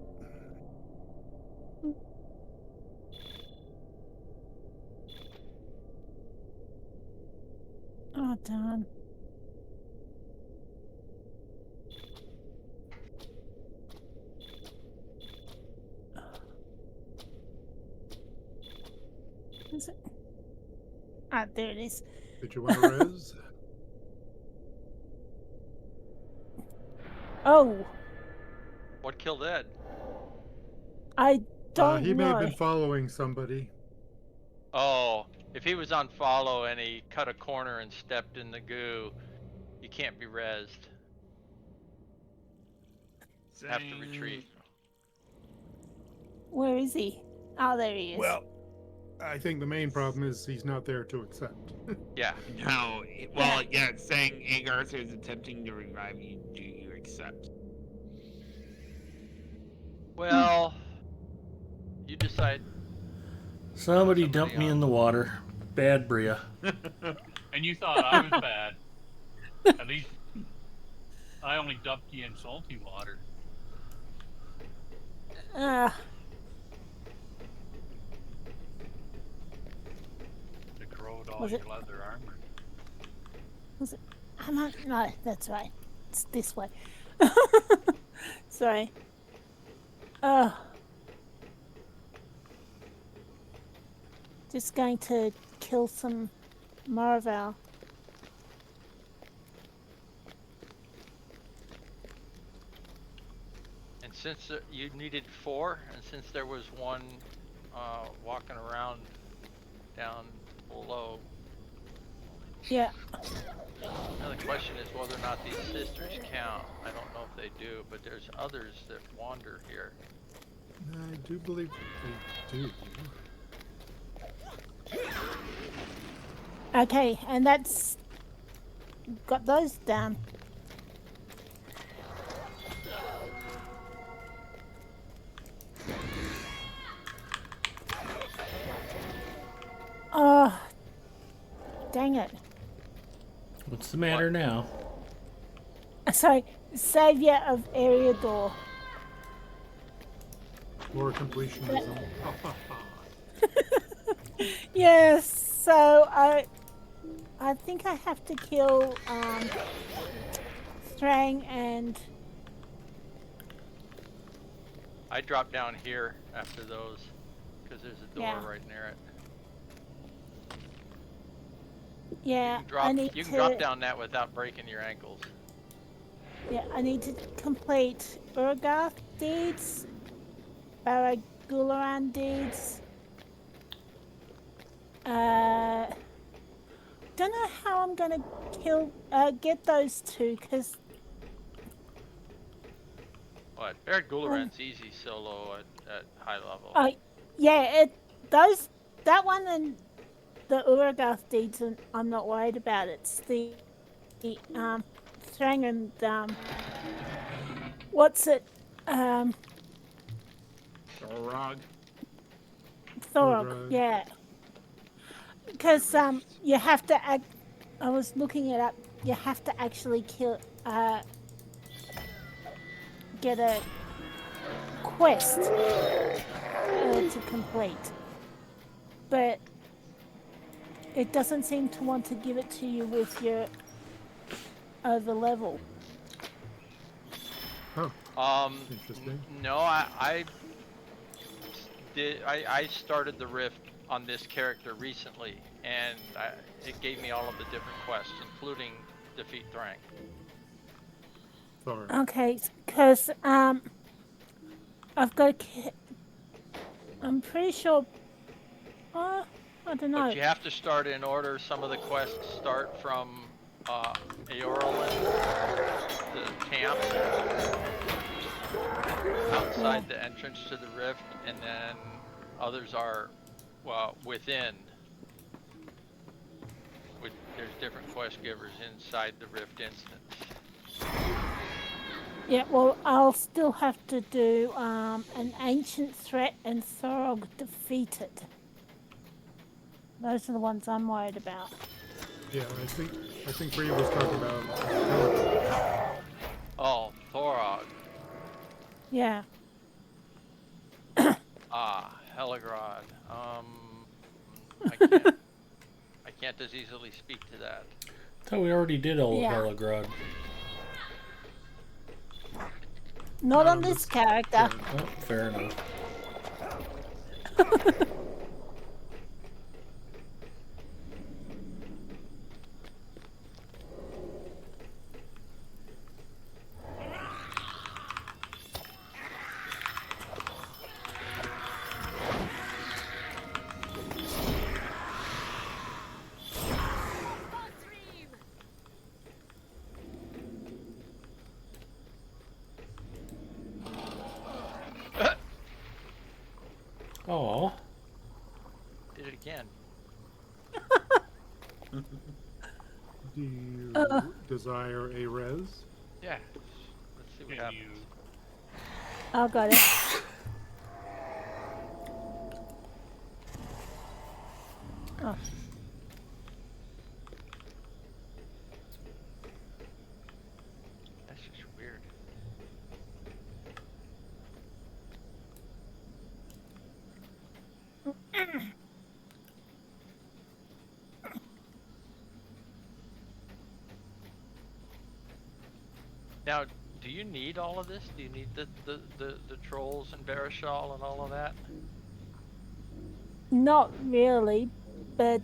[SPEAKER 4] Oh, darn. Is it? Ah, there it is.
[SPEAKER 5] Did you want to res?
[SPEAKER 4] Oh,
[SPEAKER 7] What killed Ed?
[SPEAKER 4] I don't
[SPEAKER 5] He may have
[SPEAKER 4] know.
[SPEAKER 5] been following somebody.
[SPEAKER 7] Oh, if he was on follow and he cut a corner and stepped in the goo, you can't be rezzed. Have to retreat.
[SPEAKER 4] Where is he? Oh, there he is.
[SPEAKER 5] Well, I think the main problem is he's not there to accept.
[SPEAKER 7] Yeah.
[SPEAKER 2] No, well, yeah, it's saying Angmar is attempting to revive you. Do you accept?
[SPEAKER 7] Well, you decide.
[SPEAKER 1] Somebody dumped me in the water. Bad Bria.
[SPEAKER 6] And you thought I was bad. At least I only dumped you in salty water. To corrode all
[SPEAKER 4] Was
[SPEAKER 6] your
[SPEAKER 4] it-
[SPEAKER 6] leather armor.
[SPEAKER 4] Was it? I'm not. No, that's right. It's this way. Sorry. Just going to kill some Maraval.
[SPEAKER 7] And since you needed 4, and since there was one walking around down below,
[SPEAKER 4] Yeah.
[SPEAKER 7] now the question is whether or not these sisters count. I don't know if they do, but there's others that wander here.
[SPEAKER 5] I do believe they do.
[SPEAKER 4] Okay, and that's got those down. Oh, dang it.
[SPEAKER 1] What's the matter now?
[SPEAKER 4] Sorry, savior of area door.
[SPEAKER 5] Floor completionism.
[SPEAKER 4] Yes, so I think I have to kill Strang and
[SPEAKER 7] I dropped down here after those because there's a door
[SPEAKER 4] Yeah.
[SPEAKER 7] right near it.
[SPEAKER 4] yeah, I need
[SPEAKER 7] You can
[SPEAKER 4] to
[SPEAKER 7] drop down that without breaking your ankles.
[SPEAKER 4] yeah, I need to complete Urugarth deeds, Baragularan deeds. Don't know how I'm gonna get those two because
[SPEAKER 7] What? Barrett Gularan's easy solo at high level.
[SPEAKER 4] yeah, that one and the Urugarth deeds I'm not worried about. It's the Strang and what's it
[SPEAKER 2] Thorog.
[SPEAKER 4] Thorog, yeah. Because you have to I was looking it up. You have to actually kill get a quest to complete, but it doesn't seem to want to give it to you with your over level.
[SPEAKER 5] Oh, Interesting.
[SPEAKER 7] No, I started the rift on this character recently, and it gave me all of the different quests, including defeat Thrang.
[SPEAKER 5] Sorry.
[SPEAKER 4] Okay, because I've got. I'm pretty sure. I don't know.
[SPEAKER 7] But you have to start in order. Some of the quests start from Aoralin, the camp, outside the entrance to the rift, and then others are within. There's different quest givers inside the rift instance.
[SPEAKER 4] Yeah, well, I'll still have to do an ancient threat and Thorog defeated. Those are the ones I'm worried about.
[SPEAKER 5] Yeah, I think Bree was talking about.
[SPEAKER 7] Oh, Thorog.
[SPEAKER 4] Yeah.
[SPEAKER 7] Helagrod. I can't as easily speak to that.
[SPEAKER 1] I thought we already did all
[SPEAKER 4] Yeah.
[SPEAKER 1] of Helagrod.
[SPEAKER 4] Not on this character.
[SPEAKER 1] Oh, fair enough. Oh,
[SPEAKER 7] Did it again.
[SPEAKER 5] Do you desire a res?
[SPEAKER 7] Yeah. Let's see what
[SPEAKER 6] Can
[SPEAKER 7] happens.
[SPEAKER 6] you
[SPEAKER 4] I got it. Oh.
[SPEAKER 7] That's just weird. Now, do you need all of this? Do you need the trolls and Barishal and all of that?
[SPEAKER 4] Not really, but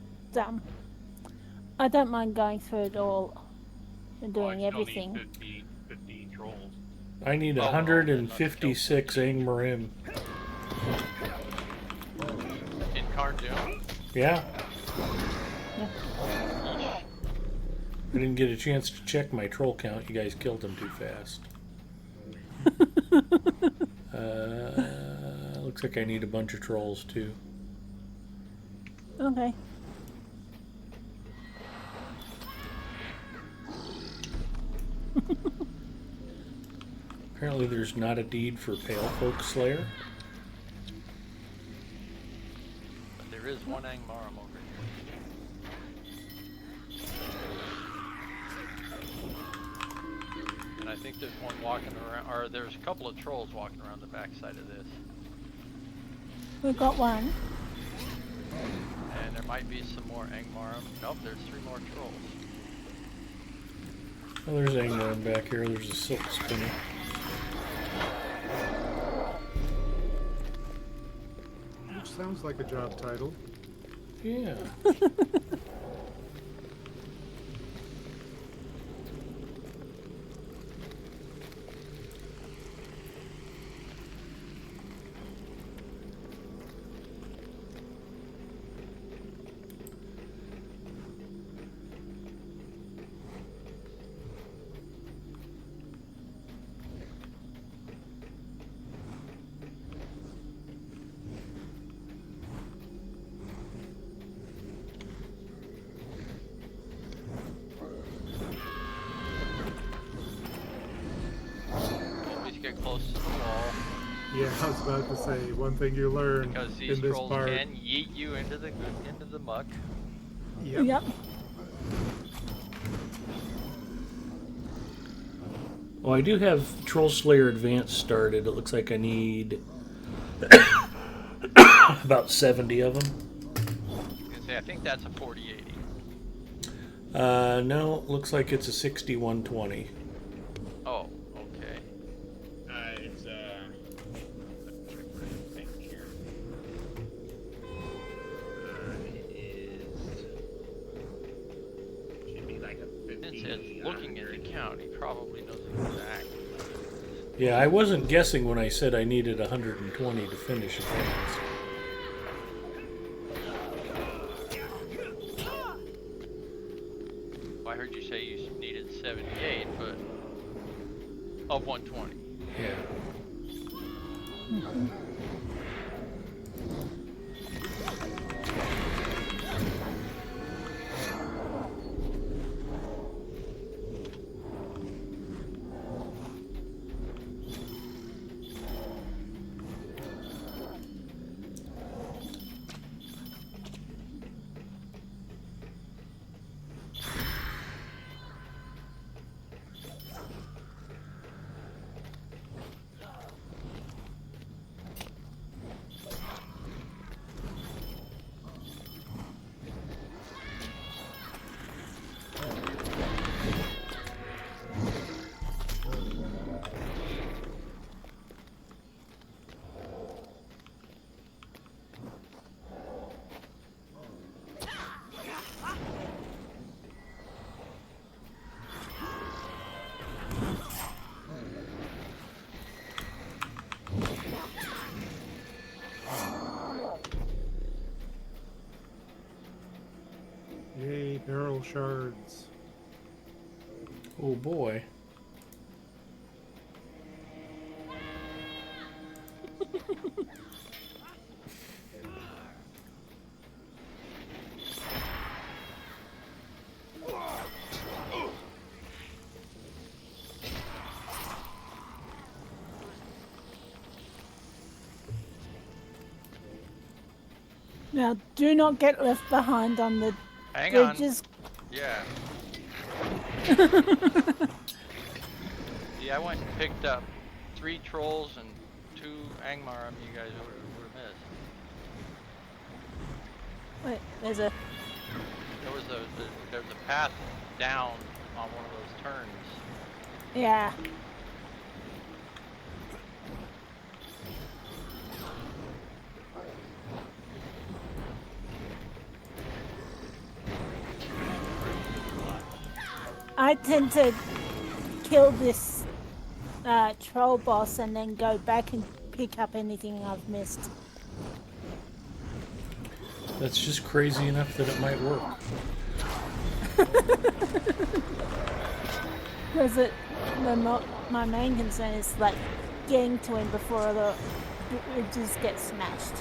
[SPEAKER 4] I don't mind going through it all and
[SPEAKER 6] Well, I
[SPEAKER 4] doing
[SPEAKER 6] still
[SPEAKER 4] everything.
[SPEAKER 6] need 50 trolls.
[SPEAKER 1] I need
[SPEAKER 7] Oh, well,
[SPEAKER 1] 156 Angmar.
[SPEAKER 7] In Carn Dûm?
[SPEAKER 1] Yeah.
[SPEAKER 7] Yeesh.
[SPEAKER 1] I didn't get a chance to check my troll count. You guys killed them too fast. Looks like I need a bunch of trolls too.
[SPEAKER 4] Okay.
[SPEAKER 1] Apparently there's not a deed for Pale Folk Slayer.
[SPEAKER 7] But there is one Angmar over here. And I think there's one walking around, or there's a couple of trolls walking around the backside of this.
[SPEAKER 4] We got one.
[SPEAKER 7] And there might be some more Angmar. Nope, there's 3 more trolls.
[SPEAKER 1] Oh, there's Angmar back here. There's a silk spinner.
[SPEAKER 5] Which sounds like a job title.
[SPEAKER 1] Yeah.
[SPEAKER 7] Always get close to the wall,
[SPEAKER 5] Yeah, I was about to say one thing you learn
[SPEAKER 7] because these
[SPEAKER 5] in this
[SPEAKER 7] trolls
[SPEAKER 5] part.
[SPEAKER 7] can yeet you into the muck.
[SPEAKER 5] Yep.
[SPEAKER 4] Yep.
[SPEAKER 1] Well, I do have Troll Slayer Advanced started. It looks like I need about 70 of them.
[SPEAKER 7] I think that's a 4080.
[SPEAKER 1] No, looks like it's a 6120.
[SPEAKER 7] Oh, okay. as looking at the count, he probably knows exactly.
[SPEAKER 1] Yeah, I wasn't guessing when I said I needed 120 to finish advanced.
[SPEAKER 7] I heard you say you needed 78, but of 120.
[SPEAKER 1] Yeah.
[SPEAKER 5] Yay, barrel shards.
[SPEAKER 1] Oh boy.
[SPEAKER 4] Now, do not get left behind on the
[SPEAKER 7] Hang on.
[SPEAKER 4] bridges.
[SPEAKER 7] Yeah. See, I went and picked up 3 trolls and 2 Angmar. I mean, you guys would have missed.
[SPEAKER 4] Wait, there's
[SPEAKER 7] There was a path down on one of those turns.
[SPEAKER 4] yeah. I tend to kill this troll boss and then go back and pick up anything I've missed.
[SPEAKER 1] That's just crazy enough that it might work.
[SPEAKER 4] Because my main concern is like getting to him before the bridges get smashed.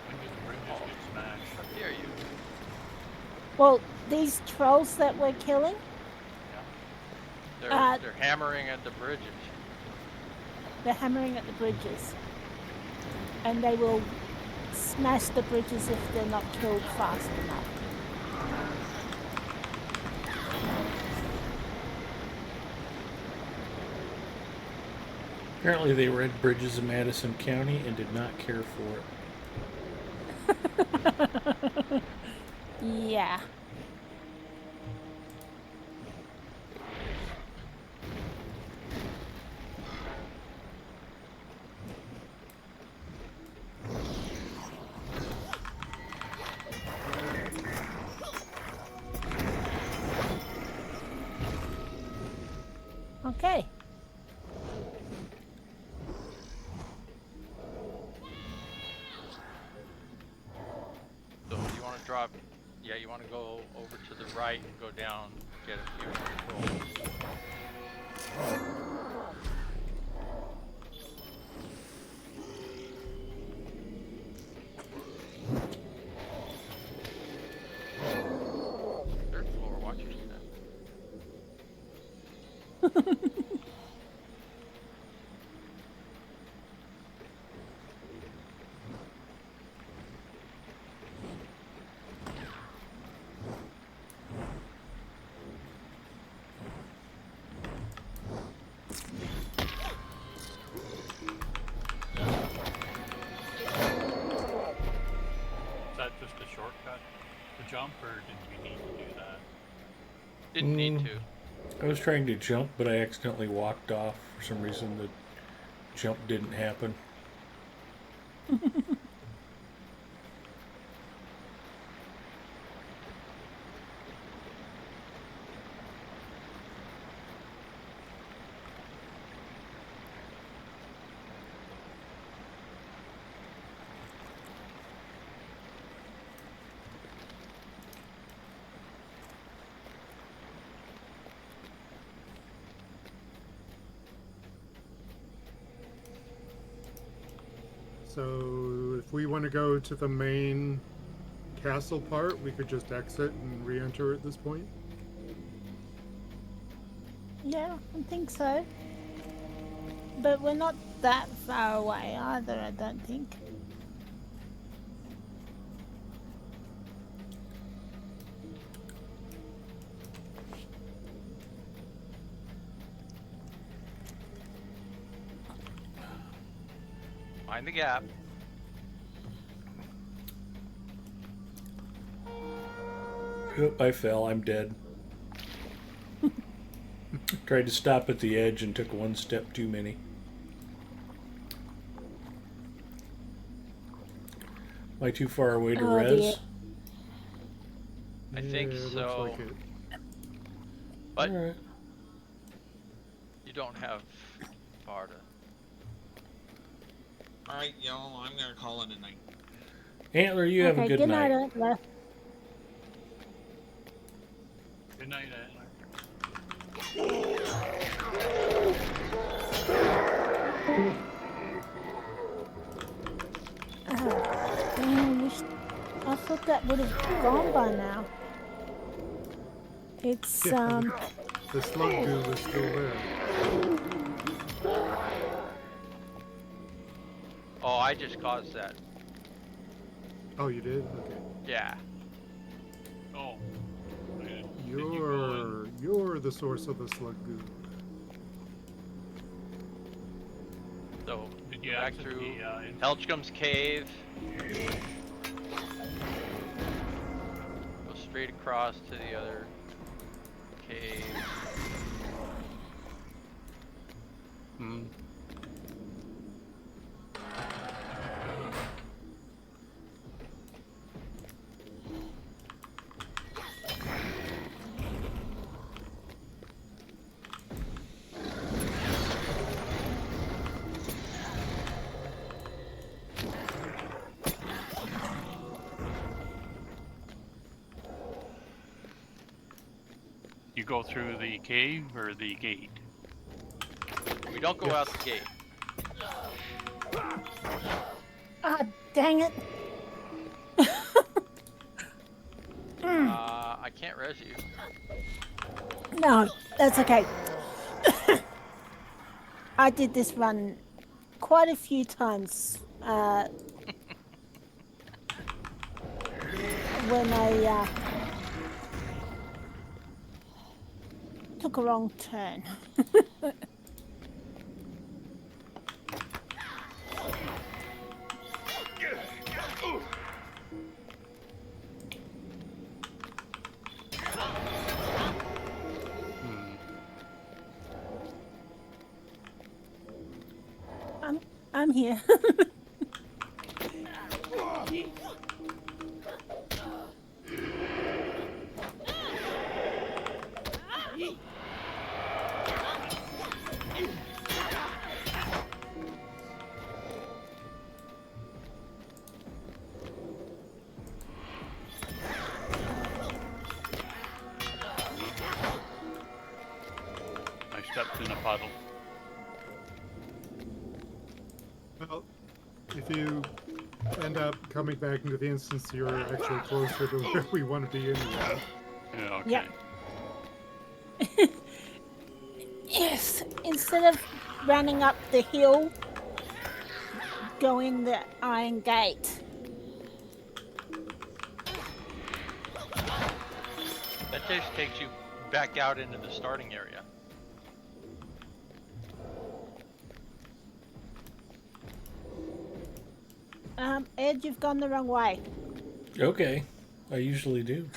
[SPEAKER 6] When do the bridges get smashed?
[SPEAKER 7] How dare you?
[SPEAKER 4] Well, these trolls that we're killing,
[SPEAKER 7] They're hammering at the bridges.
[SPEAKER 4] they're hammering at the bridges. And they will smash the bridges if they're not killed fast enough.
[SPEAKER 1] Apparently they read bridges in Madison County and did not care for it.
[SPEAKER 4] Yeah. Okay.
[SPEAKER 7] So you want to drop? Yeah, you want to go over to the right and go down, get a few trolls. Third floor, watch your step.
[SPEAKER 6] Is that just a shortcut to jump, or did we need to do that?
[SPEAKER 7] Didn't need to.
[SPEAKER 1] I was trying to jump, but I accidentally walked off. For some reason, the jump didn't happen.
[SPEAKER 5] So if we want to go to the main castle part, we could just exit and re-enter at this point.
[SPEAKER 4] Yeah, I think so. But we're not that far away either, I don't think.
[SPEAKER 7] Find the gap.
[SPEAKER 1] Oop, I fell. I'm dead. Tried to stop at the edge and took one step too many. Am I too far away to
[SPEAKER 4] Oh,
[SPEAKER 1] res?
[SPEAKER 4] dear.
[SPEAKER 7] I think
[SPEAKER 5] Yeah, looks
[SPEAKER 7] so.
[SPEAKER 5] like it.
[SPEAKER 7] But
[SPEAKER 1] Alright.
[SPEAKER 7] you don't have far to.
[SPEAKER 2] Alright, y'all, I'm gonna call it a night.
[SPEAKER 1] Antler, you have a good night.
[SPEAKER 4] Antler.
[SPEAKER 6] Good night, Antler.
[SPEAKER 4] Damn, I thought that would have gone by now. It's,
[SPEAKER 5] Yeah. The slug goo is still there.
[SPEAKER 7] Oh, I just caused that.
[SPEAKER 5] Oh, you did? Okay.
[SPEAKER 7] Yeah.
[SPEAKER 6] Oh. Did you go in?
[SPEAKER 5] You're the source of the slug goo.
[SPEAKER 7] So
[SPEAKER 6] Did you
[SPEAKER 7] back
[SPEAKER 6] exit
[SPEAKER 7] through
[SPEAKER 6] the
[SPEAKER 7] Helchcom's cave. Go straight across to the other cave.
[SPEAKER 6] Hmm. You go through the cave or the gate?
[SPEAKER 7] We don't go out the gate.
[SPEAKER 4] ah, dang it.
[SPEAKER 7] I can't res you.
[SPEAKER 4] No, that's okay. I did this run quite a few times when I took a wrong turn. I'm here.
[SPEAKER 6] I stepped in a puddle.
[SPEAKER 5] Well, if you end up coming back into the instance, you're actually closer to where we want to be anyway.
[SPEAKER 6] Yeah, okay.
[SPEAKER 4] Yep. Yes, instead of running up the hill, go in the iron gate.
[SPEAKER 7] That just takes you back out into the starting area.
[SPEAKER 4] Ed, you've gone the wrong way.
[SPEAKER 1] Okay. I usually do.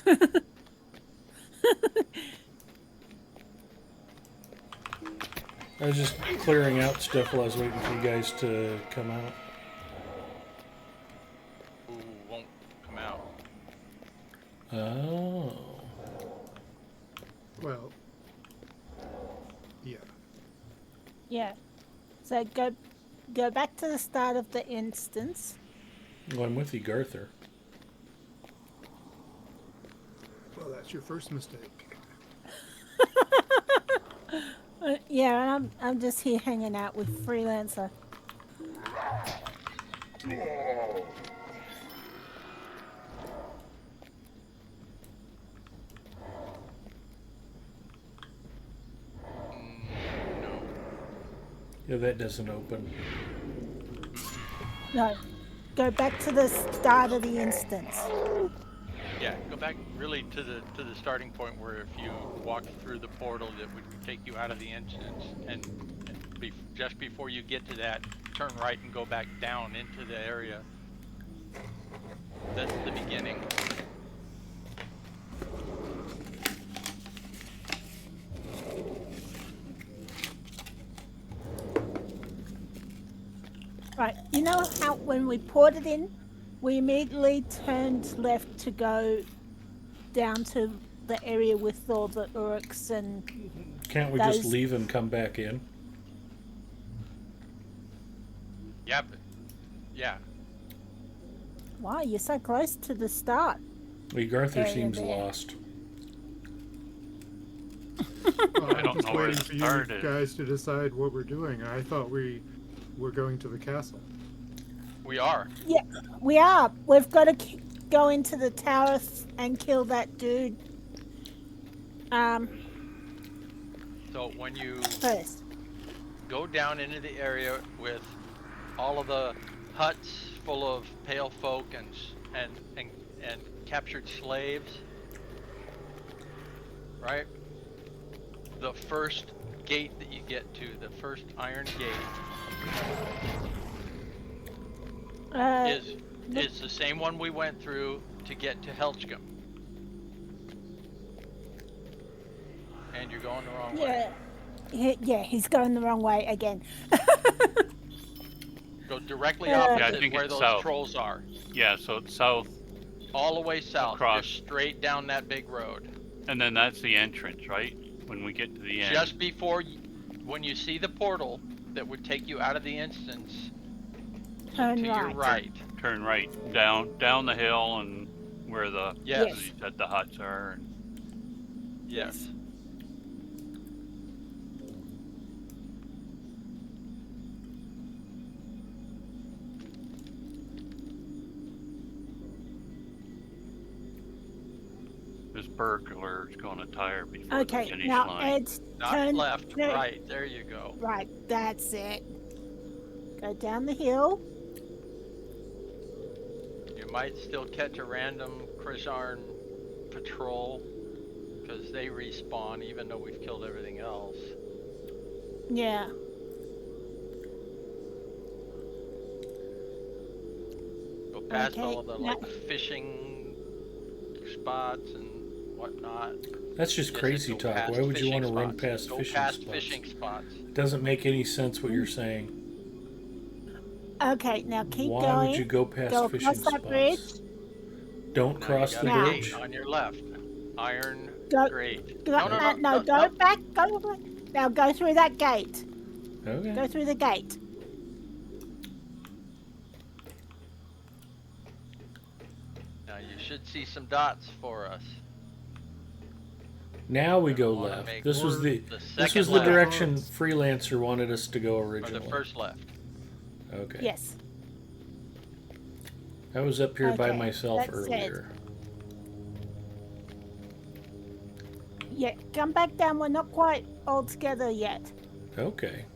[SPEAKER 1] I was just clearing out stuff while I was waiting for you guys to come out.
[SPEAKER 7] Who won't come out?
[SPEAKER 1] Oh.
[SPEAKER 5] Well, yeah.
[SPEAKER 4] Yeah. So go back to the start of the instance.
[SPEAKER 1] Well, I'm with you, Garther.
[SPEAKER 5] Well, that's your first mistake.
[SPEAKER 4] Yeah, and I'm just here hanging out with Freelancer.
[SPEAKER 1] Yeah, that doesn't open.
[SPEAKER 4] No. Go back to the start of the instance.
[SPEAKER 7] Yeah, go back really to the starting point where if you walk through the portal that would take you out of the instance, and just before you get to that, turn right and go back down into the area. That's the beginning.
[SPEAKER 4] Right, you know how when we ported in, we immediately turned left to go down to the area with all the Uruks and...
[SPEAKER 1] Can't we just leave and come back in?
[SPEAKER 7] Yeah, but, yeah.
[SPEAKER 4] Wow, you're so close to the start.
[SPEAKER 1] Urugarth seems
[SPEAKER 4] there.
[SPEAKER 1] lost.
[SPEAKER 5] Well,
[SPEAKER 6] I
[SPEAKER 5] I'm
[SPEAKER 6] don't
[SPEAKER 5] just
[SPEAKER 6] know where
[SPEAKER 5] waiting
[SPEAKER 6] the
[SPEAKER 5] for you
[SPEAKER 6] start is.
[SPEAKER 5] guys to decide what we're doing. I thought we were going to the castle.
[SPEAKER 7] We are.
[SPEAKER 4] Yeah, we are. We've got to go into the tower and kill that dude.
[SPEAKER 7] So when you
[SPEAKER 4] First.
[SPEAKER 7] go down into the area with all of the huts full of pale folk and captured slaves, right? The first gate that you get to, the first iron gate, is the same one we went through to get to Helchcom. And you're going the wrong way.
[SPEAKER 4] Yeah, he's going the wrong way again.
[SPEAKER 7] Go directly opposite
[SPEAKER 6] think
[SPEAKER 7] where
[SPEAKER 6] it's
[SPEAKER 7] those
[SPEAKER 6] south.
[SPEAKER 7] trolls are.
[SPEAKER 6] Yeah, so it's south,
[SPEAKER 7] All the way south,
[SPEAKER 6] Across.
[SPEAKER 7] just straight down that big road.
[SPEAKER 6] and then that's the entrance, right? When we get to the end.
[SPEAKER 7] Just before, when you see the portal that would take you out of the instance,
[SPEAKER 4] Turn
[SPEAKER 7] to your
[SPEAKER 4] right.
[SPEAKER 7] right.
[SPEAKER 6] Turn right down the hill and where the
[SPEAKER 7] Yes.
[SPEAKER 6] as you said, the huts are. And
[SPEAKER 7] Yes.
[SPEAKER 6] this burglar is going to tire before the
[SPEAKER 4] Okay,
[SPEAKER 6] finish
[SPEAKER 4] now
[SPEAKER 6] line.
[SPEAKER 4] Ed,
[SPEAKER 7] Not
[SPEAKER 4] turn
[SPEAKER 7] left,
[SPEAKER 4] turn-
[SPEAKER 7] right. There you go.
[SPEAKER 4] Right, that's it. Go down the hill.
[SPEAKER 7] You might still catch a random Krisharn patrol because they respawn even though we've killed everything else.
[SPEAKER 4] Yeah.
[SPEAKER 7] Go past
[SPEAKER 4] Okay,
[SPEAKER 7] all of the
[SPEAKER 4] now-
[SPEAKER 7] like fishing spots and whatnot.
[SPEAKER 1] That's just
[SPEAKER 7] Yes,
[SPEAKER 1] crazy
[SPEAKER 7] go
[SPEAKER 1] talk.
[SPEAKER 7] past
[SPEAKER 1] Why would you want to
[SPEAKER 7] fishing
[SPEAKER 1] run
[SPEAKER 7] spots.
[SPEAKER 1] past
[SPEAKER 7] Go
[SPEAKER 1] fishing
[SPEAKER 7] past
[SPEAKER 1] spots?
[SPEAKER 7] fishing spots.
[SPEAKER 1] Doesn't make any sense what you're saying.
[SPEAKER 4] Okay, now keep
[SPEAKER 1] Why
[SPEAKER 4] going.
[SPEAKER 1] would you go past
[SPEAKER 4] Go
[SPEAKER 1] fishing
[SPEAKER 4] across that
[SPEAKER 1] spots?
[SPEAKER 4] bridge.
[SPEAKER 1] Don't
[SPEAKER 7] Now
[SPEAKER 1] cross
[SPEAKER 7] you
[SPEAKER 1] the
[SPEAKER 7] got a
[SPEAKER 1] bridge.
[SPEAKER 7] gate on your left. Iron
[SPEAKER 4] Go-
[SPEAKER 7] grate.
[SPEAKER 4] Go,
[SPEAKER 7] No,
[SPEAKER 4] go back. Go back. Now go through that gate.
[SPEAKER 1] Okay.
[SPEAKER 4] Go through the gate.
[SPEAKER 7] Now you should see some dots for us.
[SPEAKER 1] Now we go
[SPEAKER 7] wanna
[SPEAKER 1] left.
[SPEAKER 7] make
[SPEAKER 1] This was the
[SPEAKER 7] the
[SPEAKER 1] this
[SPEAKER 7] second
[SPEAKER 1] was the
[SPEAKER 7] left.
[SPEAKER 1] direction Freelancer wanted us to go
[SPEAKER 7] Or
[SPEAKER 1] originally.
[SPEAKER 7] the first left.
[SPEAKER 1] Okay.
[SPEAKER 4] Yes.
[SPEAKER 1] I was up here by
[SPEAKER 4] Okay,
[SPEAKER 1] myself
[SPEAKER 4] that's it.
[SPEAKER 1] earlier.
[SPEAKER 4] Yeah, come back down. We're not quite all together yet.
[SPEAKER 1] Okay.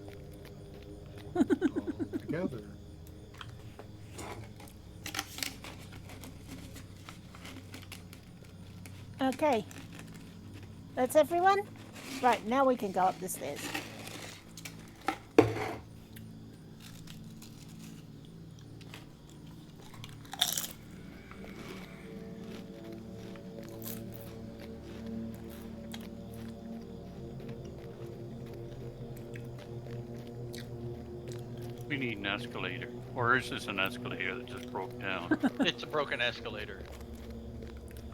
[SPEAKER 5] Together.
[SPEAKER 4] Okay. That's everyone? Right, now we can go up the stairs.
[SPEAKER 6] We need an escalator. Or is this an escalator that just broke down?
[SPEAKER 7] It's a broken escalator.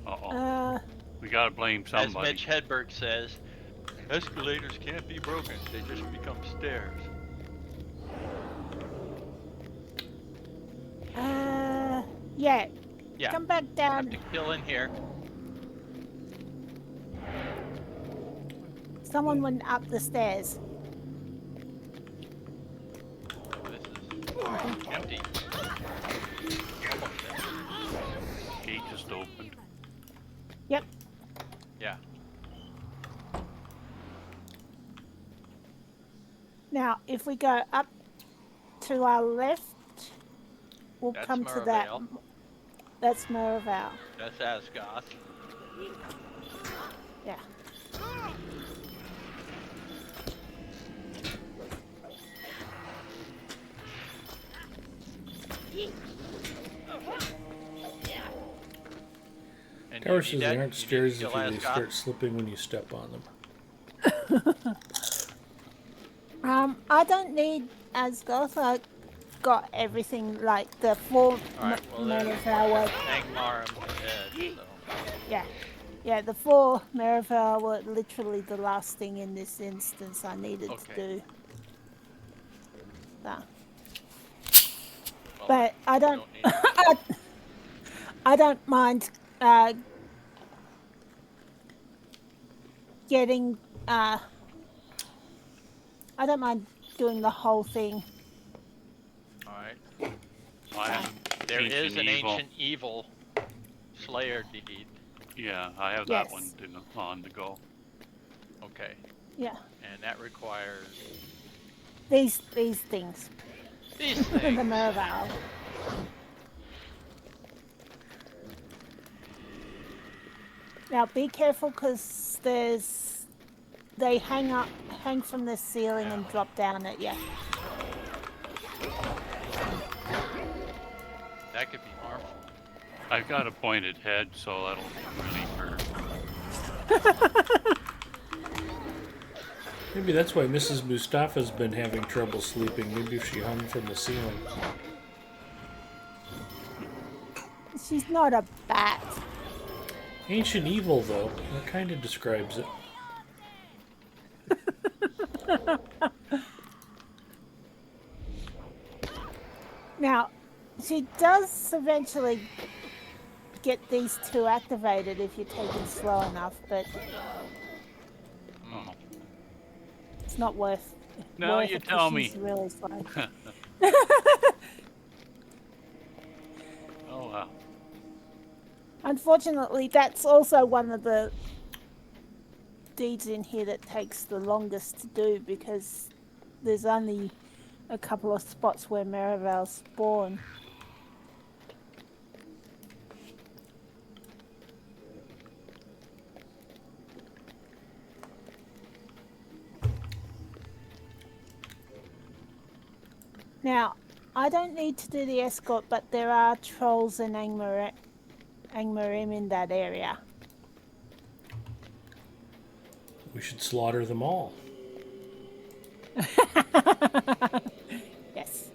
[SPEAKER 6] Uh-oh. We gotta blame
[SPEAKER 7] As
[SPEAKER 6] somebody.
[SPEAKER 7] Mitch Hedberg says, escalators can't be broken, they just become stairs.
[SPEAKER 4] Yeah.
[SPEAKER 7] Yeah,
[SPEAKER 4] Come back
[SPEAKER 7] have
[SPEAKER 4] down.
[SPEAKER 7] to kill in here.
[SPEAKER 4] Someone went up the stairs.
[SPEAKER 7] This is empty.
[SPEAKER 6] just opened.
[SPEAKER 4] Yep.
[SPEAKER 7] Yeah.
[SPEAKER 4] Now, if we go up to our left, we'll
[SPEAKER 7] That's
[SPEAKER 4] come to that.
[SPEAKER 7] Maravel.
[SPEAKER 4] That's Maravel.
[SPEAKER 7] That's Asgoth.
[SPEAKER 4] Yeah.
[SPEAKER 7] And
[SPEAKER 1] Towers
[SPEAKER 7] you
[SPEAKER 1] says
[SPEAKER 7] need
[SPEAKER 1] they aren't
[SPEAKER 7] that? You
[SPEAKER 1] stairs
[SPEAKER 7] need
[SPEAKER 1] if
[SPEAKER 7] to kill
[SPEAKER 1] they
[SPEAKER 7] Asgoth?
[SPEAKER 1] start slipping when you step on them.
[SPEAKER 4] I don't need Asgoth. I got everything like the 4
[SPEAKER 7] Alright, well there's
[SPEAKER 4] Maravel were,
[SPEAKER 7] Angmar dead, so.
[SPEAKER 4] yeah. Yeah, the 4 Maravel were literally the last thing in this instance I needed to do. So.
[SPEAKER 7] Well,
[SPEAKER 4] But I don't,
[SPEAKER 7] need it.
[SPEAKER 4] I don't mind getting I don't mind doing the whole thing.
[SPEAKER 7] Alright.
[SPEAKER 6] I have
[SPEAKER 7] There is an
[SPEAKER 6] evil.
[SPEAKER 7] ancient evil slayer deed.
[SPEAKER 6] Yeah, I have
[SPEAKER 4] Yes.
[SPEAKER 6] that one too on the go.
[SPEAKER 7] Okay.
[SPEAKER 4] Yeah.
[SPEAKER 7] And that requires
[SPEAKER 4] These things.
[SPEAKER 7] these
[SPEAKER 4] The
[SPEAKER 7] things.
[SPEAKER 4] Maravel. Now be careful because they hang from the ceiling and drop down at you.
[SPEAKER 7] That could be harmful.
[SPEAKER 6] I've got a pointed head, so that'll really hurt.
[SPEAKER 1] Maybe that's why Mrs. Mustafa's been having trouble sleeping. Maybe if she hung from the ceiling.
[SPEAKER 4] She's not a bat.
[SPEAKER 1] Ancient evil, though. That kind of describes it.
[SPEAKER 4] Now, she does eventually get these 2 activated if you're taking slow enough, but
[SPEAKER 6] Oh.
[SPEAKER 4] it's not worth.
[SPEAKER 6] Now
[SPEAKER 4] worth
[SPEAKER 6] you
[SPEAKER 4] it 'cause
[SPEAKER 6] tell me.
[SPEAKER 4] she's really slow.
[SPEAKER 6] Oh wow.
[SPEAKER 4] Unfortunately, that's also one of the deeds in here that takes the longest to do because there's only a couple of spots where Maravel spawn. Now, I don't need to do the escort, but there are trolls and Angmarim in that area.
[SPEAKER 1] We should slaughter them all.
[SPEAKER 4] Yes.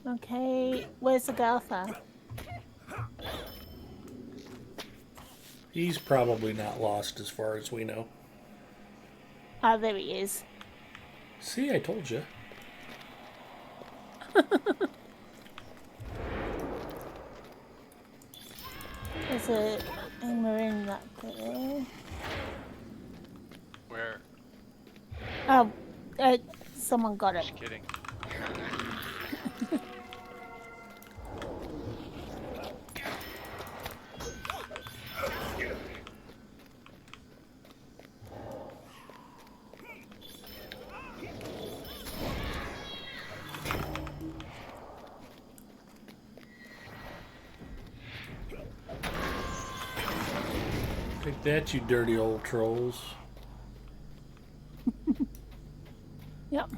[SPEAKER 4] Okay, where's the Gartha?
[SPEAKER 1] He's probably not lost as far as we know.
[SPEAKER 4] Oh, there he is.
[SPEAKER 1] See, I told you.
[SPEAKER 4] There's a Angmarim up there.
[SPEAKER 7] Where?
[SPEAKER 4] Oh, someone got it.
[SPEAKER 7] Just kidding.
[SPEAKER 1] Take that, you dirty old trolls.
[SPEAKER 4] Yep.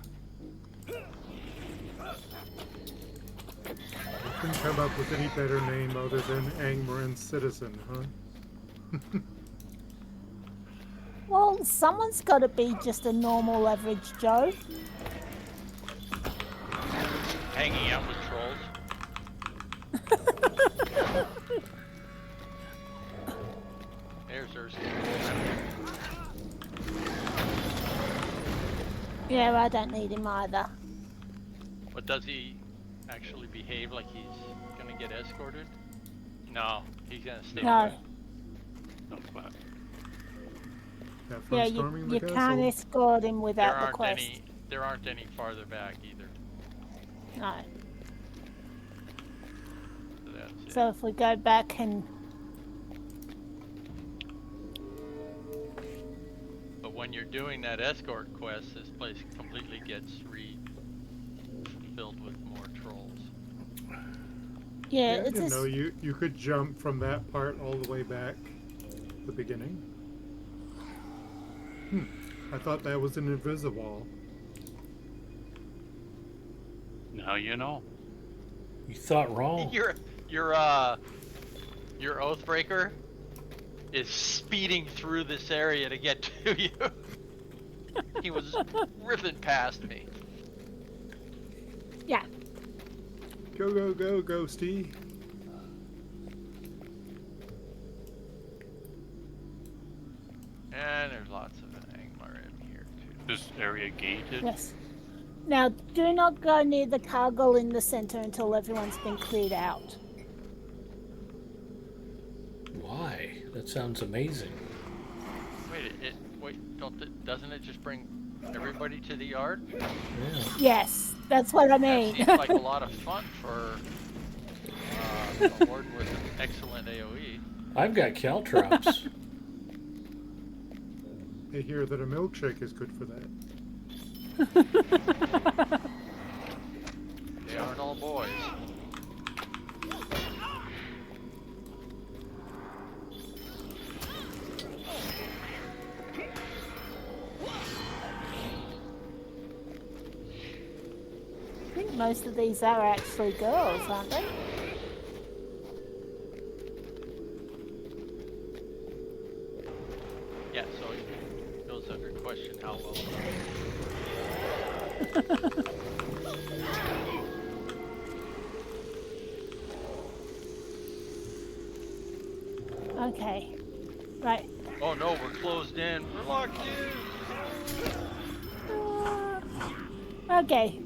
[SPEAKER 5] Couldn't come up with any better name other than Angmar Citizen, huh?
[SPEAKER 4] Well, someone's got to be just a normal average Joe.
[SPEAKER 7] Hanging out with trolls. There's Ursa.
[SPEAKER 4] Yeah, I don't need him either.
[SPEAKER 7] But does he actually behave like he's gonna get escorted? No, he's gonna stay.
[SPEAKER 4] No.
[SPEAKER 6] No, but
[SPEAKER 5] Have fun
[SPEAKER 4] Yeah,
[SPEAKER 5] storming the
[SPEAKER 4] you
[SPEAKER 5] castle.
[SPEAKER 4] can't escort him
[SPEAKER 7] There
[SPEAKER 4] without the
[SPEAKER 7] aren't
[SPEAKER 4] quest.
[SPEAKER 7] any. There aren't any farther back either.
[SPEAKER 4] No.
[SPEAKER 7] So that's it.
[SPEAKER 4] So if we go back and
[SPEAKER 7] But when you're doing that escort quest, this place completely gets refilled with more trolls.
[SPEAKER 4] yeah,
[SPEAKER 5] I
[SPEAKER 4] it's
[SPEAKER 5] didn't
[SPEAKER 4] just,
[SPEAKER 5] know you could jump from that part all the way back to the beginning. I thought that was an invisible.
[SPEAKER 6] now you know.
[SPEAKER 1] You thought wrong.
[SPEAKER 7] Your Oathbreaker is speeding through this area to get to you. He was ripping past me.
[SPEAKER 4] yeah.
[SPEAKER 5] Go, go, go, Ghosty.
[SPEAKER 7] And there's lots of Angmar in here too.
[SPEAKER 6] This area gated.
[SPEAKER 4] Yes. Now, do not go near the cargo in the center until everyone's been cleared out.
[SPEAKER 1] Why? That sounds amazing.
[SPEAKER 7] Doesn't it just bring everybody to the yard?
[SPEAKER 1] Yeah.
[SPEAKER 4] Yes, that's what I
[SPEAKER 7] That
[SPEAKER 4] mean.
[SPEAKER 7] seems like a lot of fun for a warden with an excellent AoE.
[SPEAKER 1] I've got caltrops.
[SPEAKER 5] I hear that a milkshake is good for that.
[SPEAKER 7] They aren't all boys.
[SPEAKER 4] I think most of these are actually girls, aren't they?
[SPEAKER 7] Yeah, so it goes under question how well.
[SPEAKER 4] Okay. Right.
[SPEAKER 7] Oh no, we're closed in. We're locked in.
[SPEAKER 4] Okay.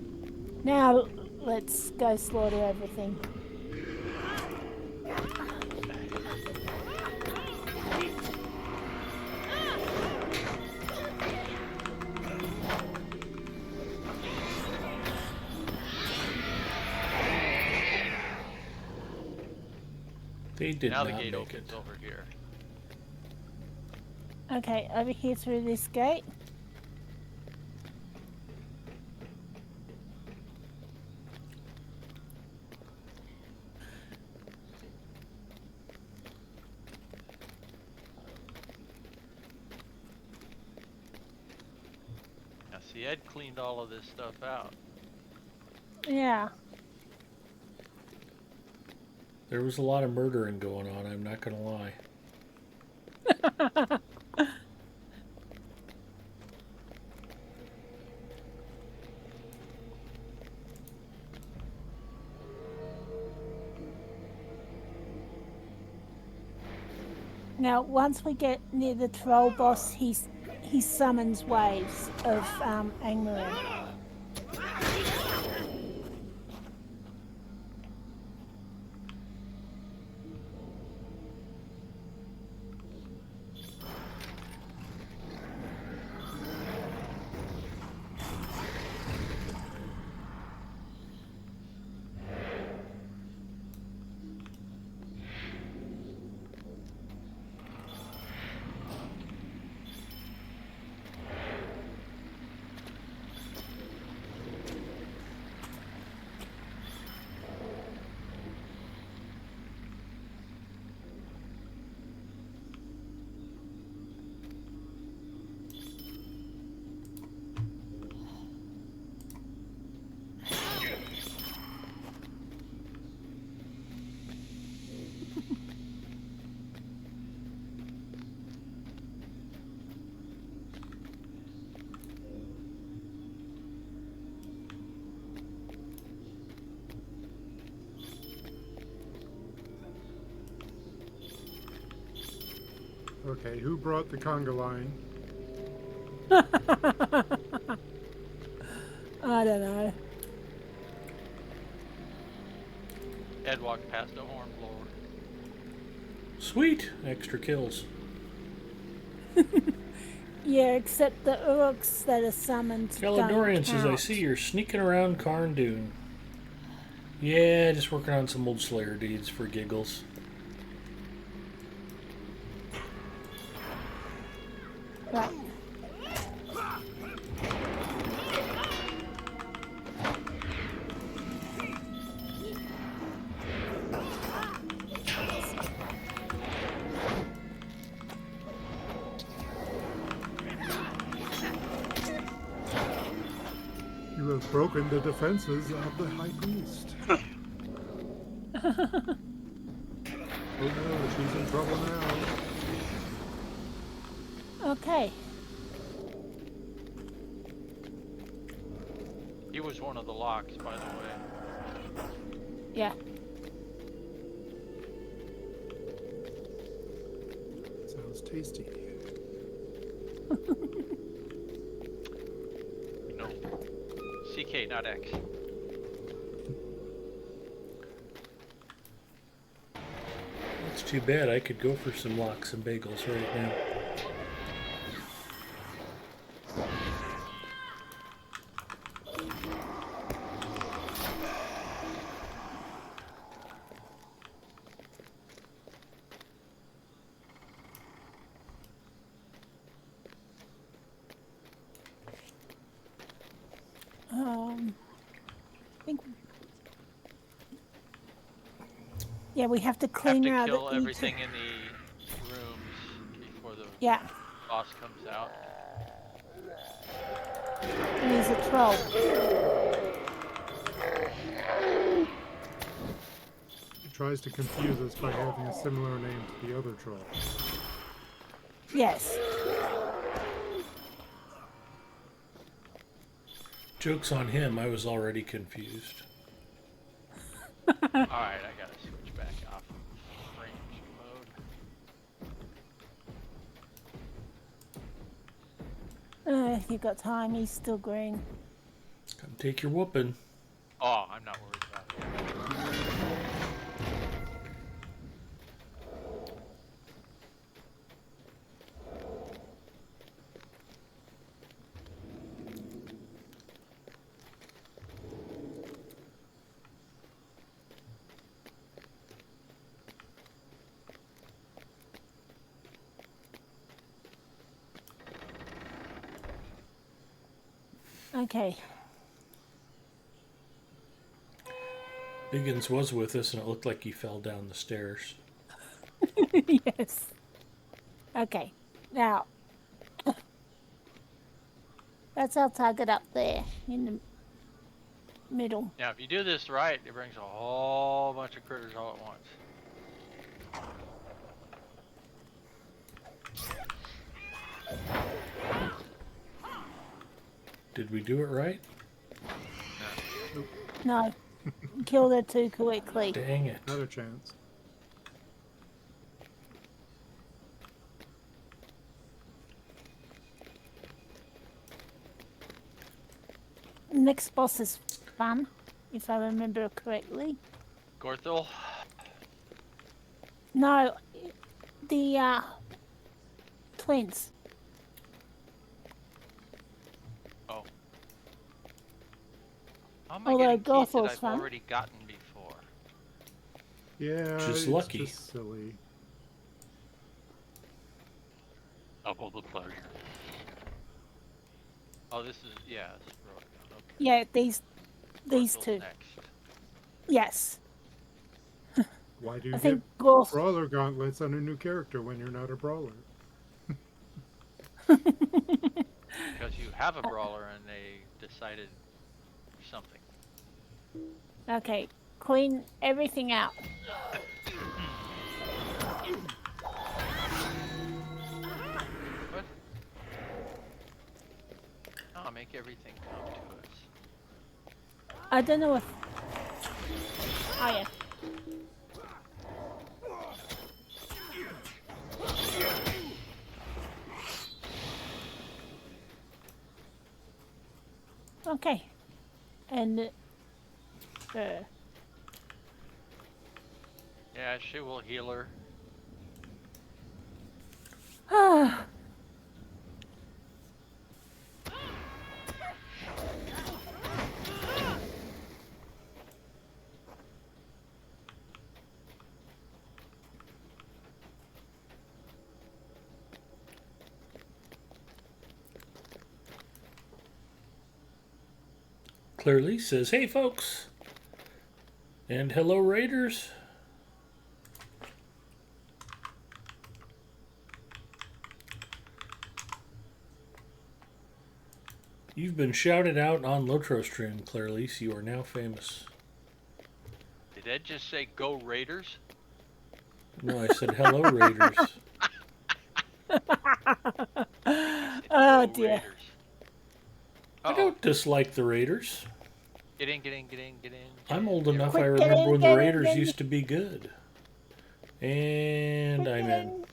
[SPEAKER 4] Now let's go slaughter everything.
[SPEAKER 1] They did
[SPEAKER 7] Now
[SPEAKER 1] not
[SPEAKER 7] the gate
[SPEAKER 1] make
[SPEAKER 7] opens
[SPEAKER 1] it.
[SPEAKER 7] over here.
[SPEAKER 4] Okay, over here through this gate.
[SPEAKER 7] Now see, Ed cleaned all of this stuff out.
[SPEAKER 4] Yeah.
[SPEAKER 1] There was a lot of murdering going on, I'm not gonna lie.
[SPEAKER 4] Now, once we get near the troll boss, he summons waves of Angmar.
[SPEAKER 5] Okay, who brought the conga line?
[SPEAKER 4] I don't know.
[SPEAKER 7] Ed walked past a hornblower.
[SPEAKER 1] Sweet! Extra kills.
[SPEAKER 4] Yeah, except the Uruks that are summoned don't
[SPEAKER 1] Caledorian
[SPEAKER 4] count.
[SPEAKER 1] says, I see you're sneaking around Carn Dûm. Yeah, just working on some old Slayer deeds for giggles.
[SPEAKER 4] Right.
[SPEAKER 5] You have broken the defenses of the High Priest. Oh no, she's in trouble now.
[SPEAKER 4] Okay.
[SPEAKER 7] He was one of the locks, by the way.
[SPEAKER 4] Yeah.
[SPEAKER 5] Sounds tasty.
[SPEAKER 7] No. CK, not X.
[SPEAKER 1] It's too bad. I could go for some lox and bagels right now.
[SPEAKER 4] I think. Yeah, we have to clean
[SPEAKER 7] Have
[SPEAKER 4] out
[SPEAKER 7] to kill
[SPEAKER 4] the
[SPEAKER 7] everything in the rooms before the
[SPEAKER 4] Yeah,
[SPEAKER 7] boss comes out.
[SPEAKER 4] and he's a troll.
[SPEAKER 5] He tries to confuse us by having a similar name to the other troll.
[SPEAKER 4] Yes.
[SPEAKER 1] Joke's on him. I was already confused.
[SPEAKER 7] Alright, I gotta switch back off of range mode.
[SPEAKER 4] You got time, he's still green.
[SPEAKER 1] Come take your whooping.
[SPEAKER 7] Oh, I'm not worried about it.
[SPEAKER 4] Okay.
[SPEAKER 1] Biggins was with us and it looked like he fell down the stairs.
[SPEAKER 4] Yes. Okay. Now, that's our target up there in the middle.
[SPEAKER 7] Now, if you do this right, it brings a whole bunch of critters all at once.
[SPEAKER 1] Did we do it right?
[SPEAKER 4] No. Killed her too quickly.
[SPEAKER 1] Dang it.
[SPEAKER 5] Not a chance.
[SPEAKER 4] Next boss is fun, if I remember correctly.
[SPEAKER 7] Gorthil?
[SPEAKER 4] No, the twins.
[SPEAKER 7] Oh. How am I
[SPEAKER 4] Although
[SPEAKER 7] getting keys that
[SPEAKER 4] Gorthil's
[SPEAKER 7] I've
[SPEAKER 4] fun.
[SPEAKER 7] already gotten before?
[SPEAKER 5] Yeah,
[SPEAKER 1] Just
[SPEAKER 5] it's
[SPEAKER 1] lucky.
[SPEAKER 5] just silly.
[SPEAKER 6] Double the pleasure.
[SPEAKER 7] Oh, this is, yeah, this is really good. Okay.
[SPEAKER 4] Yeah, these
[SPEAKER 7] Gorthil's
[SPEAKER 4] two.
[SPEAKER 7] Next.
[SPEAKER 4] Yes.
[SPEAKER 5] Why do you
[SPEAKER 4] I
[SPEAKER 5] get
[SPEAKER 4] think Gorth.
[SPEAKER 5] brawler gauntlets on a new character when you're not a brawler?
[SPEAKER 7] Because you have a brawler and they decided something.
[SPEAKER 4] Okay, clean everything out.
[SPEAKER 7] What? Oh, make everything come to us.
[SPEAKER 4] I don't know if. Oh yeah. Okay. And
[SPEAKER 7] Yeah, she will heal her.
[SPEAKER 1] Clearly says, "Hey, folks," and "Hello, Raiders." You've been shouted out on Lotro stream, Clairlise. You are now famous.
[SPEAKER 7] Did Ed just say "Go Raiders"?
[SPEAKER 1] No, I said hello, Raiders.
[SPEAKER 4] Oh
[SPEAKER 7] Go
[SPEAKER 4] dear.
[SPEAKER 7] Raiders.
[SPEAKER 1] I don't dislike the Raiders.
[SPEAKER 7] Get in, get in, get in, get in.
[SPEAKER 1] I'm old
[SPEAKER 7] Get
[SPEAKER 1] enough
[SPEAKER 4] Quick,
[SPEAKER 1] I
[SPEAKER 4] get
[SPEAKER 1] remember
[SPEAKER 4] in,
[SPEAKER 1] when the
[SPEAKER 4] get in,
[SPEAKER 1] Raiders
[SPEAKER 4] get in.
[SPEAKER 1] used to be good. And I'm in.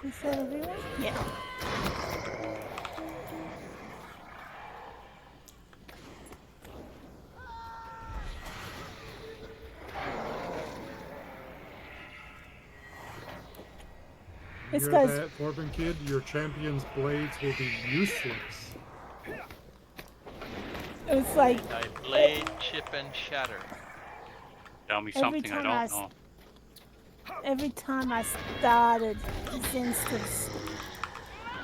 [SPEAKER 4] Is that everyone? Yeah.
[SPEAKER 5] You
[SPEAKER 4] This
[SPEAKER 5] hear
[SPEAKER 4] guy's
[SPEAKER 5] that, Corbin Kid? Your champion's blades will be useless.
[SPEAKER 4] it's like
[SPEAKER 7] Thy blade chip and shatter.
[SPEAKER 6] Tell me
[SPEAKER 4] Every
[SPEAKER 6] something I
[SPEAKER 4] time
[SPEAKER 6] don't know.
[SPEAKER 4] every time I started this instance,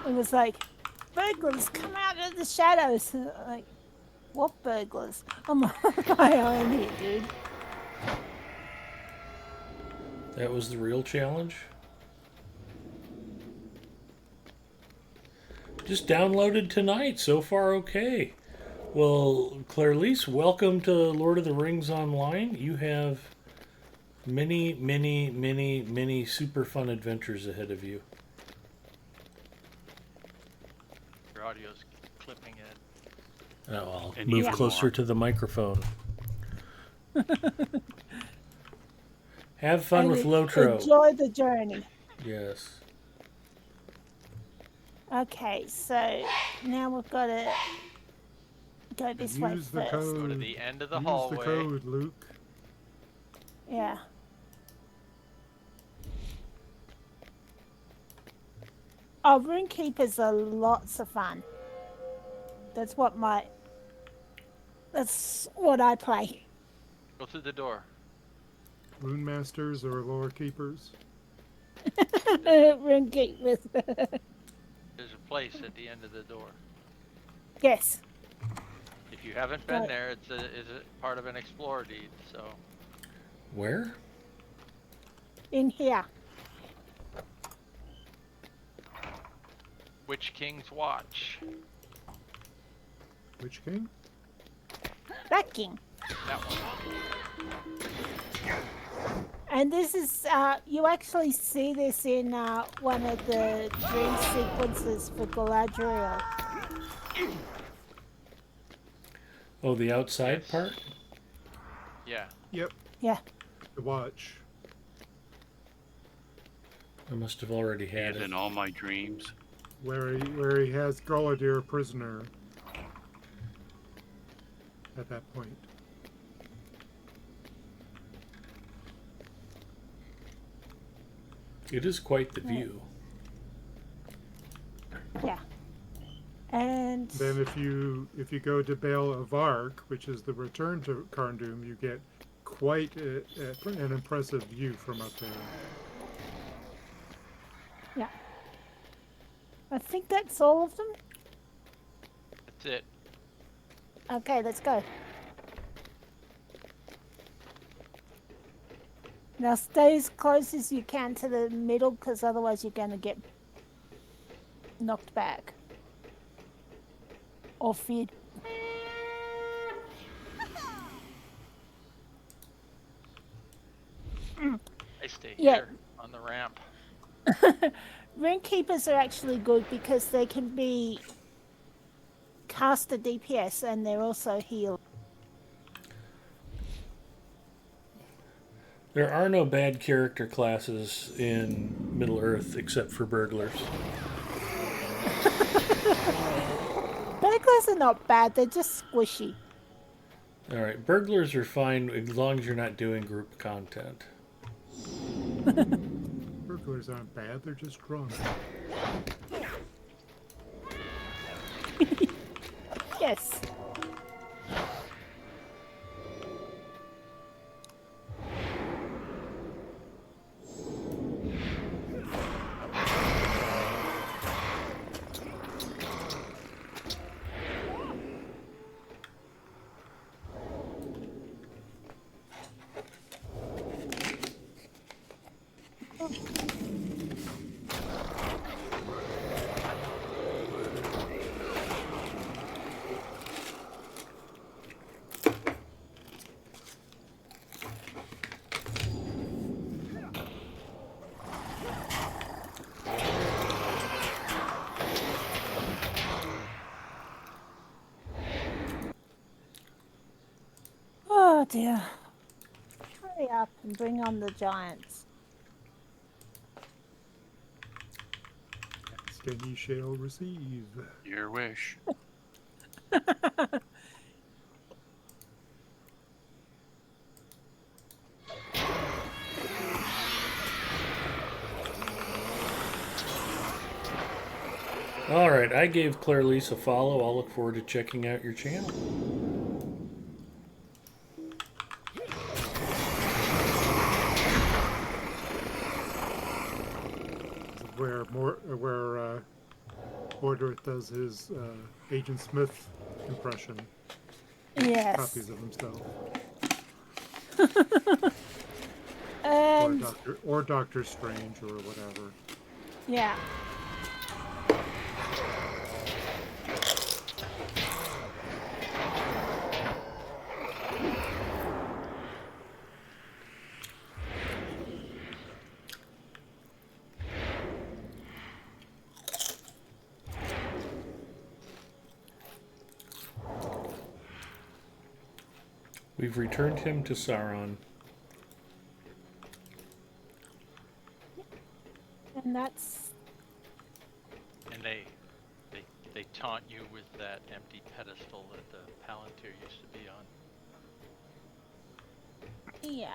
[SPEAKER 4] it was like, burglars come out of the shadows. Like, what burglars? I'm on my own here, dude.
[SPEAKER 1] That was the real challenge. Just downloaded tonight. So far, okay. Well, Clairlise, welcome to Lord of the Rings Online. You have many, many, many, many super fun adventures ahead of you.
[SPEAKER 7] Your audio's clipping it.
[SPEAKER 1] Oh, I'll
[SPEAKER 6] And
[SPEAKER 1] move
[SPEAKER 6] even
[SPEAKER 1] closer
[SPEAKER 6] more.
[SPEAKER 1] to the microphone. Have fun
[SPEAKER 4] And
[SPEAKER 1] with Lotro.
[SPEAKER 4] enjoy the journey.
[SPEAKER 1] Yes.
[SPEAKER 4] Okay, so now we've got to go this way
[SPEAKER 5] Use the
[SPEAKER 4] first.
[SPEAKER 5] code.
[SPEAKER 7] Go to the end of the
[SPEAKER 5] Use
[SPEAKER 7] hallway.
[SPEAKER 5] the code, Luke.
[SPEAKER 4] Yeah. Oh, Rune Keepers are lots of fun. That's what I play.
[SPEAKER 7] Go through the door.
[SPEAKER 5] Rune Masters or Lore Keepers.
[SPEAKER 4] Rune Keepers.
[SPEAKER 7] There's a place at the end of the door.
[SPEAKER 4] Yes.
[SPEAKER 7] If you haven't been
[SPEAKER 4] Right.
[SPEAKER 7] there, it's a part of an explorer deed. So
[SPEAKER 1] Where?
[SPEAKER 4] In here.
[SPEAKER 7] Witch King's Watch.
[SPEAKER 5] Which king?
[SPEAKER 4] That king.
[SPEAKER 7] That one.
[SPEAKER 4] And this is, you actually see this in one of the dream sequences for Galadriel.
[SPEAKER 1] Oh, the outside
[SPEAKER 7] Yes.
[SPEAKER 1] part?
[SPEAKER 7] Yeah.
[SPEAKER 5] Yep,
[SPEAKER 4] Yeah.
[SPEAKER 5] the watch.
[SPEAKER 1] I must have already had
[SPEAKER 6] And
[SPEAKER 1] it.
[SPEAKER 6] in all my dreams.
[SPEAKER 5] Where he has Galadriel prisoner at that point.
[SPEAKER 1] It is quite the view.
[SPEAKER 4] Yeah. And
[SPEAKER 5] Then if you go to Bale of Arc, which is the return to Carn Dûm, you get quite an impressive view from up there.
[SPEAKER 4] yeah. I think that's all of them.
[SPEAKER 7] That's it.
[SPEAKER 4] Okay, let's go. Now stay as close as you can to the middle, because otherwise you're going to get knocked back. Or feared.
[SPEAKER 7] stay
[SPEAKER 4] Yeah.
[SPEAKER 7] here on the ramp.
[SPEAKER 4] Rune Keepers are actually good because they can be caster DPS and they're also heal.
[SPEAKER 1] There are no bad character classes in Middle Earth except for burglars.
[SPEAKER 4] Burglars are not bad, they're just squishy.
[SPEAKER 1] Alright, burglars are fine as long as you're not doing group content.
[SPEAKER 5] Burglars aren't bad, they're just drunk.
[SPEAKER 4] Yes. Oh dear. Hurry up and bring on the giants.
[SPEAKER 5] Ask and ye shall receive.
[SPEAKER 8] Your wish.
[SPEAKER 1] Alright, I gave Claire Lise a follow. I'll look forward to checking out your channel.
[SPEAKER 5] Where Ordorith does his Agent Smith impression.
[SPEAKER 4] Yes.
[SPEAKER 5] Copies of himself.
[SPEAKER 4] And
[SPEAKER 5] Or Doctor Strange or whatever.
[SPEAKER 4] yeah.
[SPEAKER 1] We've returned him to Sauron.
[SPEAKER 4] And that's
[SPEAKER 7] And they taunt you with that empty pedestal that the Palantir used to be on.
[SPEAKER 4] yeah.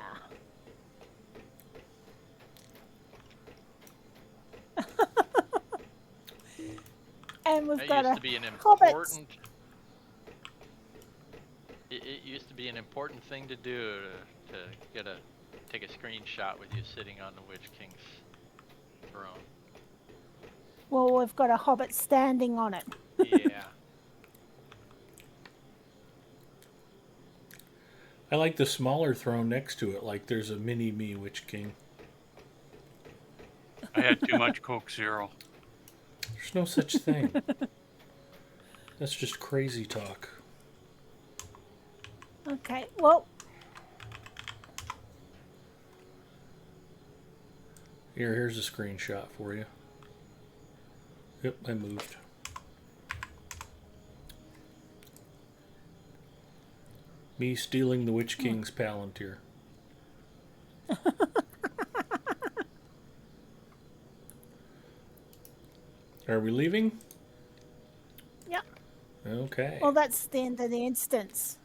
[SPEAKER 4] And we've
[SPEAKER 7] That
[SPEAKER 4] got
[SPEAKER 7] used
[SPEAKER 4] a
[SPEAKER 7] to be an
[SPEAKER 4] hobbit.
[SPEAKER 7] important. It used to be an important thing to do to take a screenshot with you sitting on the Witch King's throne.
[SPEAKER 4] Well, we've got a hobbit standing on it.
[SPEAKER 7] Yeah.
[SPEAKER 1] I like the smaller throne next to it, like there's a mini me Witch King.
[SPEAKER 8] I had too much Coke Zero.
[SPEAKER 1] There's no such thing. That's just crazy talk.
[SPEAKER 4] Okay, well,
[SPEAKER 1] Here's a screenshot for you. Yep, I moved. Me stealing the Witch King's Palantir. Are we leaving?
[SPEAKER 4] yeah.
[SPEAKER 1] Okay.
[SPEAKER 4] Well, that's the end of the instance.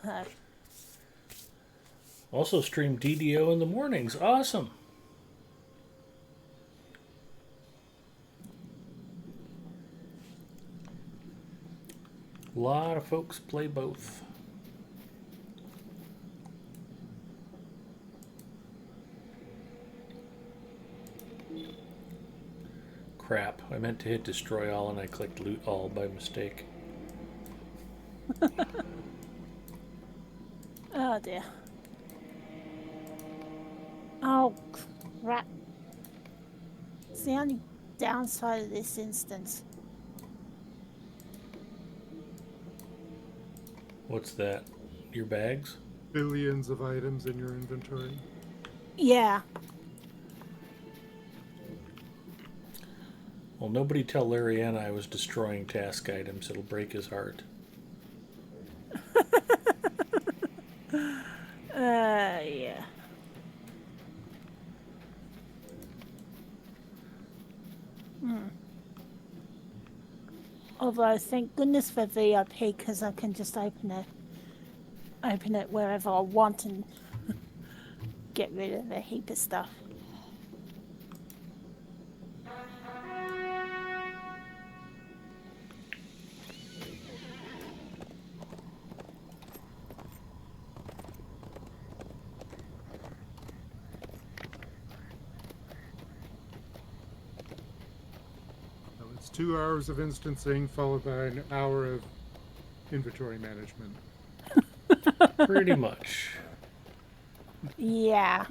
[SPEAKER 1] Also stream DDO in the mornings. Awesome. A lot of folks play both. Crap, I meant to hit destroy all and I clicked loot all by mistake.
[SPEAKER 4] Oh dear. Oh crap. It's the only downside of this instance.
[SPEAKER 1] What's that? Your bags?
[SPEAKER 5] Billions of items in your inventory.
[SPEAKER 4] Yeah.
[SPEAKER 1] Well, nobody tell Lariana I was destroying task items. It'll break his heart.
[SPEAKER 4] Yeah. Although, thank goodness for VIP, because I can just open it wherever I want and get rid of a heap of stuff.
[SPEAKER 5] So it's 2 hours of instancing followed by an hour of inventory management.
[SPEAKER 1] Pretty much.
[SPEAKER 4] Yeah.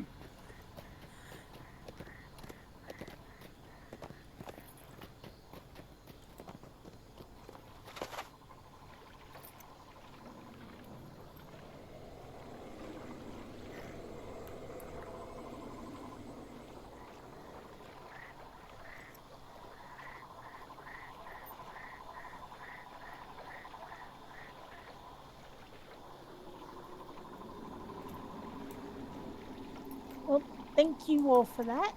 [SPEAKER 4] Well, thank you all for that.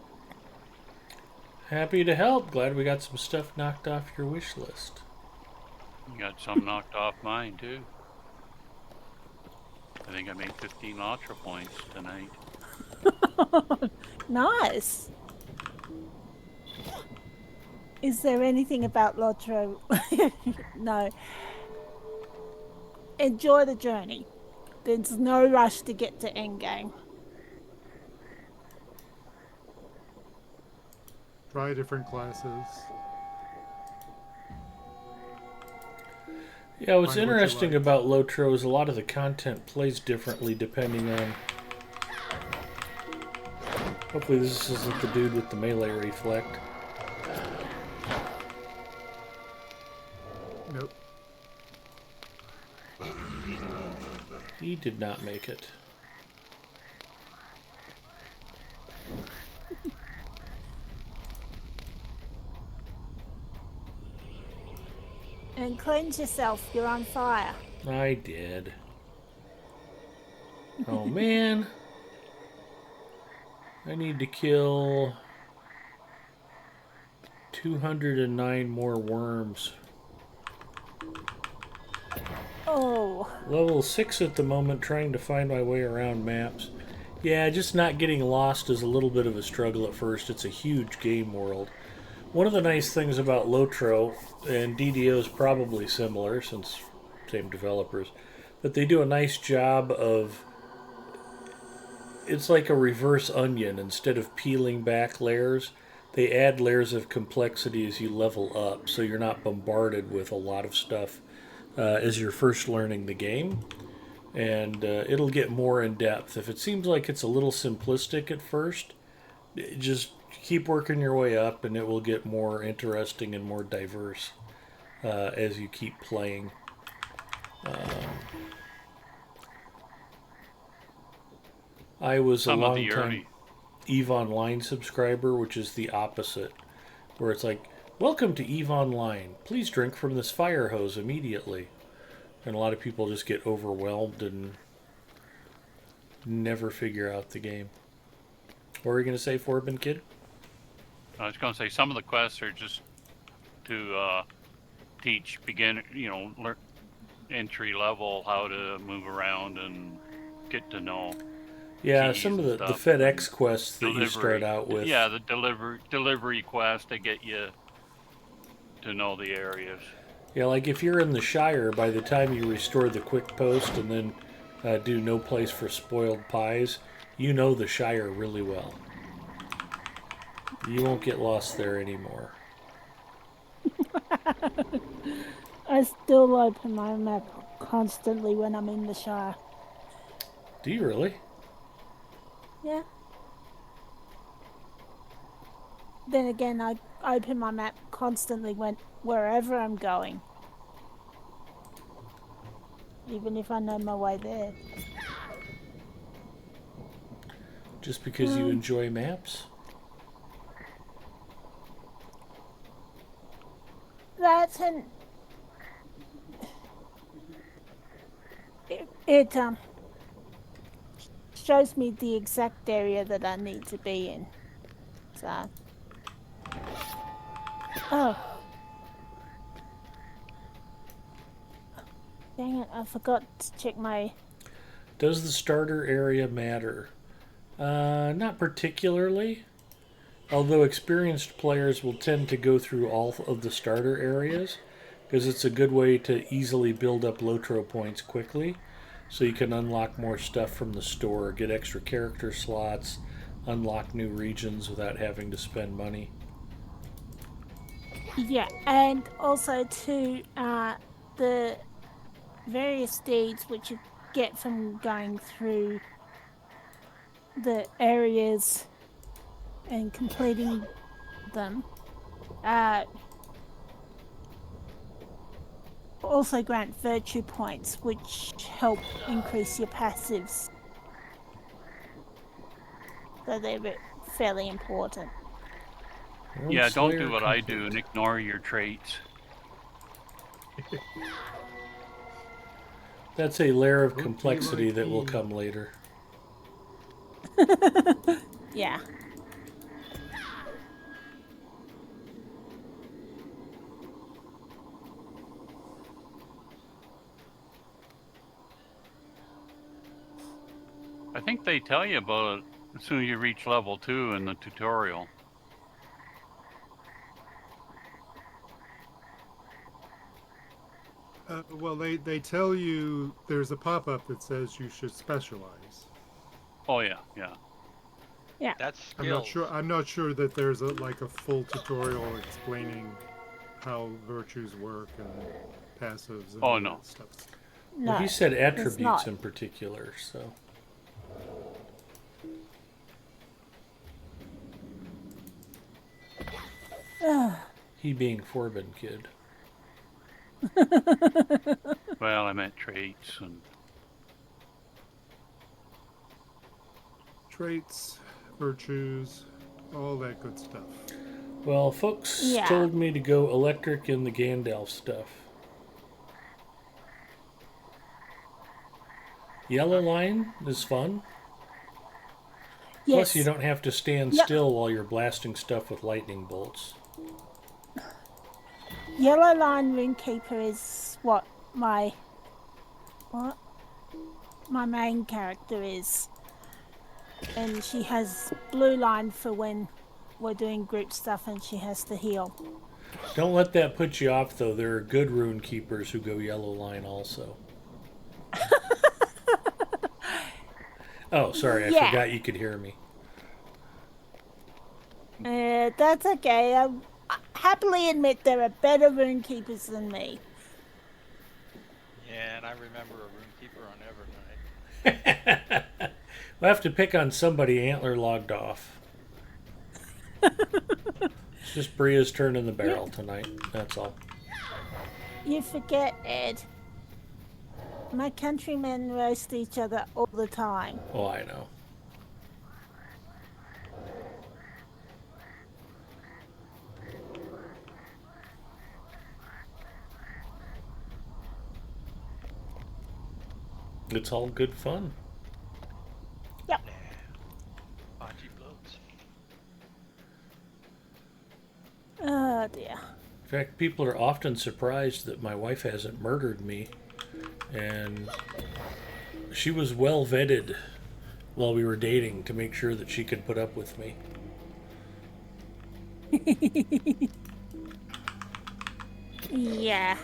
[SPEAKER 1] Happy to help. Glad we got some stuff knocked off your wish list.
[SPEAKER 8] You got some knocked off mine too. I think I made 15 ultra points tonight.
[SPEAKER 4] Nice. Is there anything about Lotro? No. Enjoy the journey. There's no rush to get to endgame.
[SPEAKER 5] Try different classes.
[SPEAKER 1] Yeah, what's
[SPEAKER 5] Find what you
[SPEAKER 1] interesting
[SPEAKER 5] like.
[SPEAKER 1] about Lotro is a lot of the content plays differently depending on... Hopefully this isn't the dude with the melee reflect.
[SPEAKER 5] Nope.
[SPEAKER 1] He did not make it.
[SPEAKER 4] And cleanse yourself, you're on fire.
[SPEAKER 1] I did. Oh man. I need to kill 209 more worms.
[SPEAKER 4] Oh.
[SPEAKER 1] Level 6 at the moment, trying to find my way around maps. Yeah, just not getting lost is a little bit of a struggle at first. It's a huge game world. One of the nice things about Lotro, and DDO is probably similar since same developers, but they do a nice job of... It's like a reverse onion. Instead of peeling back layers, they add layers of complexity as you level up, so you're not bombarded with a lot of stuff as you're first learning the game. And it'll get more in depth. If it seems like it's a little simplistic at first, just keep working your way up and it will get more interesting and more diverse as you keep playing. I was a long time EVE Online subscriber, which is the opposite, where it's like, welcome to EVE Online. Please drink from this fire hose immediately. And a lot of people just get overwhelmed and never figure out the game. What were you going to say, Forbin Kid?
[SPEAKER 8] I was going to say some of the quests are just to teach beginner, entry level how to move around and get to know.
[SPEAKER 1] Yeah,
[SPEAKER 8] keys
[SPEAKER 1] some of
[SPEAKER 8] and
[SPEAKER 1] the
[SPEAKER 8] stuff.
[SPEAKER 1] FedEx quests that you start out with.
[SPEAKER 8] Yeah, the delivery quest to get you to know the areas.
[SPEAKER 1] Yeah, like if you're in the Shire, by the time you restore the quick post and then do no place for spoiled pies, you know the Shire really well. You won't get lost there anymore.
[SPEAKER 4] I still open my map constantly when I'm in the Shire.
[SPEAKER 1] Do you really?
[SPEAKER 4] Yeah. Then again, I open my map constantly wherever I'm going. Even if I know my way there.
[SPEAKER 1] Just because you enjoy maps?
[SPEAKER 4] that and it shows me the exact area that I need to be in. So, oh, dang it! I forgot to check my.
[SPEAKER 1] Does the starter area matter? Not particularly. Although experienced players will tend to go through all of the starter areas because it's a good way to easily build up Lotro points quickly. So you can unlock more stuff from the store, get extra character slots, unlock new regions without having to spend money.
[SPEAKER 4] Yeah, and also to the various deeds which you get from going through the areas and completing them also grant virtue points which help increase your passives. So they're fairly important.
[SPEAKER 8] Yeah, don't do what I do and ignore your traits.
[SPEAKER 1] That's a layer of complexity that will come later.
[SPEAKER 4] Yeah.
[SPEAKER 8] I think they tell you about it as soon as you reach level 2 in the tutorial.
[SPEAKER 5] Well, they tell you there's a pop-up that says you should specialize.
[SPEAKER 8] Oh yeah, yeah.
[SPEAKER 4] Yeah.
[SPEAKER 7] That's skills.
[SPEAKER 5] I'm not sure that there's a full tutorial explaining how virtues work and passives and all
[SPEAKER 8] no.
[SPEAKER 5] that stuff.
[SPEAKER 4] No,
[SPEAKER 1] Well, he said
[SPEAKER 4] it's
[SPEAKER 1] attributes
[SPEAKER 4] not.
[SPEAKER 1] in particular, so. He being Forbin Kid.
[SPEAKER 8] Well, I meant traits and
[SPEAKER 5] Traits, virtues, all that good stuff.
[SPEAKER 1] Well, folks
[SPEAKER 4] Yeah.
[SPEAKER 1] told me to go electric in the Gandalf stuff. Yellow line is fun.
[SPEAKER 4] Yes.
[SPEAKER 1] Plus, you don't have to stand
[SPEAKER 4] Yep.
[SPEAKER 1] still while you're blasting stuff with lightning bolts.
[SPEAKER 4] Yellow line Runekeeper is what my main character is. And she has blue line for when we're doing group stuff and she has to heal.
[SPEAKER 1] Don't let that put you off, though. There are good rune keepers who go yellow line also. Oh, sorry, I
[SPEAKER 4] Yeah.
[SPEAKER 1] forgot you could hear me.
[SPEAKER 4] That's okay. I happily admit there are better rune keepers than me.
[SPEAKER 7] Yeah, and I remember a Runekeeper on Evernight.
[SPEAKER 1] We'll have to pick on somebody Antler logged off. It's just Bria's turn in the barrel tonight, that's all.
[SPEAKER 4] You forget, Ed. My countrymen roast each other all the time.
[SPEAKER 1] Oh, I know. It's all good fun.
[SPEAKER 4] Yep.
[SPEAKER 7] Bocce bloats.
[SPEAKER 4] Oh dear.
[SPEAKER 1] In fact, people are often surprised that my wife hasn't murdered me. And she was well vetted while we were dating to make sure that she could put up with me.
[SPEAKER 4] Yeah.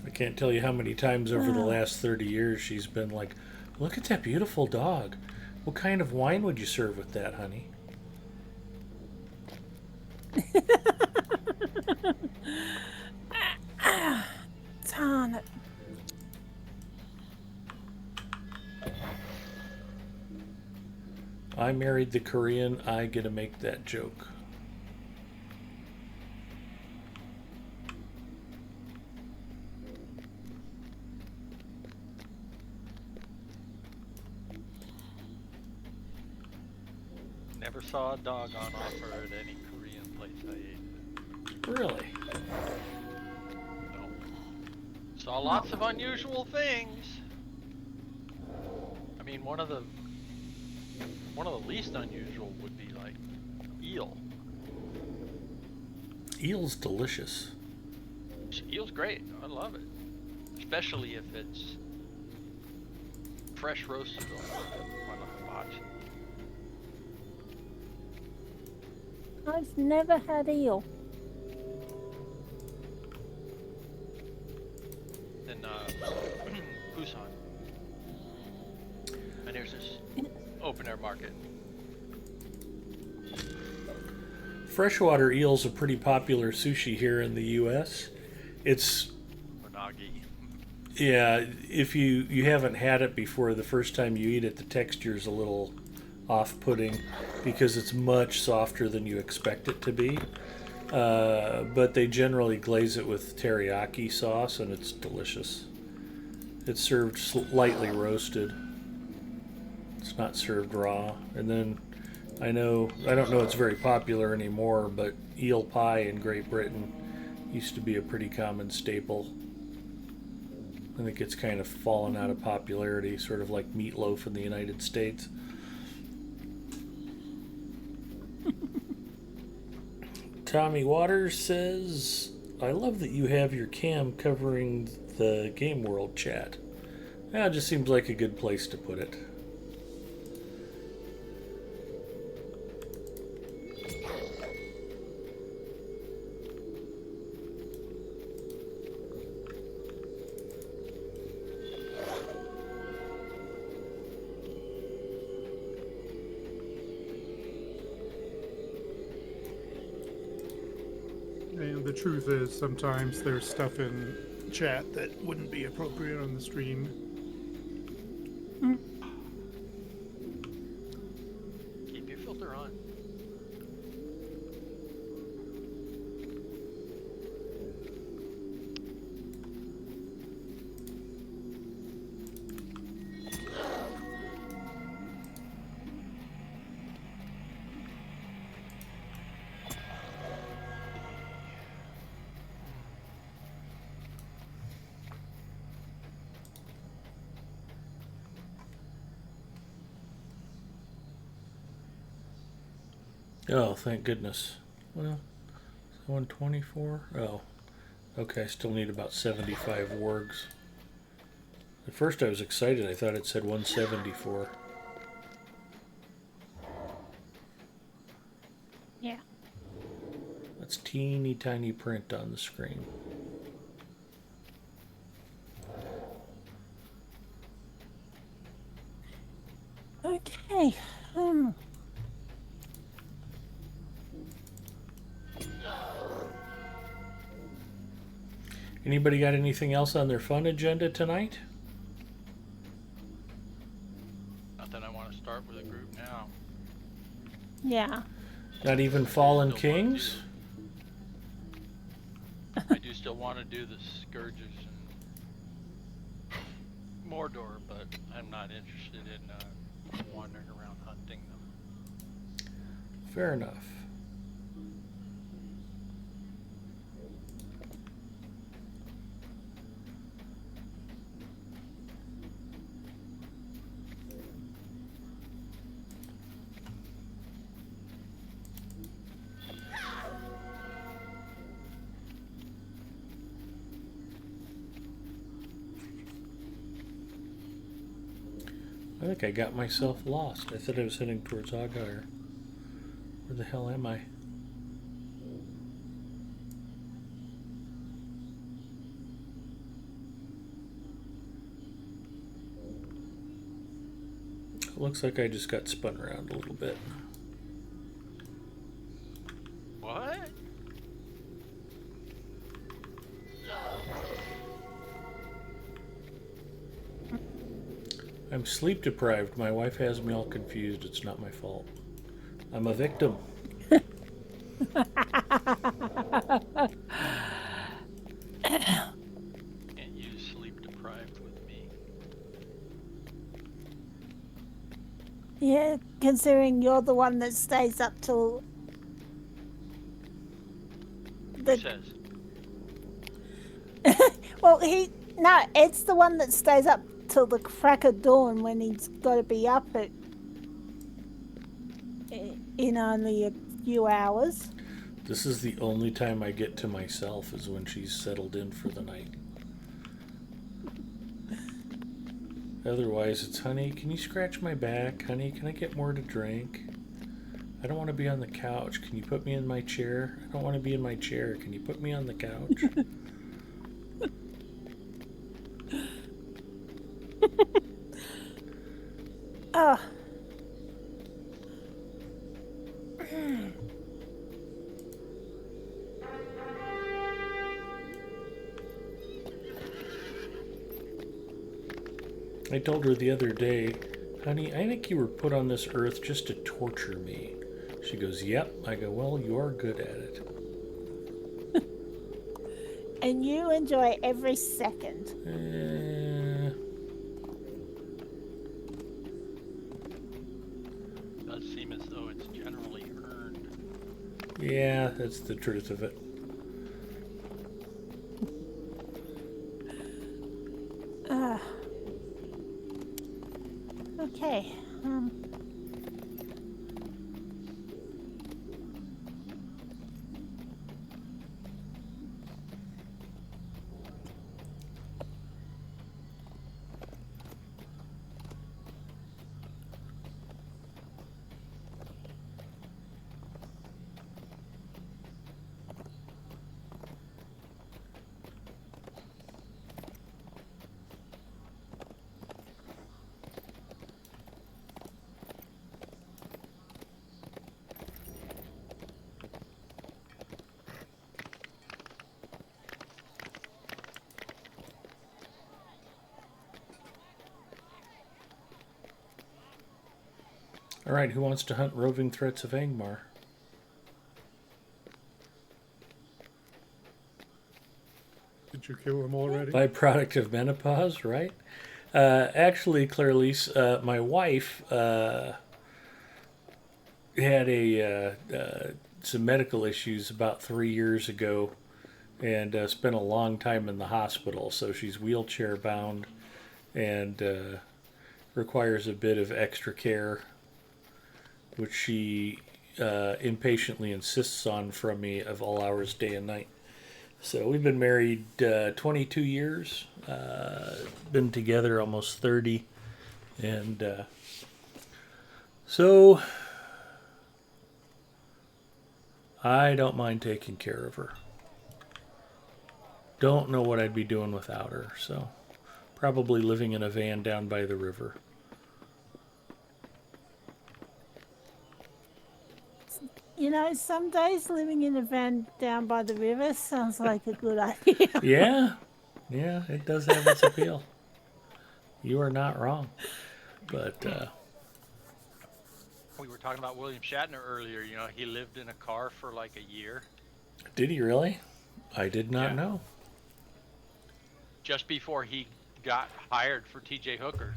[SPEAKER 1] I can't tell you how many times over the last 30 years she's been like, look at that beautiful dog. What kind of wine would you serve with that, honey?
[SPEAKER 4] Darn it.
[SPEAKER 1] I married the Korean, I get to make that joke.
[SPEAKER 7] Never saw a dog on offer at any Korean place I ate.
[SPEAKER 1] Really?
[SPEAKER 7] No. Saw lots of unusual things. I mean, one of the least unusual would be like eel.
[SPEAKER 1] Eel's delicious.
[SPEAKER 7] Eel's great. I love it, especially if it's fresh roasted on a pot.
[SPEAKER 4] I've never had eel.
[SPEAKER 7] Then Busan. And there's this open air market.
[SPEAKER 1] Freshwater eel's a pretty popular sushi here in the U.S. It's
[SPEAKER 7] Unagi.
[SPEAKER 1] Yeah, if you haven't had it before, the first time you eat it, the texture's a little off-putting because it's much softer than you expect it to be. But they generally glaze it with teriyaki sauce, and it's delicious. It's served lightly roasted. It's not served raw. And then I don't know it's very popular anymore, but eel pie in Great Britain used to be a pretty common staple. I think it's kind of fallen out of popularity, sort of like meatloaf in the United States. Tommy Waters says, I love that you have your cam covering the Game World chat. Yeah, it just seems like a good place to put it.
[SPEAKER 5] And the truth is, sometimes there's stuff in chat that wouldn't be appropriate on the stream.
[SPEAKER 7] Keep your filter on.
[SPEAKER 1] Oh, thank goodness. Well, 124? Oh, okay, I still need about 75 wargs. At first I was excited, I thought it said 174.
[SPEAKER 4] Yeah.
[SPEAKER 1] That's teeny tiny print on the screen.
[SPEAKER 4] Okay.
[SPEAKER 1] Anybody got anything else on their fun agenda tonight?
[SPEAKER 7] Not that I want to start with a group now.
[SPEAKER 4] Yeah.
[SPEAKER 1] Not even Fallen
[SPEAKER 7] Still wanna
[SPEAKER 1] Kings?
[SPEAKER 7] I do still want to do the Scourges and Mordor, but I'm not interested in wandering around hunting them.
[SPEAKER 1] Fair enough. I think I got myself lost. I thought I was heading towards Agar. Where the hell am I? It looks like I just got spun around a little bit.
[SPEAKER 7] What?
[SPEAKER 1] I'm sleep deprived. My wife has me all confused. It's not my fault. I'm a victim.
[SPEAKER 7] Can't use sleep deprived with me.
[SPEAKER 4] Yeah, considering you're the one that stays up till
[SPEAKER 7] Who says?
[SPEAKER 4] Well, Ed's the one that stays up till the crack of dawn when he's got to be up in only a few hours.
[SPEAKER 1] This is the only time I get to myself is when she's settled in for the night. Otherwise, it's, honey, can you scratch my back? Honey, can I get more to drink? I don't want to be on the couch. Can you put me in my chair? I don't want to be in my chair. Can you put me on the couch?
[SPEAKER 4] Oh.
[SPEAKER 1] I told her the other day, honey, I think you were put on this earth just to torture me. She goes, yep. I go, well, you're good at it.
[SPEAKER 4] And you enjoy every second.
[SPEAKER 7] Does seem as though it's generally earned.
[SPEAKER 1] Yeah, that's the truth of it.
[SPEAKER 4] Okay.
[SPEAKER 1] All right, who wants to hunt roving threats of Angmar?
[SPEAKER 5] Did you kill him already?
[SPEAKER 1] Byproduct of menopause, right? Actually, Clairlise, my wife had some medical issues about 3 years ago and spent a long time in the hospital. So she's wheelchair bound and requires a bit of extra care, which she impatiently insists on from me of all hours, day and night. So we've been married 22 years, been together almost 30, and so I don't mind taking care of her. Don't know what I'd be doing without her, so probably living in a van down by the river.
[SPEAKER 4] You know, some days living in a van down by the river sounds like a good idea.
[SPEAKER 1] Yeah, it does have its appeal. You are not wrong. But
[SPEAKER 7] We were talking about William Shatner earlier. You know, he lived in a car for like a year.
[SPEAKER 1] did he really? I did not know.
[SPEAKER 7] Just before he got hired for T.J. Hooker.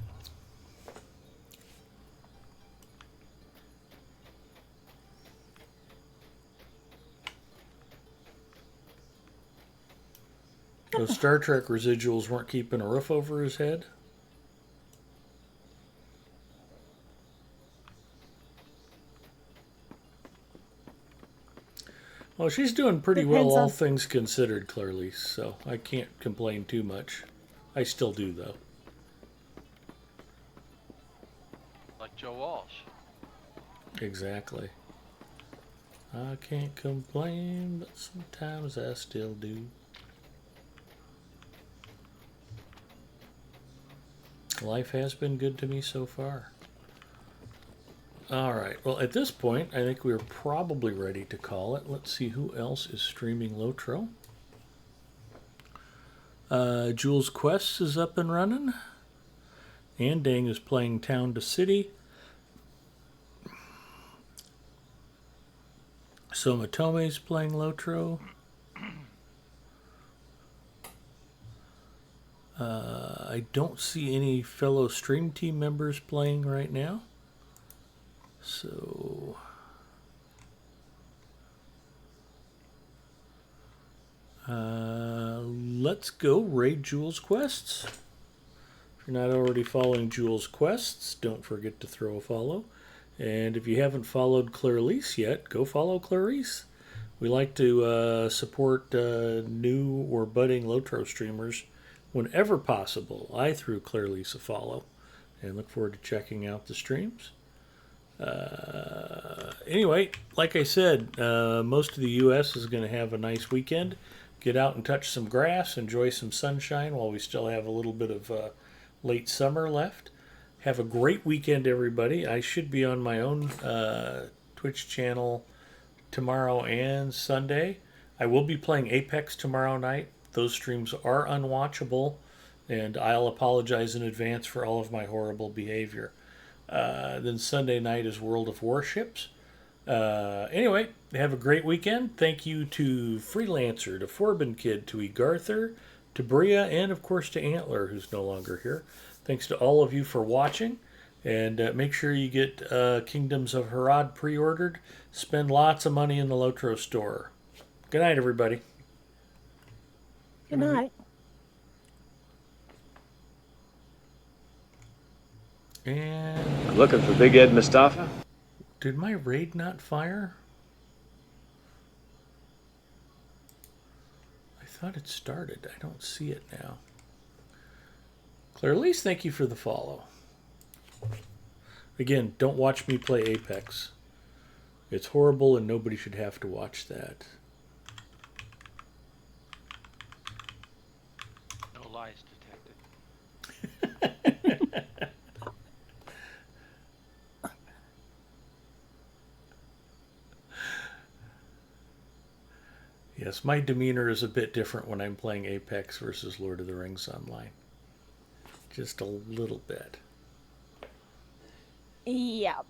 [SPEAKER 1] Those Star Trek residuals weren't keeping a roof over his head? Well, she's doing pretty well, all things considered, Clairlise, so I can't complain too much. I still do, though.
[SPEAKER 7] Like Joe Walsh.
[SPEAKER 1] Exactly. I can't complain, but sometimes I still do. Life has been good to me so far. All right. Well, at this point, I think we're probably ready to call it. Let's see who else is streaming Lotro. Jules Quest is up and running. Andang is playing Town to City. Somatome is playing Lotro. I don't see any fellow stream team members playing right now. So Let's go raid Jules' quests. If you're not already following Jules' quests, don't forget to throw a follow. And if you haven't followed Clarice yet, go follow Clarice. We like to support new or budding Lotro streamers whenever possible. I threw Clarice a follow and look forward to checking out the streams. Anyway, like I said, most of the U.S. is going to have a nice weekend. Get out and touch some grass, enjoy some sunshine while we still have a little bit of late summer left. Have a great weekend, everybody. I should be on my own Twitch channel tomorrow and Sunday. I will be playing Apex tomorrow night. Those streams are unwatchable, and I'll apologize in advance for all of my horrible behavior. Then Sunday night is World of Warships. Anyway, have a great weekend. Thank you to Freelancer, to Forbin Kid, to Urugarth, to Bria, and of course to Antler, who's no longer here. Thanks to all of you for watching, and make sure you get Kingdoms of Harad pre-ordered. Spend lots of money in the Lotro store. Good night, everybody.
[SPEAKER 4] Good night.
[SPEAKER 1] And
[SPEAKER 9] Looking for Big Ed Mustafa?
[SPEAKER 1] did my raid not fire? I thought it started. I don't see it now. Clarice, thank you for the follow. Again, don't watch me play Apex. It's horrible and nobody should have to watch that.
[SPEAKER 7] No lies detected.
[SPEAKER 1] Yes, my demeanor is a bit different when I'm playing Apex versus Lord of the Rings Online. Just a little bit.
[SPEAKER 4] Yep.